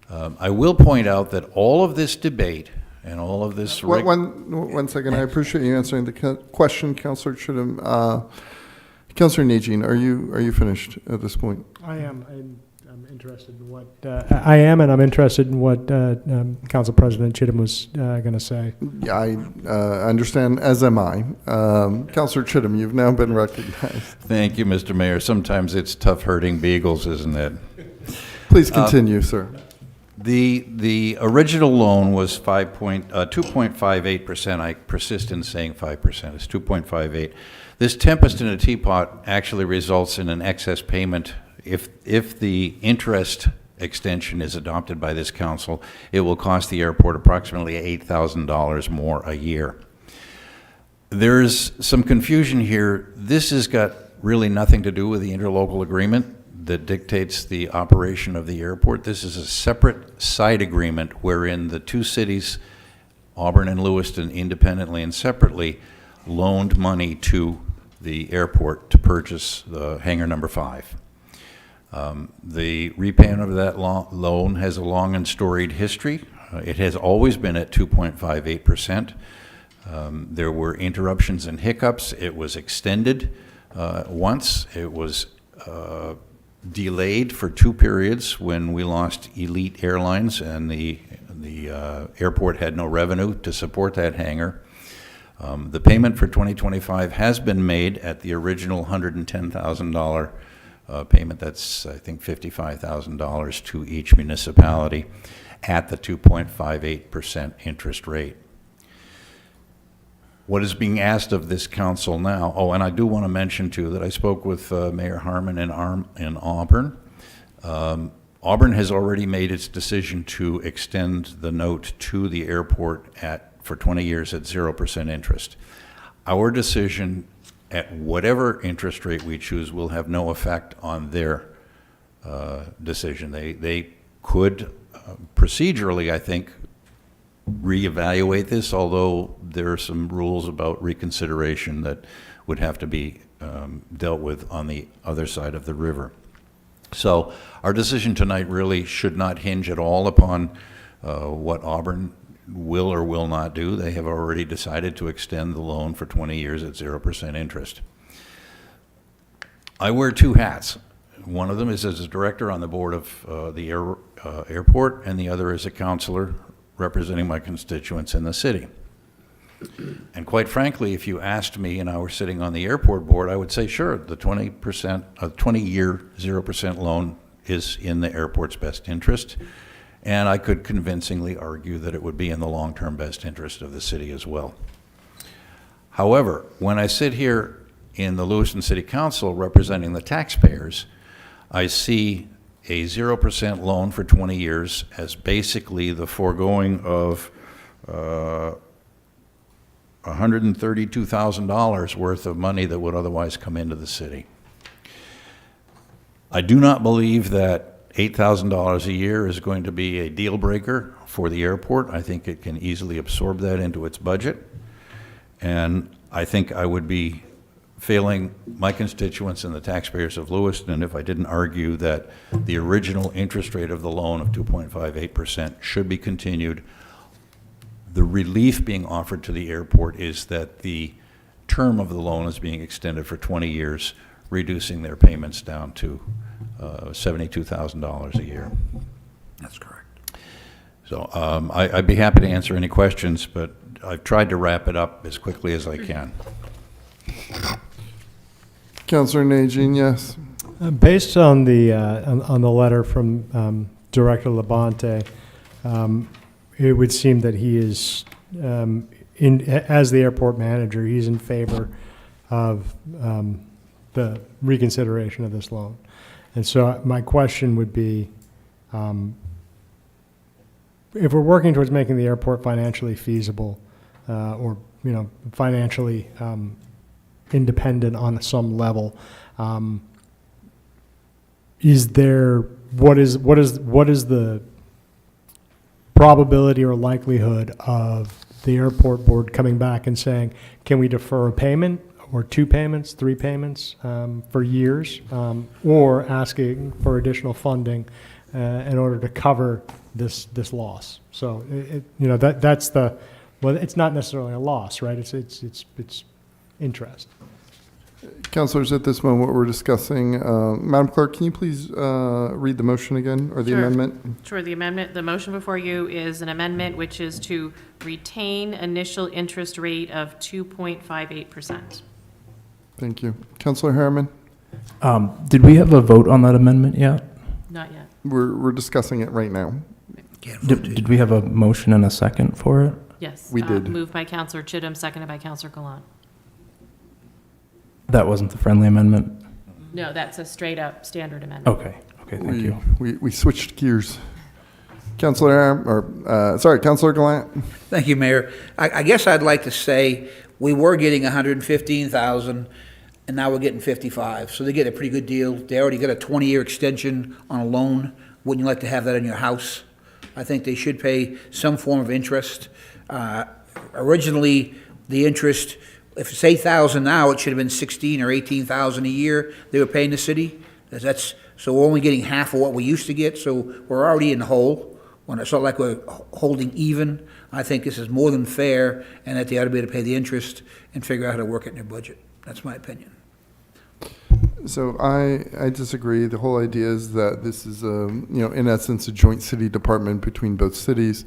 I will point out that all of this debate and all of this... One second. I appreciate you answering the question, Councilor Chittum. Councilor Najin, are you finished at this point? I am. I'm interested in what and I'm interested in what Council President Chittum was going to say. Yeah, I understand, as am I. Councilor Chittum, you've now been recognized. Thank you, Mr. Mayor. Sometimes it's tough herding beagles, isn't it? Please continue, sir. The original loan was 2.58%. I persist in saying 5%. It's 2.58. This tempest in a teapot actually results in an excess payment. If the interest extension is adopted by this council, it will cost the airport approximately $8,000 more a year. There's some confusion here. This has got really nothing to do with the interlocal agreement that dictates the operation of the airport. This is a separate side agreement wherein the two cities, Auburn and Lewiston, independently and separately, loaned money to the airport to purchase the hangar number 5. The repayment of that loan has a long and storied history. It has always been at 2.58%. There were interruptions and hiccups. It was extended once. It was delayed for 2 periods when we lost Elite Airlines and the airport had no revenue to support that hangar. The payment for 2025 has been made at the original $110,000 payment. That's, I think, $55,000 to each municipality at the 2.58% interest rate. What is being asked of this council now, oh, and I do want to mention, too, that I spoke with Mayor Harmon in Auburn. Auburn has already made its decision to extend the note to the airport for 20 years at 0% interest. Our decision at whatever interest rate we choose will have no effect on their decision. They could procedurally, I think, reevaluate this, although there are some rules about reconsideration that would have to be dealt with on the other side of the river. So our decision tonight really should not hinge at all upon what Auburn will or will not do. They have already decided to extend the loan for 20 years at 0% interest. I wear 2 hats. One of them is as a director on the board of the airport, and the other is a councilor representing my constituents in the city. And quite frankly, if you asked me and I were sitting on the airport board, I would say, sure, the 20-year 0% loan is in the airport's best interest. And I could convincingly argue that it would be in the long-term best interest of the city as well. However, when I sit here in the Lewiston City Council representing the taxpayers, I see a 0% loan for 20 years as basically the foregoing of $132,000 worth of money that would otherwise come into the city. I do not believe that $8,000 a year is going to be a deal breaker for the airport. I think it can easily absorb that into its budget. And I think I would be failing my constituents and the taxpayers of Lewiston if I didn't argue that the original interest rate of the loan of 2.58% should be continued. The relief being offered to the airport is that the term of the loan is being extended for 20 years, reducing their payments down to $72,000 a year. That's correct. So I'd be happy to answer any questions, but I've tried to wrap it up as quickly as I can. Councilor Najin, yes. Based on the letter from Director Labonte, it would seem that he is, as the airport manager, he's in favor of the reconsideration of this loan. And so my question would be, if we're working towards making the airport financially feasible, or financially independent on some level, is there what is the probability or likelihood of the airport board coming back and saying, can we defer a payment or 2 payments, 3 payments for years, or asking for additional funding in order to cover this loss? So that's the, well, it's not necessarily a loss, right? It's interest. Councilors, at this moment, we're discussing, Madam Clerk, can you please read the motion again, or the Sure. amendment? Sure, the motion before you is an amendment which is to retain initial interest rate of 2.58%. Thank you. Councilor Harriman? Did we have a vote on that amendment yet? Not yet. We're discussing it right now. Did we have a motion and a second for it? Yes. We did. Moved by Councilor Chittum, seconded by Councilor Gallant. That wasn't the friendly amendment? No, that's a straight-up standard amendment. Okay, thank you. We switched gears. Councilor Gallant? Thank you, Mayor. I guess I'd like to say we were getting 115,000, and now we're getting 55. So they get a pretty good deal. They already got a 20-year extension on a loan. Wouldn't you like to have that in your house? I think they should pay some form of interest. Originally, the interest, if it's 8,000 now, it should have been 16 or 18,000 a year they were paying the city. So we're only getting half of what we used to get, so we're already in the hole. When it's not like we're holding even, I think this is more than fair, and that they ought to be able to pay the interest and figure out how to work it in their budget. That's my opinion. So I disagree. The whole idea is that this is in essence, a joint city department between both cities.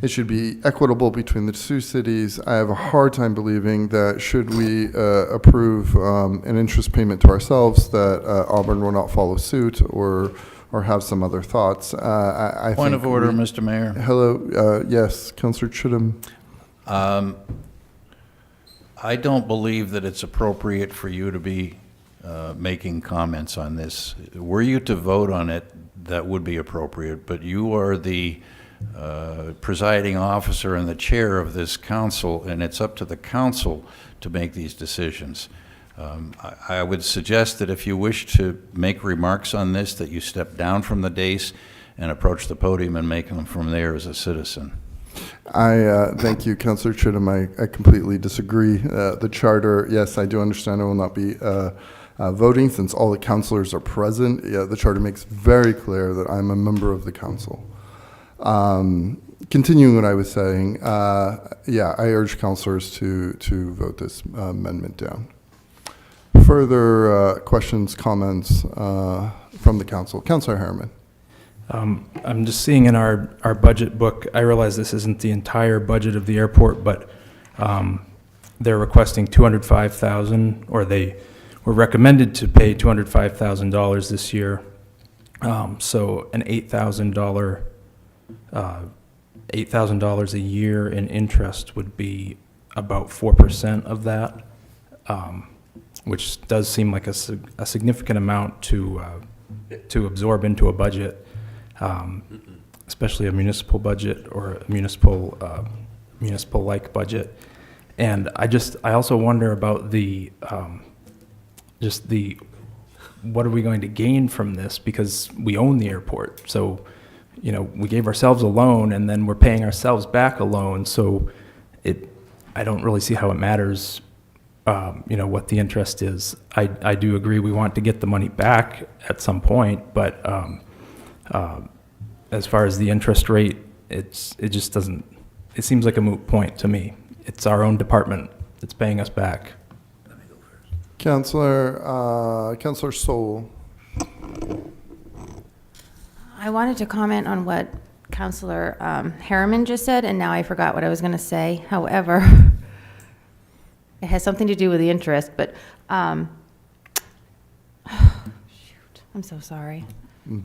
It should be equitable between the two cities. I have a hard time believing that should we approve an interest payment to ourselves, that Auburn will not follow suit or have some other thoughts. Point of order, Mr. Mayor. Hello, yes, Councilor Chittum. I don't believe that it's appropriate for you to be making comments on this. Were you to vote on it, that would be appropriate, but you are the presiding officer and the chair of this council, and it's up to the council to make these decisions. I would suggest that if you wish to make remarks on this, that you step down from the dais and approach the podium and make them from there as a citizen. Thank you, Councilor Chittum. I completely disagree. The charter, yes, I do understand I will not be voting since all the councilors are present. Yeah, the charter makes very clear that I'm a member of the council. Continuing what I was saying, yeah, I urge councilors to vote this amendment down. Further questions, comments from the council? Councilor Harriman. I'm just seeing in our budget book, I realize this isn't the entire budget of the airport, but they're requesting $205,000, or they were recommended to pay $205,000 this year. So an $8,000 a year in interest would be about 4% of that, which does seem like a significant amount to absorb into a budget, especially a municipal budget or a municipal-like budget. And I also wonder about what are we going to gain from this, because we own the airport. So, we gave ourselves a loan and then we're paying ourselves back a loan. So I don't really see how it matters, what the interest is. I do agree we want to get the money back at some point, but as far as the interest rate, it seems like a moot point to me. It's our own department that's paying us back. Councilor Soul. I wanted to comment on what Councilor Harriman just said, and now I forgot what I was going to say. However, it has something to do with the interest, but shoot, I'm so sorry.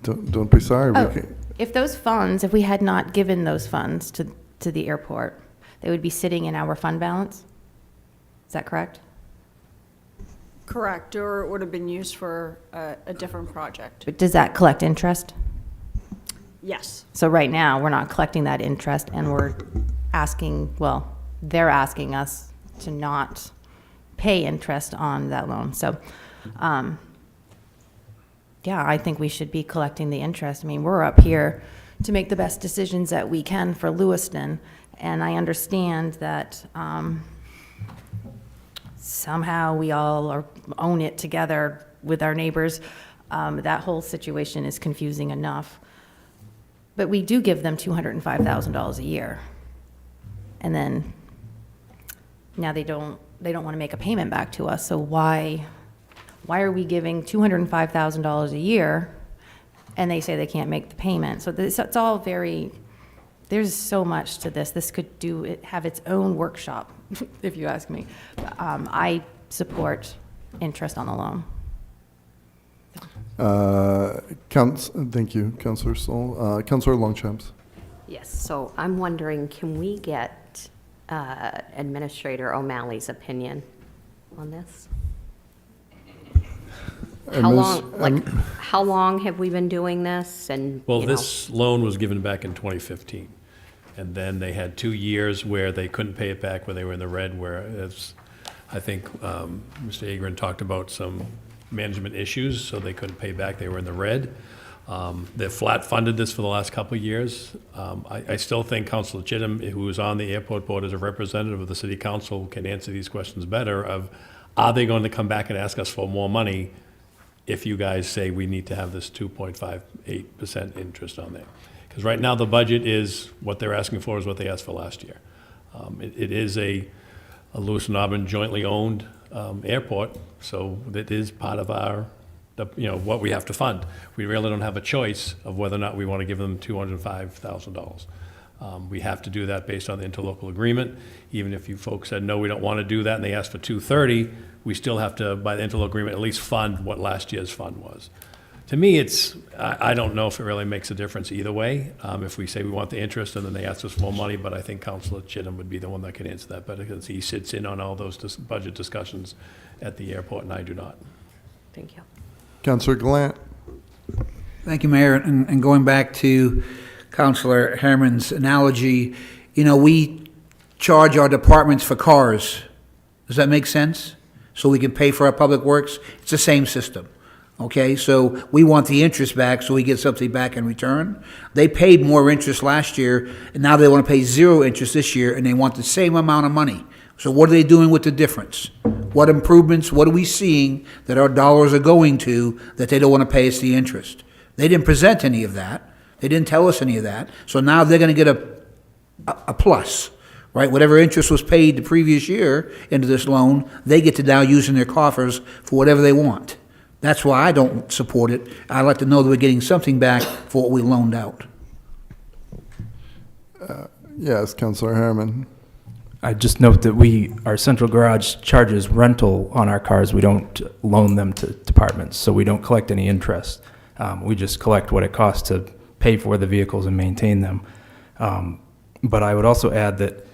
Don't be sorry. If those funds, if we had not given those funds to the airport, they would be sitting in our fund balance? Is that correct? Correct, or it would have been used for a different project. But does that collect interest? Yes. So right now, we're not collecting that interest, and we're asking, they're asking us to not pay interest on that loan. So, yeah, I think we should be collecting the interest. I mean, we're up here to make the best decisions that we can for Lewiston, and I understand that somehow we all own it together with our neighbors. That whole situation is confusing enough. But we do give them $205,000 a year. And then now they don't want to make a payment back to us. So why are we giving $205,000 a year and they say they can't make the payment? So it's all there's so much to this. This could have its own workshop, if you ask me. I support interest on the loan. Thank you, Councilor Soul. Councilor Longchamps. Yes, so I'm wondering, can we get Administrator O'Malley's opinion on this? How long have we been doing this? And this loan was given back in 2015, and then they had 2 years where they couldn't pay it back, where they were in the red, where I think Mr. Agron talked about some management issues, so they couldn't pay back. They were in the red. They've flat funded this for the last couple of years. I still think Councilor Chittum, who is on the airport board as a representative of the city council, can answer these questions better of, are they going to come back and ask us for more money if you guys say we need to have this 2.58% interest on there? Because right now the budget is, what they're asking for is what they asked for last year. It is a Lewiston Auburn jointly owned airport, so that is part of our, what we have to fund. We really don't have a choice of whether or not we want to give them $205,000. We have to do that based on the interlocal agreement. Even if you folks said, no, we don't want to do that, and they asked for $230, we still have to, by the interlocal agreement, at least fund what last year's fund was. To me, I don't know if it really makes a difference either way. If we say we want the interest and then they ask us for more money, but I think Councilor Chittum would be the one that can answer that better because he sits in on all those budget discussions at the airport and I do not. Thank you. Councilor Glant. Thank you, Mayor. And going back to Councilor Herman's analogy, we charge our departments for cars. Does that make sense? So we can pay for our public works? It's the same system. Okay, so we want the interest back so we get something back in return. They paid more interest last year, and now they want to pay zero interest this year, and they want the same amount of money. So what are they doing with the difference? What improvements, what are we seeing that our dollars are going to that they don't want to pay us the interest? They didn't present any of that. They didn't tell us any of that. So now they're going to get a plus, right? Whatever interest was paid the previous year into this loan, they get to now use in their coffers for whatever they want. That's why I don't support it. I'd like to know that we're getting something back for what we loaned out. Yes, Councilor Herman. I just note that our central garage charges rental on our cars. We don't loan them to departments, so we don't collect any interest. We just collect what it costs to pay for the vehicles and maintain them. But I would also add that,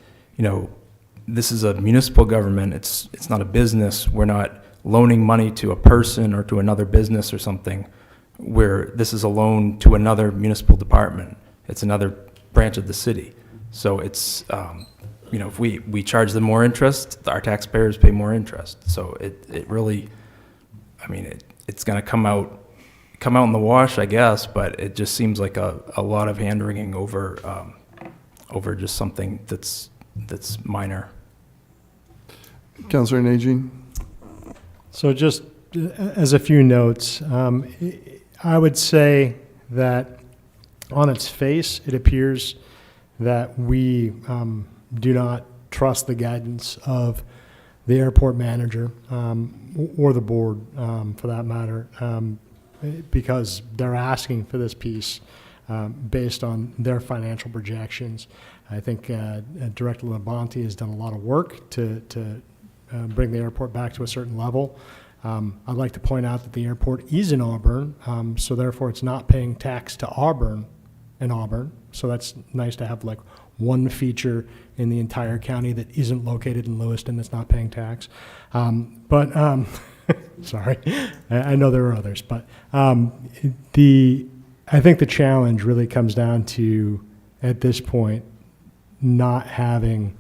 this is a municipal government. It's not a business. We're not loaning money to a person or to another business or something, where this is a loan to another municipal department. It's another branch of the city. So it's, if we charge them more interest, our taxpayers pay more interest. So it really, it's going to come out in the wash, I guess, but it just seems like a lot of hand-wringing over just something that's minor. Councilor Najin. So just as a few notes, I would say that on its face, it appears that we do not trust the guidance of the airport manager or the board, for that matter, because they're asking for this piece based on their financial projections. I think Director Labonte has done a lot of work to bring the airport back to a certain level. I'd like to point out that the airport is in Auburn, so therefore it's not paying tax to Auburn in Auburn. So that's nice to have like one feature in the entire county that isn't located in Lewiston that's not paying tax. Sorry, I know there are others, but I think the challenge really comes down to, at this point, not having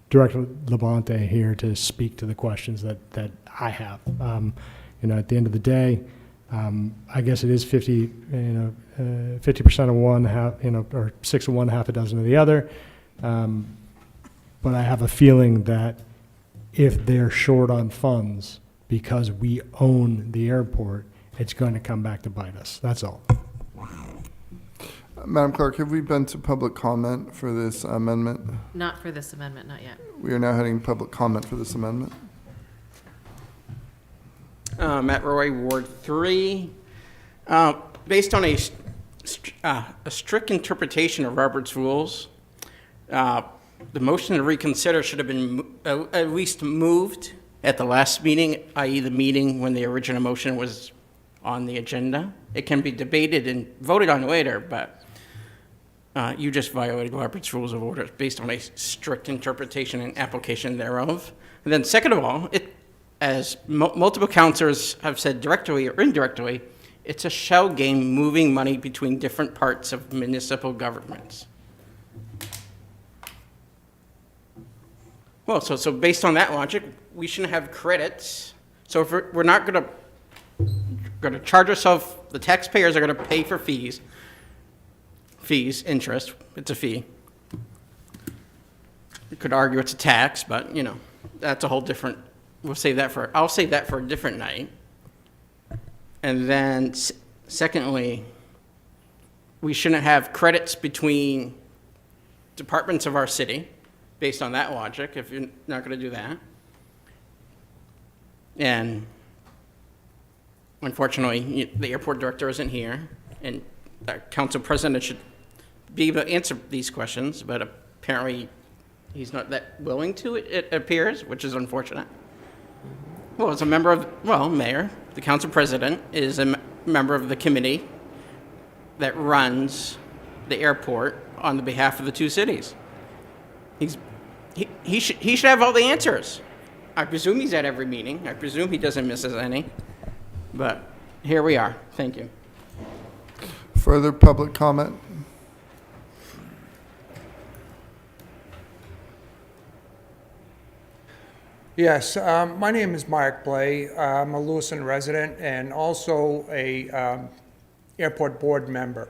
Director Labonte here to speak to the questions that I have. At the end of the day, I guess it is 50% of one, half, or 6 of one, half a dozen of the other. But I have a feeling that if they're short on funds because we own the airport, it's going to come back to bite us. That's all. Madam Clerk, have we been to public comment for this amendment? Not for this amendment, not yet. We are now heading to public comment for this amendment. Matt Roy, Ward 3. Based on a strict interpretation of Robert's rules, the motion to reconsider should have been at least moved at the last meeting, i.e. the meeting when the original motion was on the agenda. It can be debated and voted on later, but you just violated Robert's Rules of Order based on a strict interpretation and application thereof. And then second of all, as multiple councilors have said directly or indirectly, it's a shell game moving money between different parts of municipal governments. Well, so based on that logic, we shouldn't have credits. So if we're not gonna charge ourselves, the taxpayers are gonna pay for fees, interest, it's a fee. You could argue it's a tax, but, you know, that's a whole different, I'll save that for a different night. And then secondly, we shouldn't have credits between departments of our city, based on that logic, if you're not going to do that. And unfortunately, the airport director isn't here, and the council president should be able to answer these questions, but apparently he's not that willing to, it appears, which is unfortunate. Well, as a member of, Mayor, the council president is a member of the committee that runs the airport on the behalf of the two cities. He should have all the answers. I presume he's at every meeting. I presume he doesn't miss any. But here we are. Thank you. Further public comment? Yes, my name is Mark Blay. I'm a Lewiston resident and also a airport board member.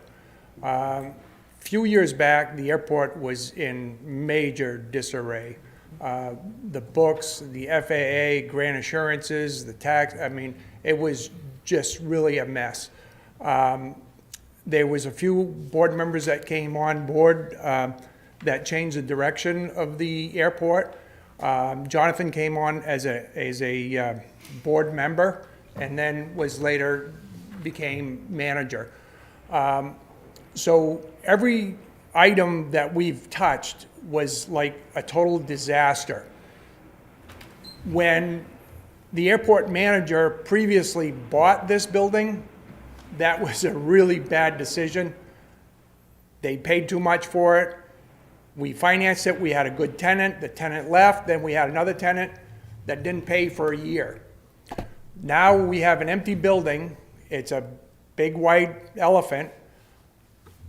Few years back, the airport was in major disarray. The books, the FAA, grant assurances, the tax, I mean, it was just really a mess. There was a few board members that came on board that changed the direction of the airport. Jonathan came on as a board member and then was later became manager. So every item that we've touched was like a total disaster. When the airport manager previously bought this building, that was a really bad decision. They paid too much for it. We financed it, we had a good tenant, the tenant left, then we had another tenant that didn't pay for a year. Now we have an empty building, it's a big white elephant.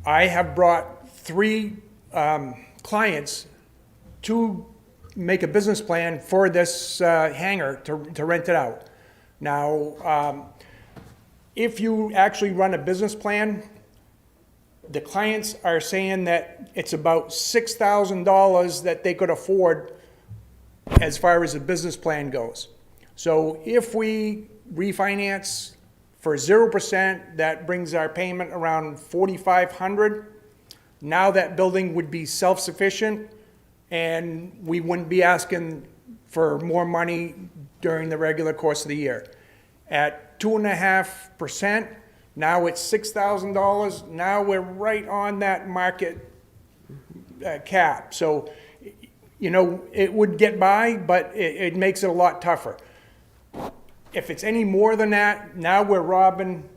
I have brought 3 clients to make a business plan for this hangar to rent it out. Now, if you actually run a business plan, the clients are saying that it's about $6,000 that they could afford as far as the business plan goes. So if we refinance for 0%, that brings our payment around $4,500. Now that building would be self-sufficient and we wouldn't be asking for more money during the regular course of the year. At 2.5%, now it's $6,000. Now we're right on that market cap. So, you know, it would get by, but it makes it a lot tougher. If it's any more than that, now we're robbing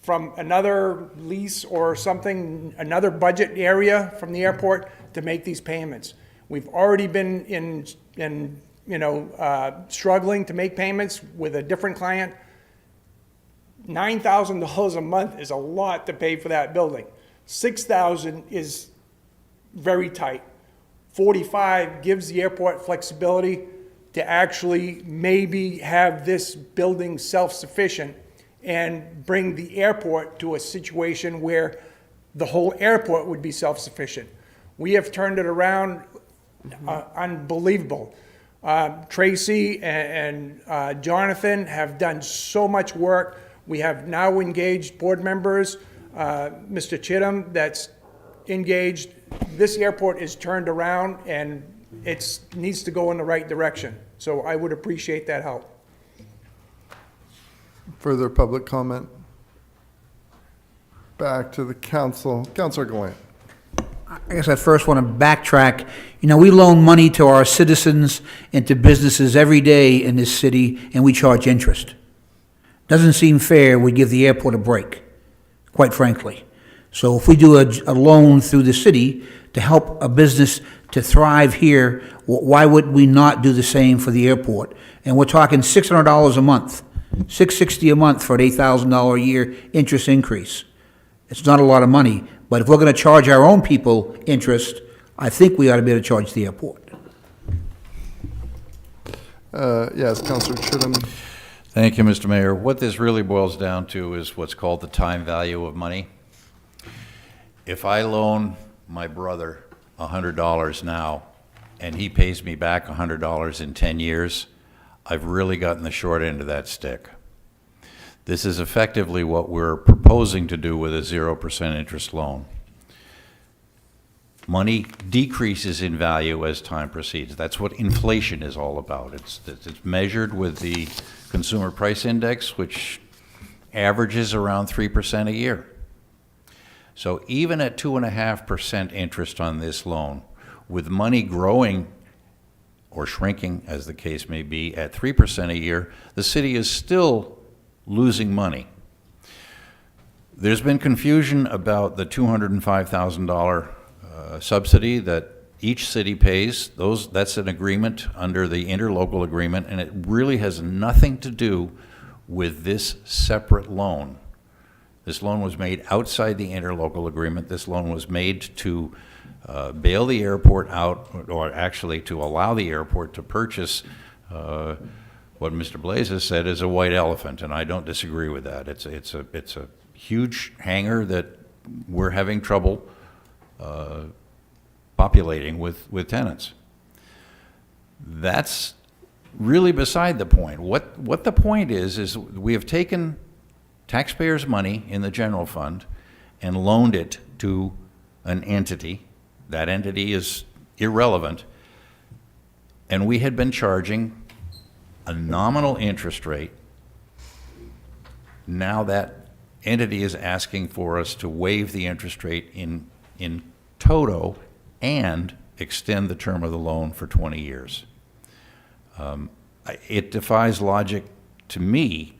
from another lease or something, another budget area from the airport to make these payments. We've already been in struggling to make payments with a different client. $9,000 a month is a lot to pay for that building. $6,000 is very tight. $45,000 gives the airport flexibility to actually maybe have this building self-sufficient and bring the airport to a situation where the whole airport would be self-sufficient. We have turned it around, unbelievable. Tracy and Jonathan have done so much work. We have now engaged board members, Mr. Chittum that's engaged. This airport is turned around and it needs to go in the right direction. So I would appreciate that help. Further public comment? Back to the council. Councilor Gallant. I guess I first want to backtrack. You know, we loan money to our citizens and to businesses every day in this city, and we charge interest. Doesn't seem fair we give the airport a break, quite frankly. So if we do a loan through the city to help a business to thrive here, why would we not do the same for the airport? And we're talking $600 a month, $660 a month for an $8,000 a year interest increase. It's not a lot of money, but if we're going to charge our own people interest, I think we ought to be able to charge the airport. Yes, Councilor Chittum. Thank you, Mr. Mayor. What this really boils down to is what's called the time value of money. If I loan my brother $100 now, and he pays me back $100 in 10 years, I've really gotten the short end of that stick. This is effectively what we're proposing to do with a 0% interest loan. Money decreases in value as time proceeds. That's what inflation is all about. It's measured with the Consumer Price Index, which averages around 3% a year. So even at 2.5% interest on this loan, with money growing or shrinking, as the case may be, at 3% a year, the city is still losing money. There's been confusion about the $205,000 subsidy that each city pays. That's an agreement under the interlocal agreement, and it really has nothing to do with this separate loan. This loan was made outside the interlocal agreement. This loan was made to bail the airport out, or actually to allow the airport to purchase what Mr. Blaze has said is a white elephant, and I don't disagree with that. It's a huge hangar that we're having trouble populating with tenants. That's really beside the point. What the point is we have taken taxpayers' money in the general fund and loaned it to an entity. That entity is irrelevant, and we had been charging a nominal interest rate. Now that entity is asking for us to waive the interest rate in toto and extend the term of the loan for 20 years. It defies logic to me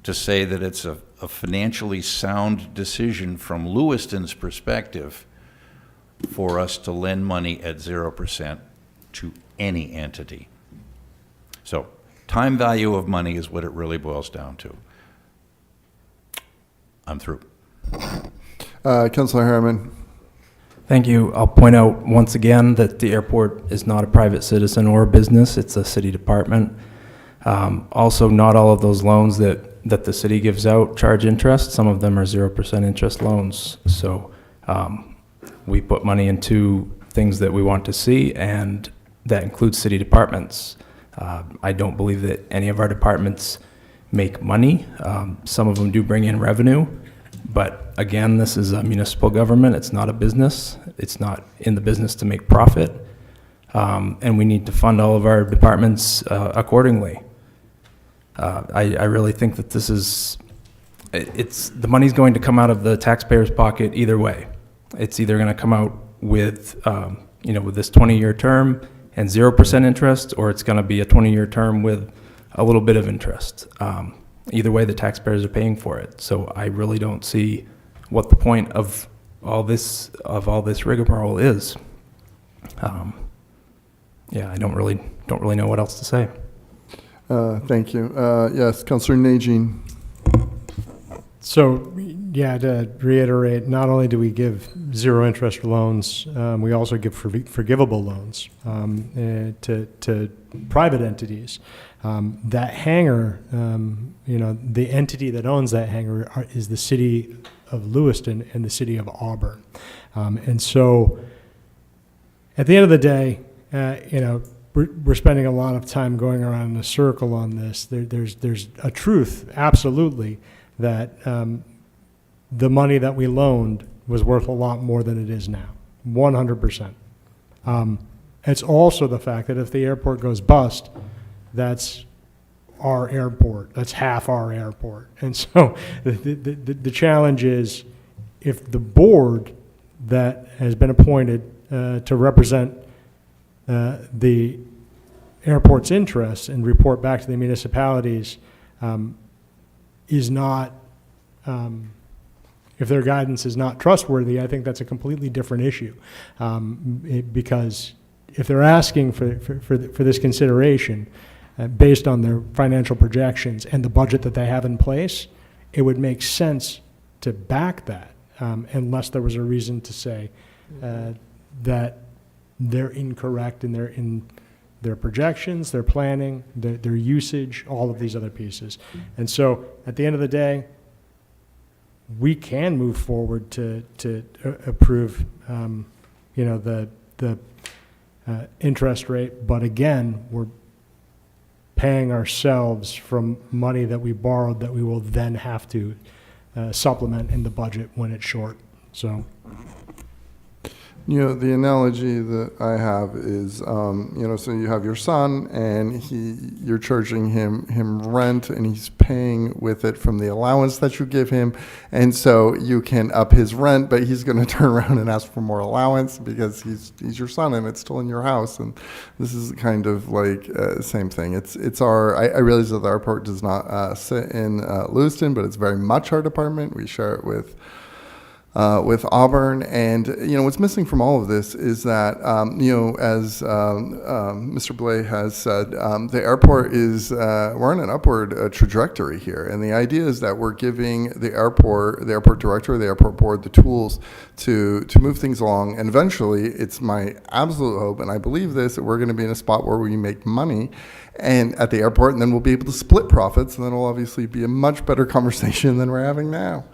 to say that it's a financially sound decision from Lewiston's perspective for us to lend money at 0% to any entity. So time value of money is what it really boils down to. I'm through. Councilor Harriman. Thank you. I'll point out once again that the airport is not a private citizen or a business. It's a city department. Also, not all of those loans that the city gives out charge interest. Some of them are 0% interest loans. So we put money into things that we want to see, and that includes city departments. I don't believe that any of our departments make money. Some of them do bring in revenue, but again, this is a municipal government. It's not a business. It's not in the business to make profit, and we need to fund all of our departments accordingly. I really think that this is, the money's going to come out of the taxpayer's pocket either way. It's either going to come out with, with this 20-year term and 0% interest, or it's going to be a 20-year term with a little bit of interest. Either way, the taxpayers are paying for it. So I really don't see what the point of all this rigmarole is. I don't really know what else to say. Thank you. Yes, Councilor Najin. So, yeah, to reiterate, not only do we give zero interest loans, we also give forgivable loans to private entities. That hangar, the entity that owns that hangar is the city of Lewiston and the city of Auburn. And so at the end of the day, we're spending a lot of time going around in a circle on this. There's a truth, absolutely, that the money that we loaned was worth a lot more than it is now, 100%. It's also the fact that if the airport goes bust, that's our airport. That's half our airport. And so the challenge is, if the board that has been appointed to represent the airport's interests and report back to the municipalities is not, if their guidance is not trustworthy, I think that's a completely different issue. Because if they're asking for this consideration based on their financial projections and the budget that they have in place, it would make sense to back that unless there was a reason to say that they're incorrect in their projections, their planning, their usage, all of these other pieces. And so at the end of the day, we can move forward to approve, the interest rate, but again, we're paying ourselves from money that we borrowed that we will then have to supplement in the budget when it's short. So, the analogy that I have is, so you have your son, and you're charging him rent, and he's paying with it from the allowance that you give him, and so you can up his rent, but he's going to turn around and ask for more allowance because he's your son, and it's still in your house, and this is kind of like same thing. It's our. I realize that our part does not sit in Lewiston, but it's very much our department. We share it with Auburn, and what's missing from all of this is that as Mr. Blay has said, the airport is we're on an upward trajectory here, and the idea is that we're giving the airport director, the airport board, the tools to move things along, and eventually, it's my absolute hope, and I believe this, that we're going to be in a spot where we make money and at the airport, and then we'll be able to split profits, and that'll obviously be a much better conversation than we're having now.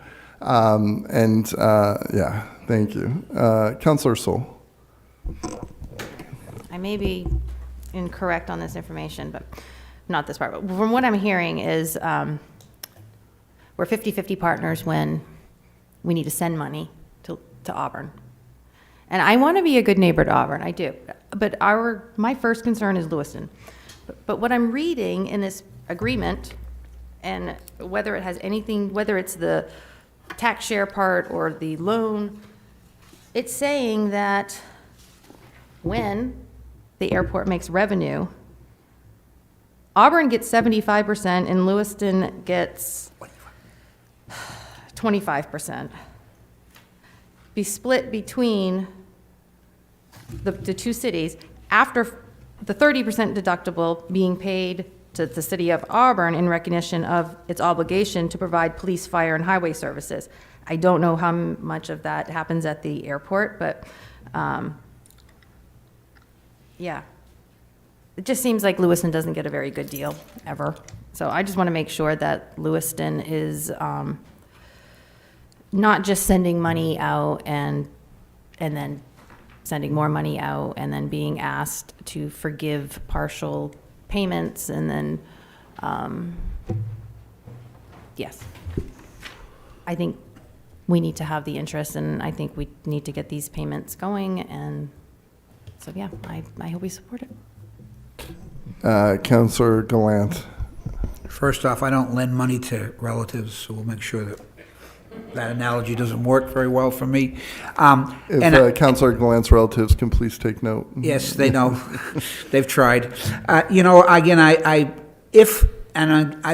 Thank you. Councillor Soul. I may be incorrect on this information, but not this part. But from what I'm hearing is we're 50-50 partners when we need to send money to Auburn. And I want to be a good neighbor to Auburn, I do. But my first concern is Lewiston. But what I'm reading in this agreement, and whether it has anything, whether it's the tax share part or the loan, it's saying that when the airport makes revenue, Auburn gets 75% and Lewiston gets 25%. Be split between the two cities after the 30% deductible being paid to the city of Auburn in recognition of its obligation to provide police, fire, and highway services. I don't know how much of that happens at the airport, but it just seems like Lewiston doesn't get a very good deal ever. So I just want to make sure that Lewiston is not just sending money out and then sending more money out and then being asked to forgive partial payments, and then, yes. I think we need to have the interest, and I think we need to get these payments going, and so, I hope we support it. Councillor Gallant. First off, I don't lend money to relatives, so we'll make sure that analogy doesn't work very well for me. If Councillor Gallant's relatives can please take note. Yes, they know. They've tried. Again, I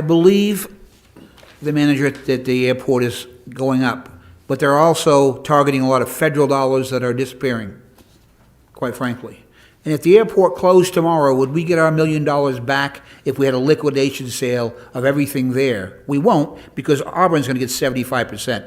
believe the manager that the airport is going up, but they're also targeting a lot of federal dollars that are disappearing, quite frankly. And if the airport closed tomorrow, would we get our $1 million back if we had a liquidation sale of everything there? We won't, because Auburn's going to get 75%.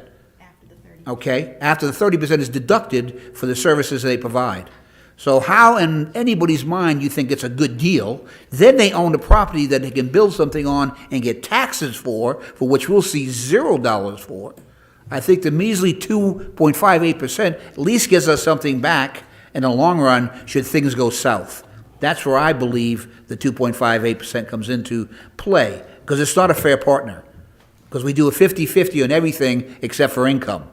Okay? After the 30% is deducted for the services they provide. So how in anybody's mind you think it's a good deal? Then they own a property that they can build something on and get taxes for which we'll see $0 for. I think the measly 2.58% at least gives us something back in the long run should things go south. That's where I believe the 2.58% comes into play, because it's not a fair partner, because we do a 50-50 on everything except for income.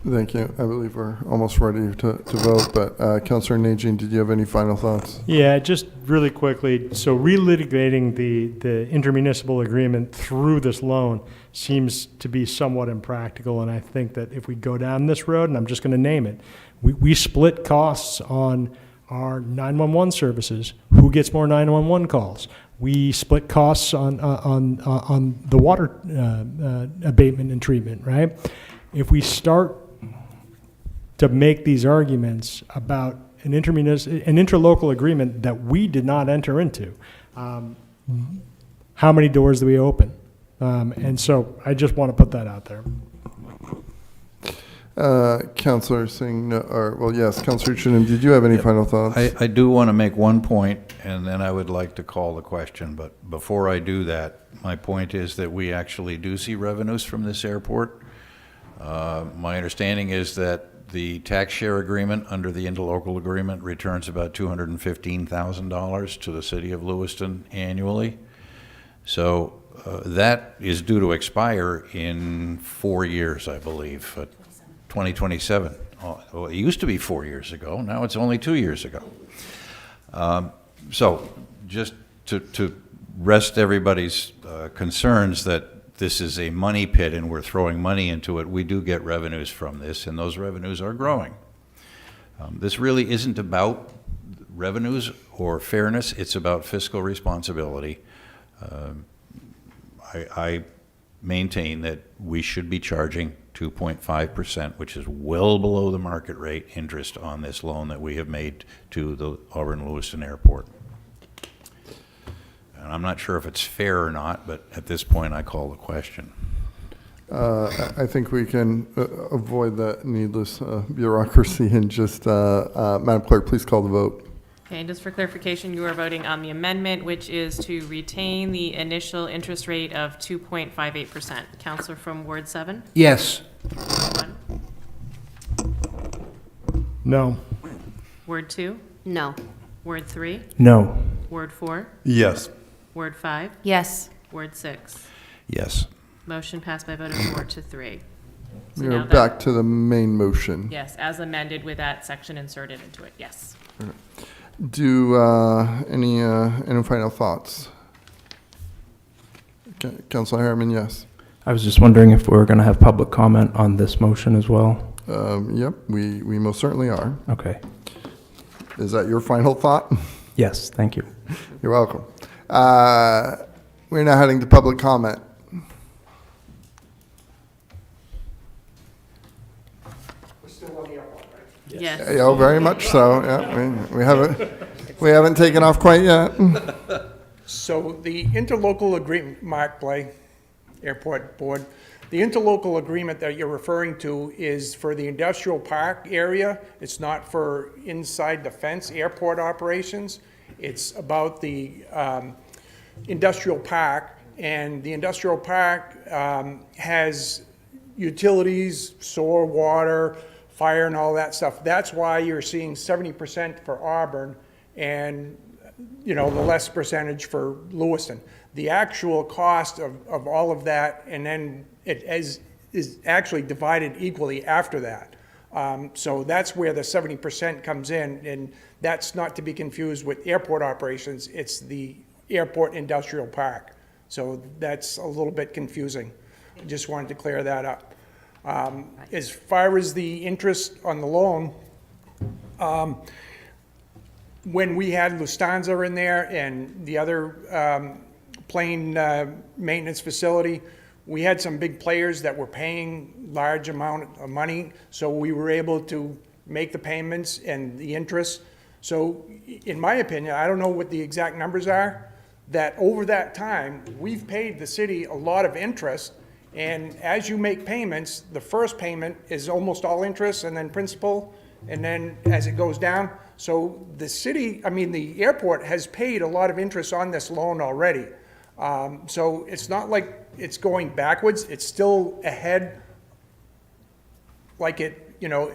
Thank you. I believe we're almost ready to vote, but Councillor Najin, did you have any final thoughts? Yeah, just really quickly, so relitigating the intermunicipal agreement through this loan seems to be somewhat impractical, and I think that if we go down this road, and I'm just going to name it, we split costs on our 911 services. Who gets more 911 calls? We split costs on the water abatement and treatment, right? If we start to make these arguments about an interlocal agreement that we did not enter into, how many doors do we open? And so I just want to put that out there. Councillor Singh, yes, Councillor Chinham, did you have any final thoughts? I do want to make one point, and then I would like to call the question. But before I do that, my point is that we actually do see revenues from this airport. My understanding is that the tax share agreement under the interlocal agreement returns about $215,000 to the city of Lewiston annually. So that is due to expire in 4 years, I believe, 2027. Well, it used to be 4 years ago. Now it's only 2 years ago. So just to rest everybody's concerns that this is a money pit and we're throwing money into it, we do get revenues from this, and those revenues are growing. This really isn't about revenues or fairness. It's about fiscal responsibility. I maintain that we should be charging 2.5%, which is well below the market rate interest on this loan that we have made to the Auburn-Lewiston Airport. And I'm not sure if it's fair or not, but at this point I call the question. I think we can avoid that needless bureaucracy and just, Madam Clerk, please call the vote. Okay, and just for clarification, you are voting on the amendment, which is to retain the initial interest rate of 2.58%. Counselor from Ward 7? Yes. Ward 1? No. Ward 2? No. Ward 3? No. Ward 4? Yes. Ward 5? Yes. Ward 6? Yes. Motion passed by a vote of 4-3. So We're now that- back to the main motion. Yes, as amended with that section inserted into it, yes. Do any final thoughts? Councilor Harriman, yes. I was just wondering if we were going to have public comment on this motion as well. Yep, we most certainly are. Okay. Is that your final thought? Yes, thank you. You're welcome. We're now heading to public comment. Yes. Oh, very much so. Yeah, we haven't taken off quite yet. So the interlocal agreement, Mark Blay, Airport Board, the interlocal agreement that you're referring to is for the industrial park area. It's not for inside the fence airport operations. It's about the industrial park, and the industrial park has utilities, sewer, water, fire, and all that stuff. That's why you're seeing 70% for Auburn and, you know, the less percentage for Lewiston. The actual cost of all of that, and then it is actually divided equally after that. So that's where the 70% comes in, and that's not to be confused with airport operations. It's the airport industrial park. So that's a little bit confusing. I just wanted to clear that up. As far as the interest on the loan, when we had Lufthansa in there and the other plane maintenance facility, we had some big players that were paying large amount of money, so we were able to make the payments and the interest. So in my opinion, I don't know what the exact numbers are, that over that time, we've paid the city a lot of interest, and as you make payments, the first payment is almost all interest and then principal, and then as it goes down. So the city, I mean, the airport has paid a lot of interest on this loan already. So it's not like it's going backwards, it's still ahead, like it, you know,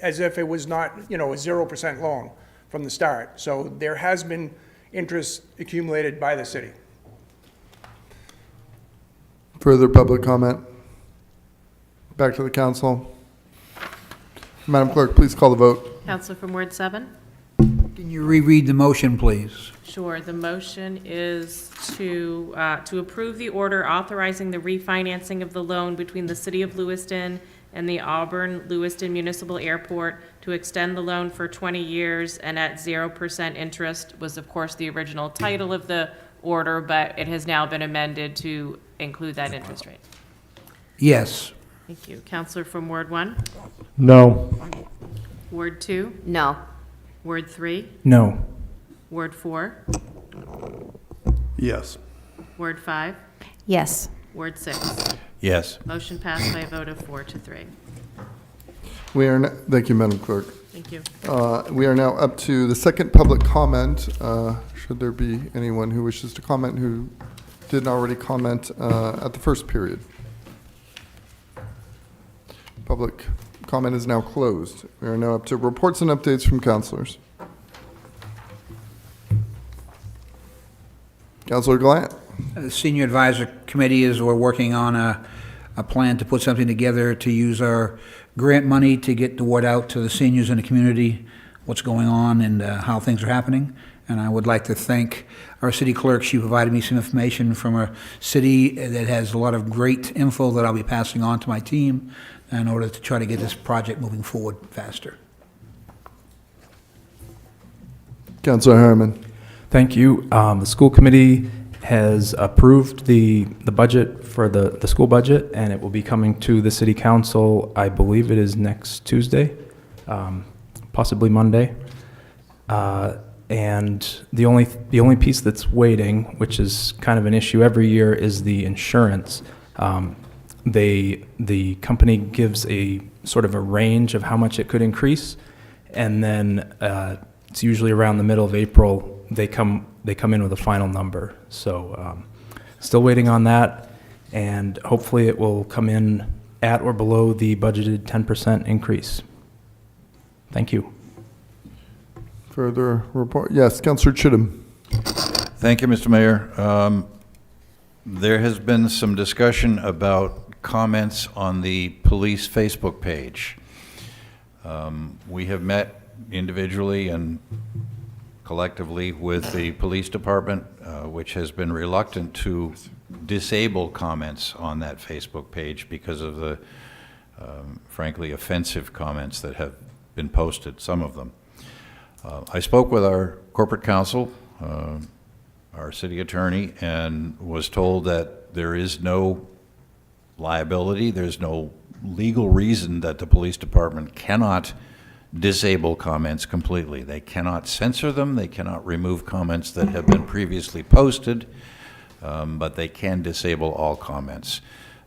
as if it was not, you know, a 0% loan from the start. So there has been interest accumulated by the city. Further public comment? Back to the council. Madam Clerk, please call the vote. Counselor from Ward 7? Can you reread the motion, please? Sure. The motion is to approve the order authorizing the refinancing of the loan between the City of Lewiston and the Auburn-Lewiston Municipal Airport to extend the loan for 20 years and at 0% interest was, of course, the original title of the order, but it has now been amended to include that interest rate. Yes. Thank you. Counselor from Ward 1? No. Ward 2? No. Ward 3? No. Ward 4? Yes. Ward 5? Yes. Ward 6? Yes. Motion passed by a vote of 4-3. Thank you, Madam Clerk. Thank you. We are now up to the second public comment. Should there be anyone who wishes to comment who didn't already comment at the first period? Public comment is now closed. We are now up to reports and updates from councilors. Councilor Glant. The Senior Advisor Committee we're working on a plan to put something together to use our grant money to get the word out to the seniors in the community, what's going on and how things are happening. And I would like to thank our city clerk. She provided me some information from a city that has a lot of great info that I'll be passing on to my team in order to try to get this project moving forward faster. Councilor Harriman. Thank you. The school committee has approved the budget for the school budget, and it will be coming to the city council, I believe it is next Tuesday, possibly Monday. And the only piece that's waiting, which is kind of an issue every year, is the insurance. The company gives a sort of a range of how much it could increase, and then it's usually around the middle of April they come in with a final number. So still waiting on that, and hopefully it will come in at or below the budgeted 10% increase. Thank you. Further report? Yes, Councilor Chittum. Thank you, Mr. Mayor. There has been some discussion about comments on the police Facebook page. We have met individually and collectively with the police department, which has been reluctant to disable comments on that Facebook page because of the frankly offensive comments that have been posted, some of them. I spoke with our corporate counsel, our city attorney, and was told that there is no liability, there's no legal reason that the police department cannot disable comments completely. They cannot censor them, they cannot remove comments that have been previously posted, but they can disable all comments.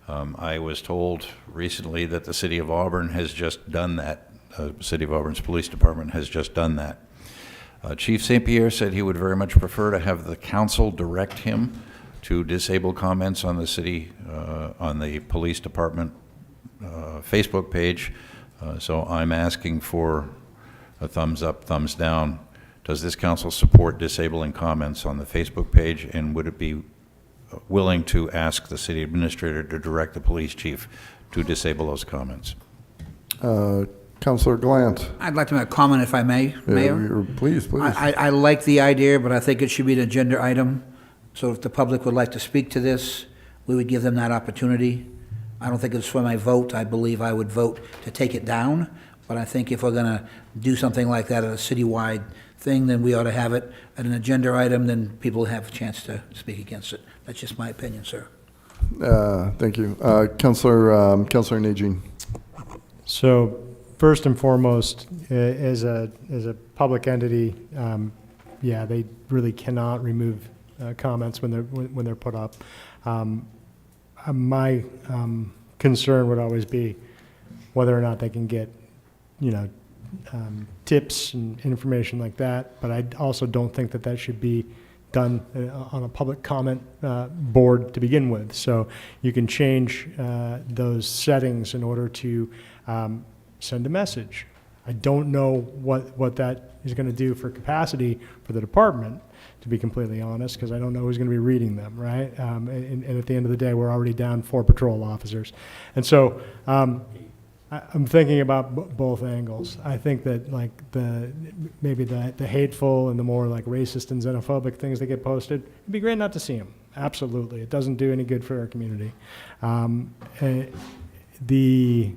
I was told recently that the City of Auburn has just done that. City of Auburn's police department has just done that. Chief St. Pierre said he would very much prefer to have the council direct him to disable comments on the city, on the police department Facebook page. So I'm asking for a thumbs up, thumbs down. Does this council support disabling comments on the Facebook page, and would it be willing to ask the city administrator to direct the police chief to disable those comments? Councilor Glant. I'd like to make a comment if I may, Mayor. Please, please. I like the idea, but I think it should be an agenda item. So if the public would like to speak to this, we would give them that opportunity. I don't think it's for my vote. I believe I would vote to take it down. But I think if we're going to do something like that at a citywide thing, then we ought to have it at an agenda item, then people have a chance to speak against it. That's just my opinion, sir. Thank you. Councilor Najin. So first and foremost, as a public entity, yeah, they really cannot remove comments when they're put up. My concern would always be whether or not they can get, tips and information like that. But I also don't think that should be done on a public comment board to begin with. So you can change those settings in order to send a message. I don't know what that is going to do for capacity for the department, to be completely honest, because I don't know who's going to be reading them, right? And at the end of the day, we're already down 4 patrol officers. And so I'm thinking about both angles. I think that maybe the hateful and the more like racist and xenophobic things that get posted, it'd be great not to see them. Absolutely. It doesn't do any good for our community. The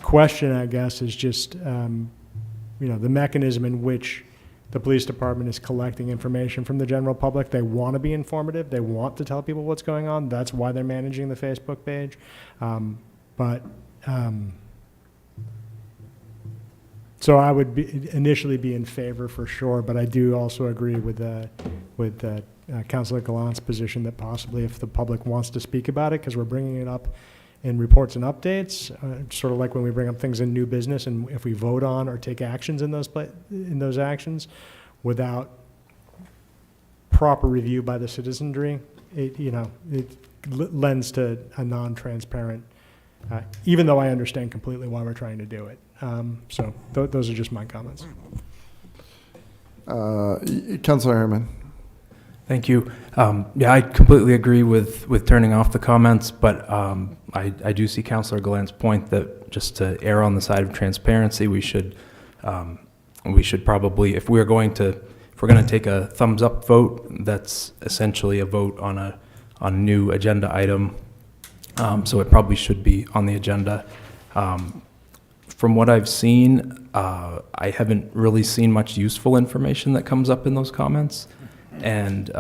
question, I guess, is just, the mechanism in which the police department is collecting information from the general public. They want to be informative. They want to tell people what's going on. That's why they're managing the Facebook page. So I would initially be in favor for sure, but I do also agree with Councilor Gallant's position that possibly if the public wants to speak about it, because we're bringing it up in reports and updates, sort of like when we bring up things in new business, and if we vote on or take actions in those actions without proper review by the citizenry, it lends to a non-transparent, even though I understand completely why we're trying to do it. So those are just my comments. Councilor Herman. Thank you. Yeah, I completely agree with turning off the comments, but I do see Councilor Gallant's point that just to err on the side of transparency, we should probably, if we're going to take a thumbs up vote, that's essentially a vote on a new agenda item. So it probably should be on the agenda. From what I've seen, I haven't really seen much useful information that comes up in those comments. And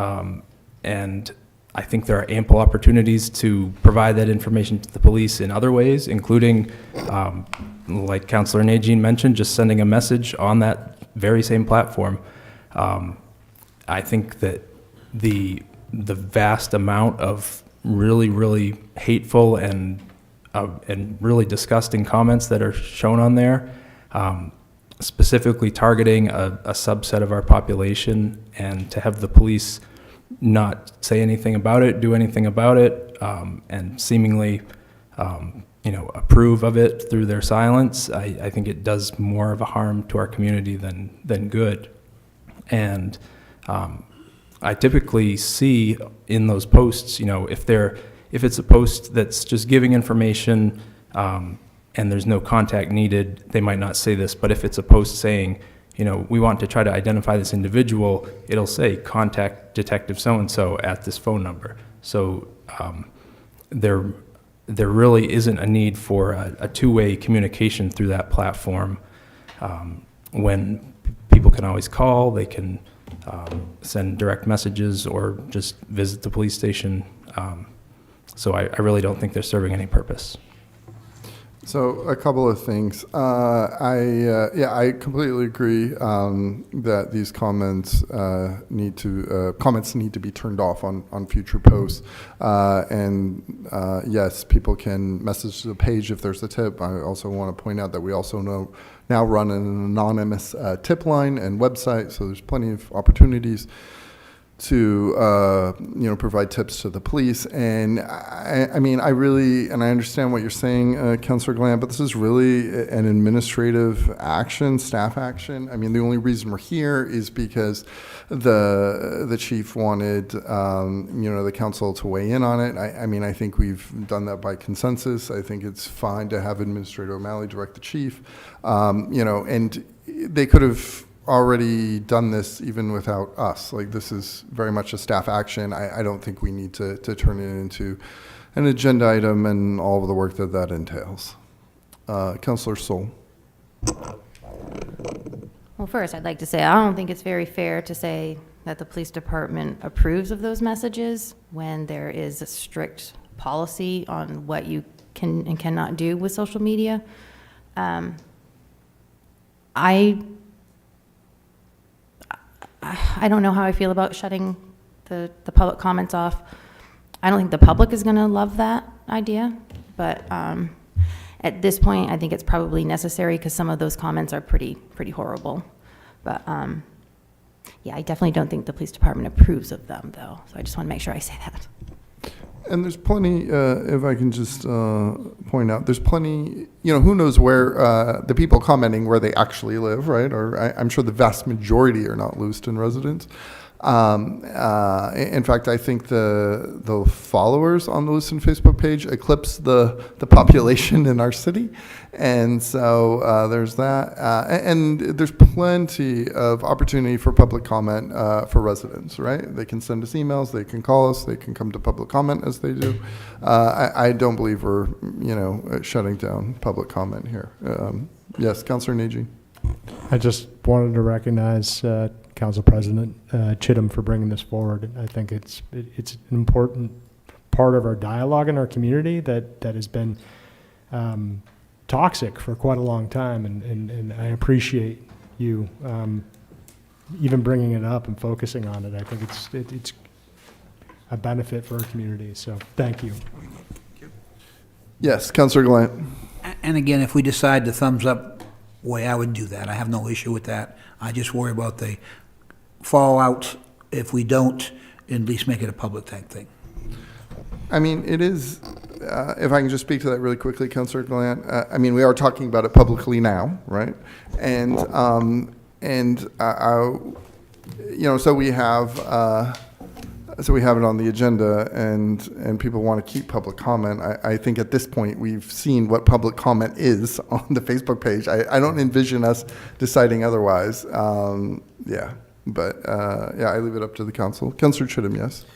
I think there are ample opportunities to provide that information to the police in other ways, including, like Councilor Najin mentioned, just sending a message on that very same platform. I think that the vast amount of really, really hateful and really disgusting comments that are shown on there, specifically targeting a subset of our population, and to have the police not say anything about it, do anything about it, and seemingly, approve of it through their silence, I think it does more of a harm to our community than good. And I typically see in those posts, if it's a post that's just giving information, and there's no contact needed, they might not say this, but if it's a post saying, we want to try to identify this individual, it'll say contact Detective so-and-so at this phone number. So there really isn't a need for a two-way communication through that platform, when people can always call, they can send direct messages, or just visit the police station. So I really don't think they're serving any purpose. So a couple of things. I completely agree that these comments need to be turned off on future posts. Yes, people can message the page if there's a tip. I also want to point out that we also now run an anonymous tip line and website, so there's plenty of opportunities to provide tips to the police. And I mean, I really, and I understand what you're saying, Councilor Glant, but this is really an administrative action, staff action. I mean, the only reason we're here is because the chief wanted the council to weigh in on it. I mean, I think we've done that by consensus. I think it's fine to have Administrator O'Malley direct the chief, and they could have already done this even without us. Like, this is very much a staff action. I don't think we need to turn it into an agenda item and all of the work that entails. Councilor Sol. Well, first, I'd like to say I don't think it's very fair to say that the police department approves of those messages when there is a strict policy on what you can and cannot do with social media. I don't know how I feel about shutting the public comments off. I don't think the public is going to love that idea, but at this point, I think it's probably necessary because some of those comments are pretty horrible. But yeah, I definitely don't think the police department approves of them, though. So I just want to make sure I say that. And there's plenty, if I can just point out, there's plenty, who knows where the people commenting where they actually live, right? Or I'm sure the vast majority are not Lewiston residents. In fact, I think the followers on the Lewiston Facebook page eclipse the population in our city. And so there's that. And there's plenty of opportunity for public comment for residents, right? They can send us emails, they can call us, they can come to public comment as they do. I don't believe we're, shutting down public comment here. Yes, Councilor Najin. I just wanted to recognize Council President Chittum for bringing this forward. I think it's an important part of our dialogue in our community that has been toxic for quite a long time, and I appreciate you even bringing it up and focusing on it. I think it's a benefit for our community, so thank you. Yes, Councillor Glant. And again, if we decide the thumbs up way, I would do that. I have no issue with that. I just worry about the fallout if we don't at least make it a public type thing. I mean, it is, if I can just speak to that really quickly, Councillor Glant, I mean, we are talking about it publicly now, right? And, so we have, it on the agenda, and people want to keep public comment. I think at this point, we've seen what public comment is on the Facebook page. I don't envision us deciding otherwise. But I leave it up to the council. Councillor Chittum, yes?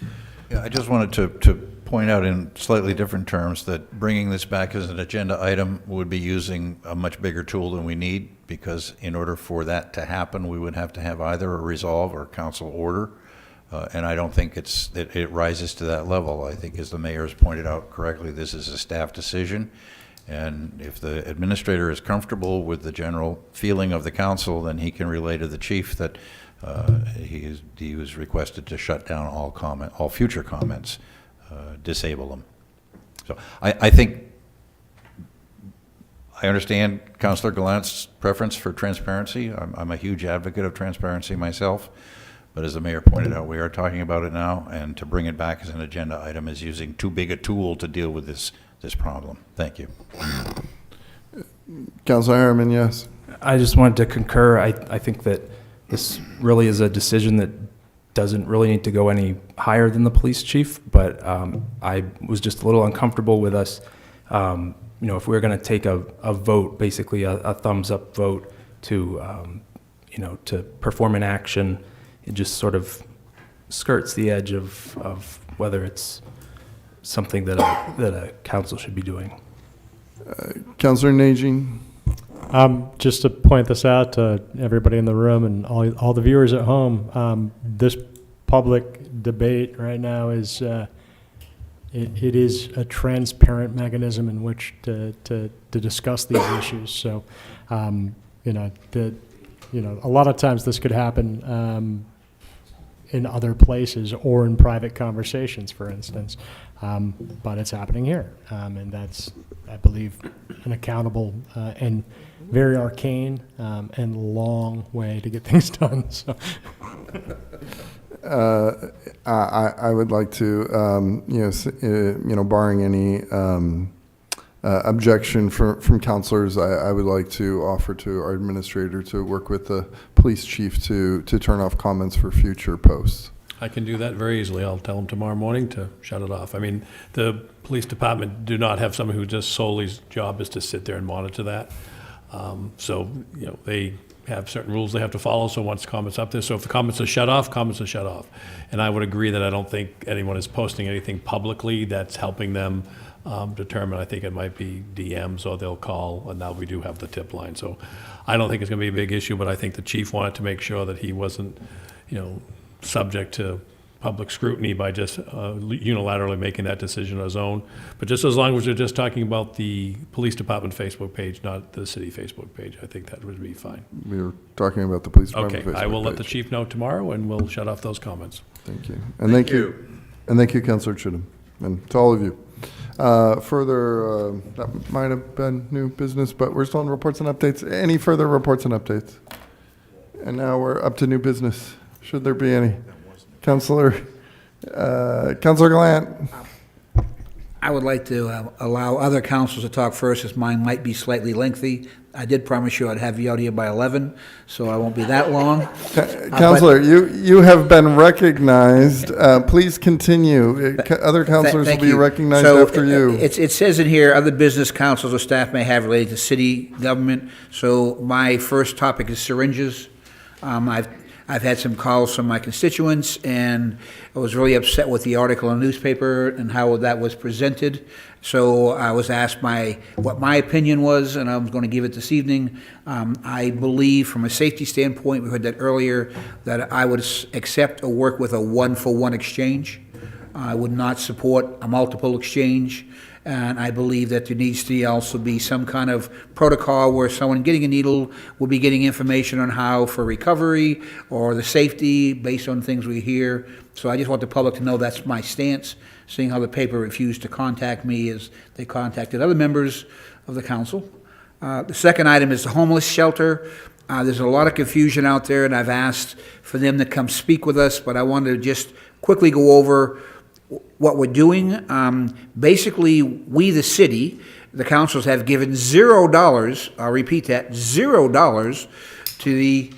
Yeah, I just wanted to point out in slightly different terms that bringing this back as an agenda item would be using a much bigger tool than we need, because in order for that to happen, we would have to have either a resolve or council order. And I don't think it rises to that level. I think, as the mayor has pointed out correctly, this is a staff decision. And if the administrator is comfortable with the general feeling of the council, then he can relay to the chief that he was requested to shut down all future comments, disable them. So I think I understand Councillor Gallant's preference for transparency. I'm a huge advocate of transparency myself. But as the mayor pointed out, we are talking about it now, and to bring it back as an agenda item is using too big a tool to deal with this problem. Thank you. Councillor Harriman, yes. I just wanted to concur. I think that this really is a decision that doesn't really need to go any higher than the police chief, but I was just a little uncomfortable with us, if we're going to take a vote, basically a thumbs up vote to perform an action. It just sort of skirts the edge of whether it's something that a council should be doing. Councillor Najin. Just to point this out to everybody in the room and all the viewers at home, this public debate right now is it is a transparent mechanism in which to discuss these issues. So, a lot of times this could happen in other places or in private conversations, for instance, but it's happening here, and that's, I believe, an accountable and very arcane and long way to get things done. So, I would like to, barring any objection from councilors, I would like to offer to our administrator to work with the police chief to turn off comments for future posts. I can do that very easily. I'll tell them tomorrow morning to shut it off. I mean, the police department do not have someone who just solely job is to sit there and monitor that. They have certain rules they have to follow, so once comments up there, so if the comments are shut off, comments are shut off. And I would agree that I don't think anyone is posting anything publicly that's helping them determine. I think it might be DMs, or they'll call, and now we do have the tip line. So I don't think it's going to be a big issue, but I think the chief wanted to make sure that he wasn't, subject to public scrutiny by just unilaterally making that decision on his own. But just as long as we're just talking about the police department Facebook page, not the city Facebook page, I think that would be fine. We were talking about the police department Facebook Okay, I will let the page. chief know tomorrow, and we'll shut off those comments. Thank you. And thank you. And thank you, Councillor Chittum, and to all of you. That might have been new business, but we're still on reports and updates. Any further reports and updates? And now we're up to new business. Should there be any? Councillor Gallant. I would like to allow other councils to talk first, as mine might be slightly lengthy. I did promise you I'd have you out here by 11, so I won't be that long. Councillor, you have been recognized. Please continue. Other councillors will be recognized after you. It says in here, other business councils or staff may have related to city government. So my first topic is syringes. I've had some calls from my constituents, and I was really upset with the article in the newspaper and how that was presented. So I was asked what my opinion was, and I was going to give it this evening. I believe, from a safety standpoint, we heard that earlier, that I would accept or work with a one-for-one exchange. I would not support a multiple exchange, and I believe that there needs to also be some kind of protocol where someone getting a needle will be getting information on how for recovery or the safety based on things we hear. So I just want the public to know that's my stance, seeing how the paper refused to contact me as they contacted other members of the council. The second item is the homeless shelter. There's a lot of confusion out there, and I've asked for them to come speak with us, but I wanted to just quickly go over what we're doing. Basically, we, the city, the councils have given $0, I'll repeat that, $0 to the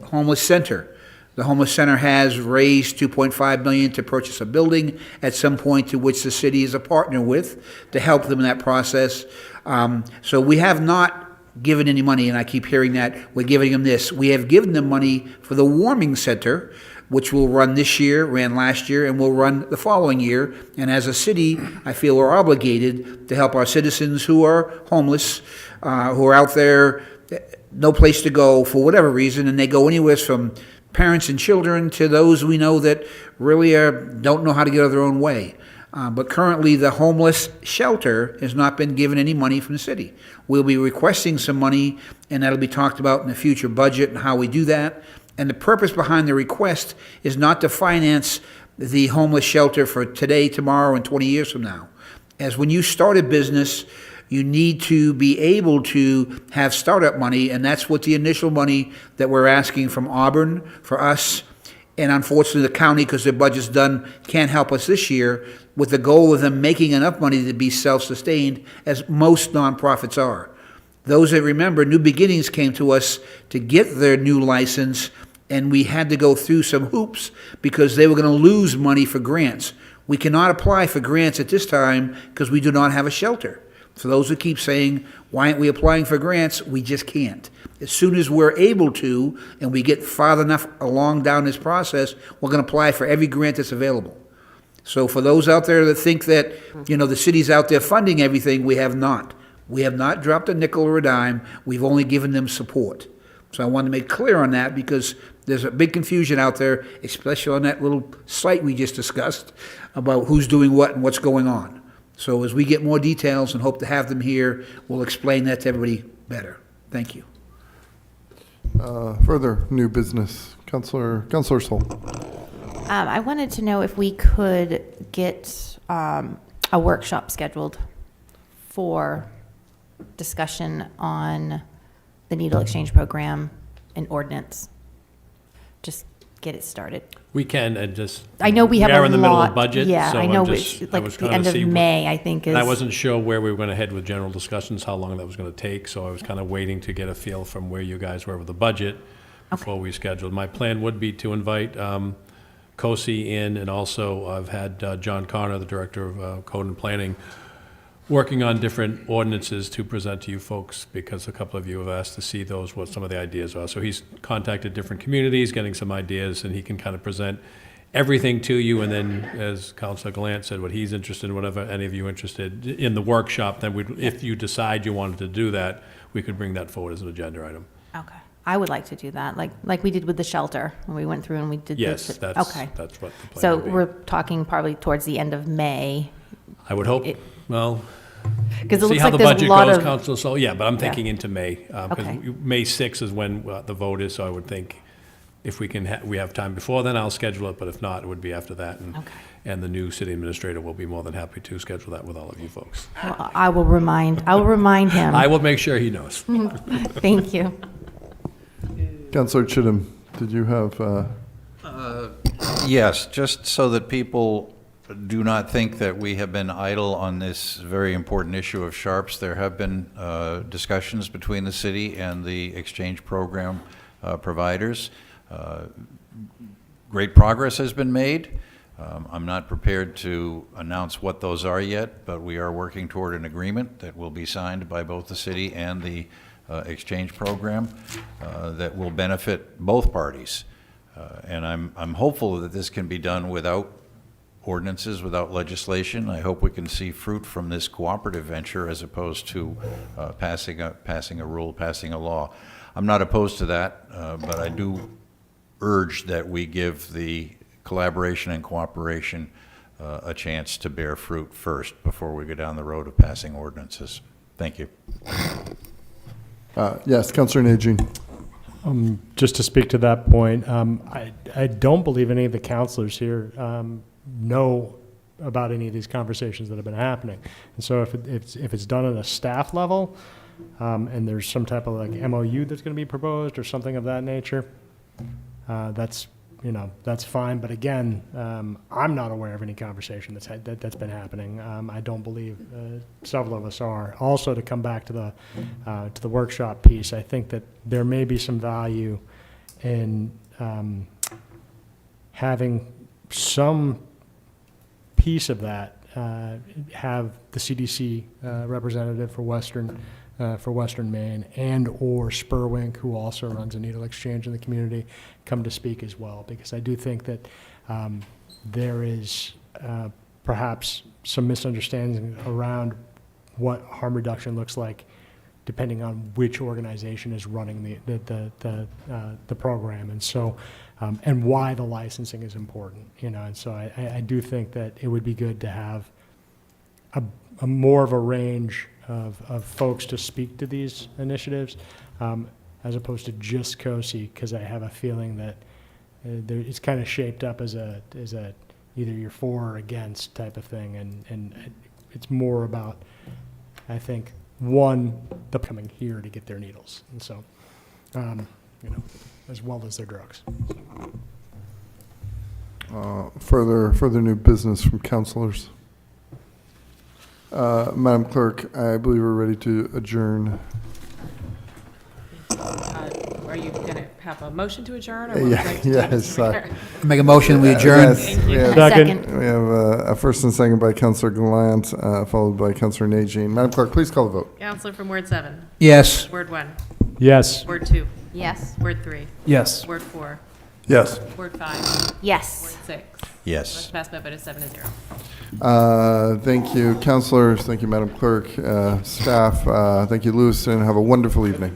homeless center. The homeless center has raised $2.5 million to purchase a building at some point to which the city is a partner with to help them in that process. So we have not given any money, and I keep hearing that we're giving them this. We have given them money for the warming center, which will run this year, ran last year, and will run the following year. And as a city, I feel we're obligated to help our citizens who are homeless, who are out there, no place to go for whatever reason, and they go anywhere from parents and children to those we know that really don't know how to get out of their own way. But currently, the homeless shelter has not been given any money from the city. We'll be requesting some money, and that'll be talked about in the future budget and how we do that. And the purpose behind the request is not to finance the homeless shelter for today, tomorrow, and 20 years from now. As when you start a business, you need to be able to have startup money, and that's what the initial money that we're asking from Auburn for us. And unfortunately, the county, because their budget's done, can't help us this year, with the goal of them making enough money to be self-sustained, as most nonprofits are. Those that remember, New Beginnings came to us to get their new license, and we had to go through some hoops because they were going to lose money for grants. We cannot apply for grants at this time because we do not have a shelter. For those who keep saying, why aren't we applying for grants? We just can't. As soon as we're able to, and we get far enough along down this process, we're going to apply for every grant that's available. So for those out there that think that, the city's out there funding everything, we have not. We have not dropped a nickel or a dime. We've only given them support. So I want to make clear on that because there's a big confusion out there, especially on that little site we just discussed about who's doing what and what's going on. So as we get more details and hope to have them here, we'll explain that to everybody better. Thank you. Further new business, Councilor Sol. I wanted to know if we could get a workshop scheduled for discussion on the needle exchange program and ordinance. Just get it started. We can, and just. I know we have are a in the middle of lot- budget. yeah, so I know I'm just- it's I like was the trying end to of see May, I think, And I is- wasn't sure where we were going to head with general discussions, how long that was going to take, so I was kind of waiting to get a feel from where you guys were with the budget before we scheduled. My plan would be to invite COSI in, and also I've had John Connor, the Director of Code and Planning, working on different ordinances to present to you folks, because a couple of you have asked to see those, what some of the ideas are. So he's contacted different communities, getting some ideas, and he can kind of present everything to you, and then, as Councilor Gallant said, what he's interested in, whatever any of you interested in the workshop, then we'd, if you decide you wanted to do that, we could bring that forward as an agenda item. Okay. I would like to do that, like we did with the shelter, when we went through and we did. Yes, that's Okay. what the plan So would be. we're talking probably towards the end of May. I would hope, well, 'Cause it see looks how like the there's a budget lot goes, of- Council, so, yeah, but I'm Yeah. thinking into May. Because Okay. May 6th is when the vote is, so I would think if we can, we have time before then, I'll schedule it, but if not, it would be after that. And the new city administrator will be more than happy to schedule that with all of you folks. Well, I will remind him. I will make sure he knows. Thank you. Councilor Chittum, did you have? Yes, just so that people do not think that we have been idle on this very important issue of sharps. There have been discussions between the city and the exchange program providers. Great progress has been made. I'm not prepared to announce what those are yet, but we are working toward an agreement that will be signed by both the city and the exchange program that will benefit both parties. And I'm hopeful that this can be done without ordinances, without legislation. I hope we can see fruit from this cooperative venture as opposed to passing a rule, passing a law. I'm not opposed to that, but I do urge that we give the collaboration and cooperation a chance to bear fruit first before we go down the road of passing ordinances. Thank you. Yes, Councilor Najin. Just to speak to that point, I don't believe any of the counselors here know about any of these conversations that have been happening. And so if it's done at a staff level, and there's some type of like MOU that's going to be proposed or something of that nature, that's fine. But again, I'm not aware of any conversation that's been happening. I don't believe several of us are. Also, to come back to the workshop piece, I think that there may be some value in having some piece of that have the CDC representative for Western Maine and or Spurwink, who also runs a needle exchange in the community, come to speak as well, because I do think that there is perhaps some misunderstanding around what harm reduction looks like, depending on which organization is running the program, and so and why the licensing is important, and so I do think that it would be good to have a more of a range of folks to speak to these initiatives, as opposed to just COSI, because I have a feeling that it's kind of shaped up as a either you're for or against type of thing, and it's more about, I think, one, the coming here to get their needles, and so as well as their drugs. Further new business from councilors. Madam Clerk, I believe we're ready to adjourn. Are you going to have a motion to adjourn? Or Yes. Make a motion, we adjourn. Yes, we have, Second. we have a first and second by Councilor Gallant, followed by Councilor Najin. Madam Clerk, please call the vote. Counselor from Ward 7. Yes. Word 1. Yes. Word 2. Yes. Word 3. Yes. Word 4. Yes. Word 5. Yes. Word 6. Yes. Motion passed by a vote of 7-0. Thank you, councilors. Thank you, Madam Clerk, staff. Thank you, Lewiston. Have a wonderful evening.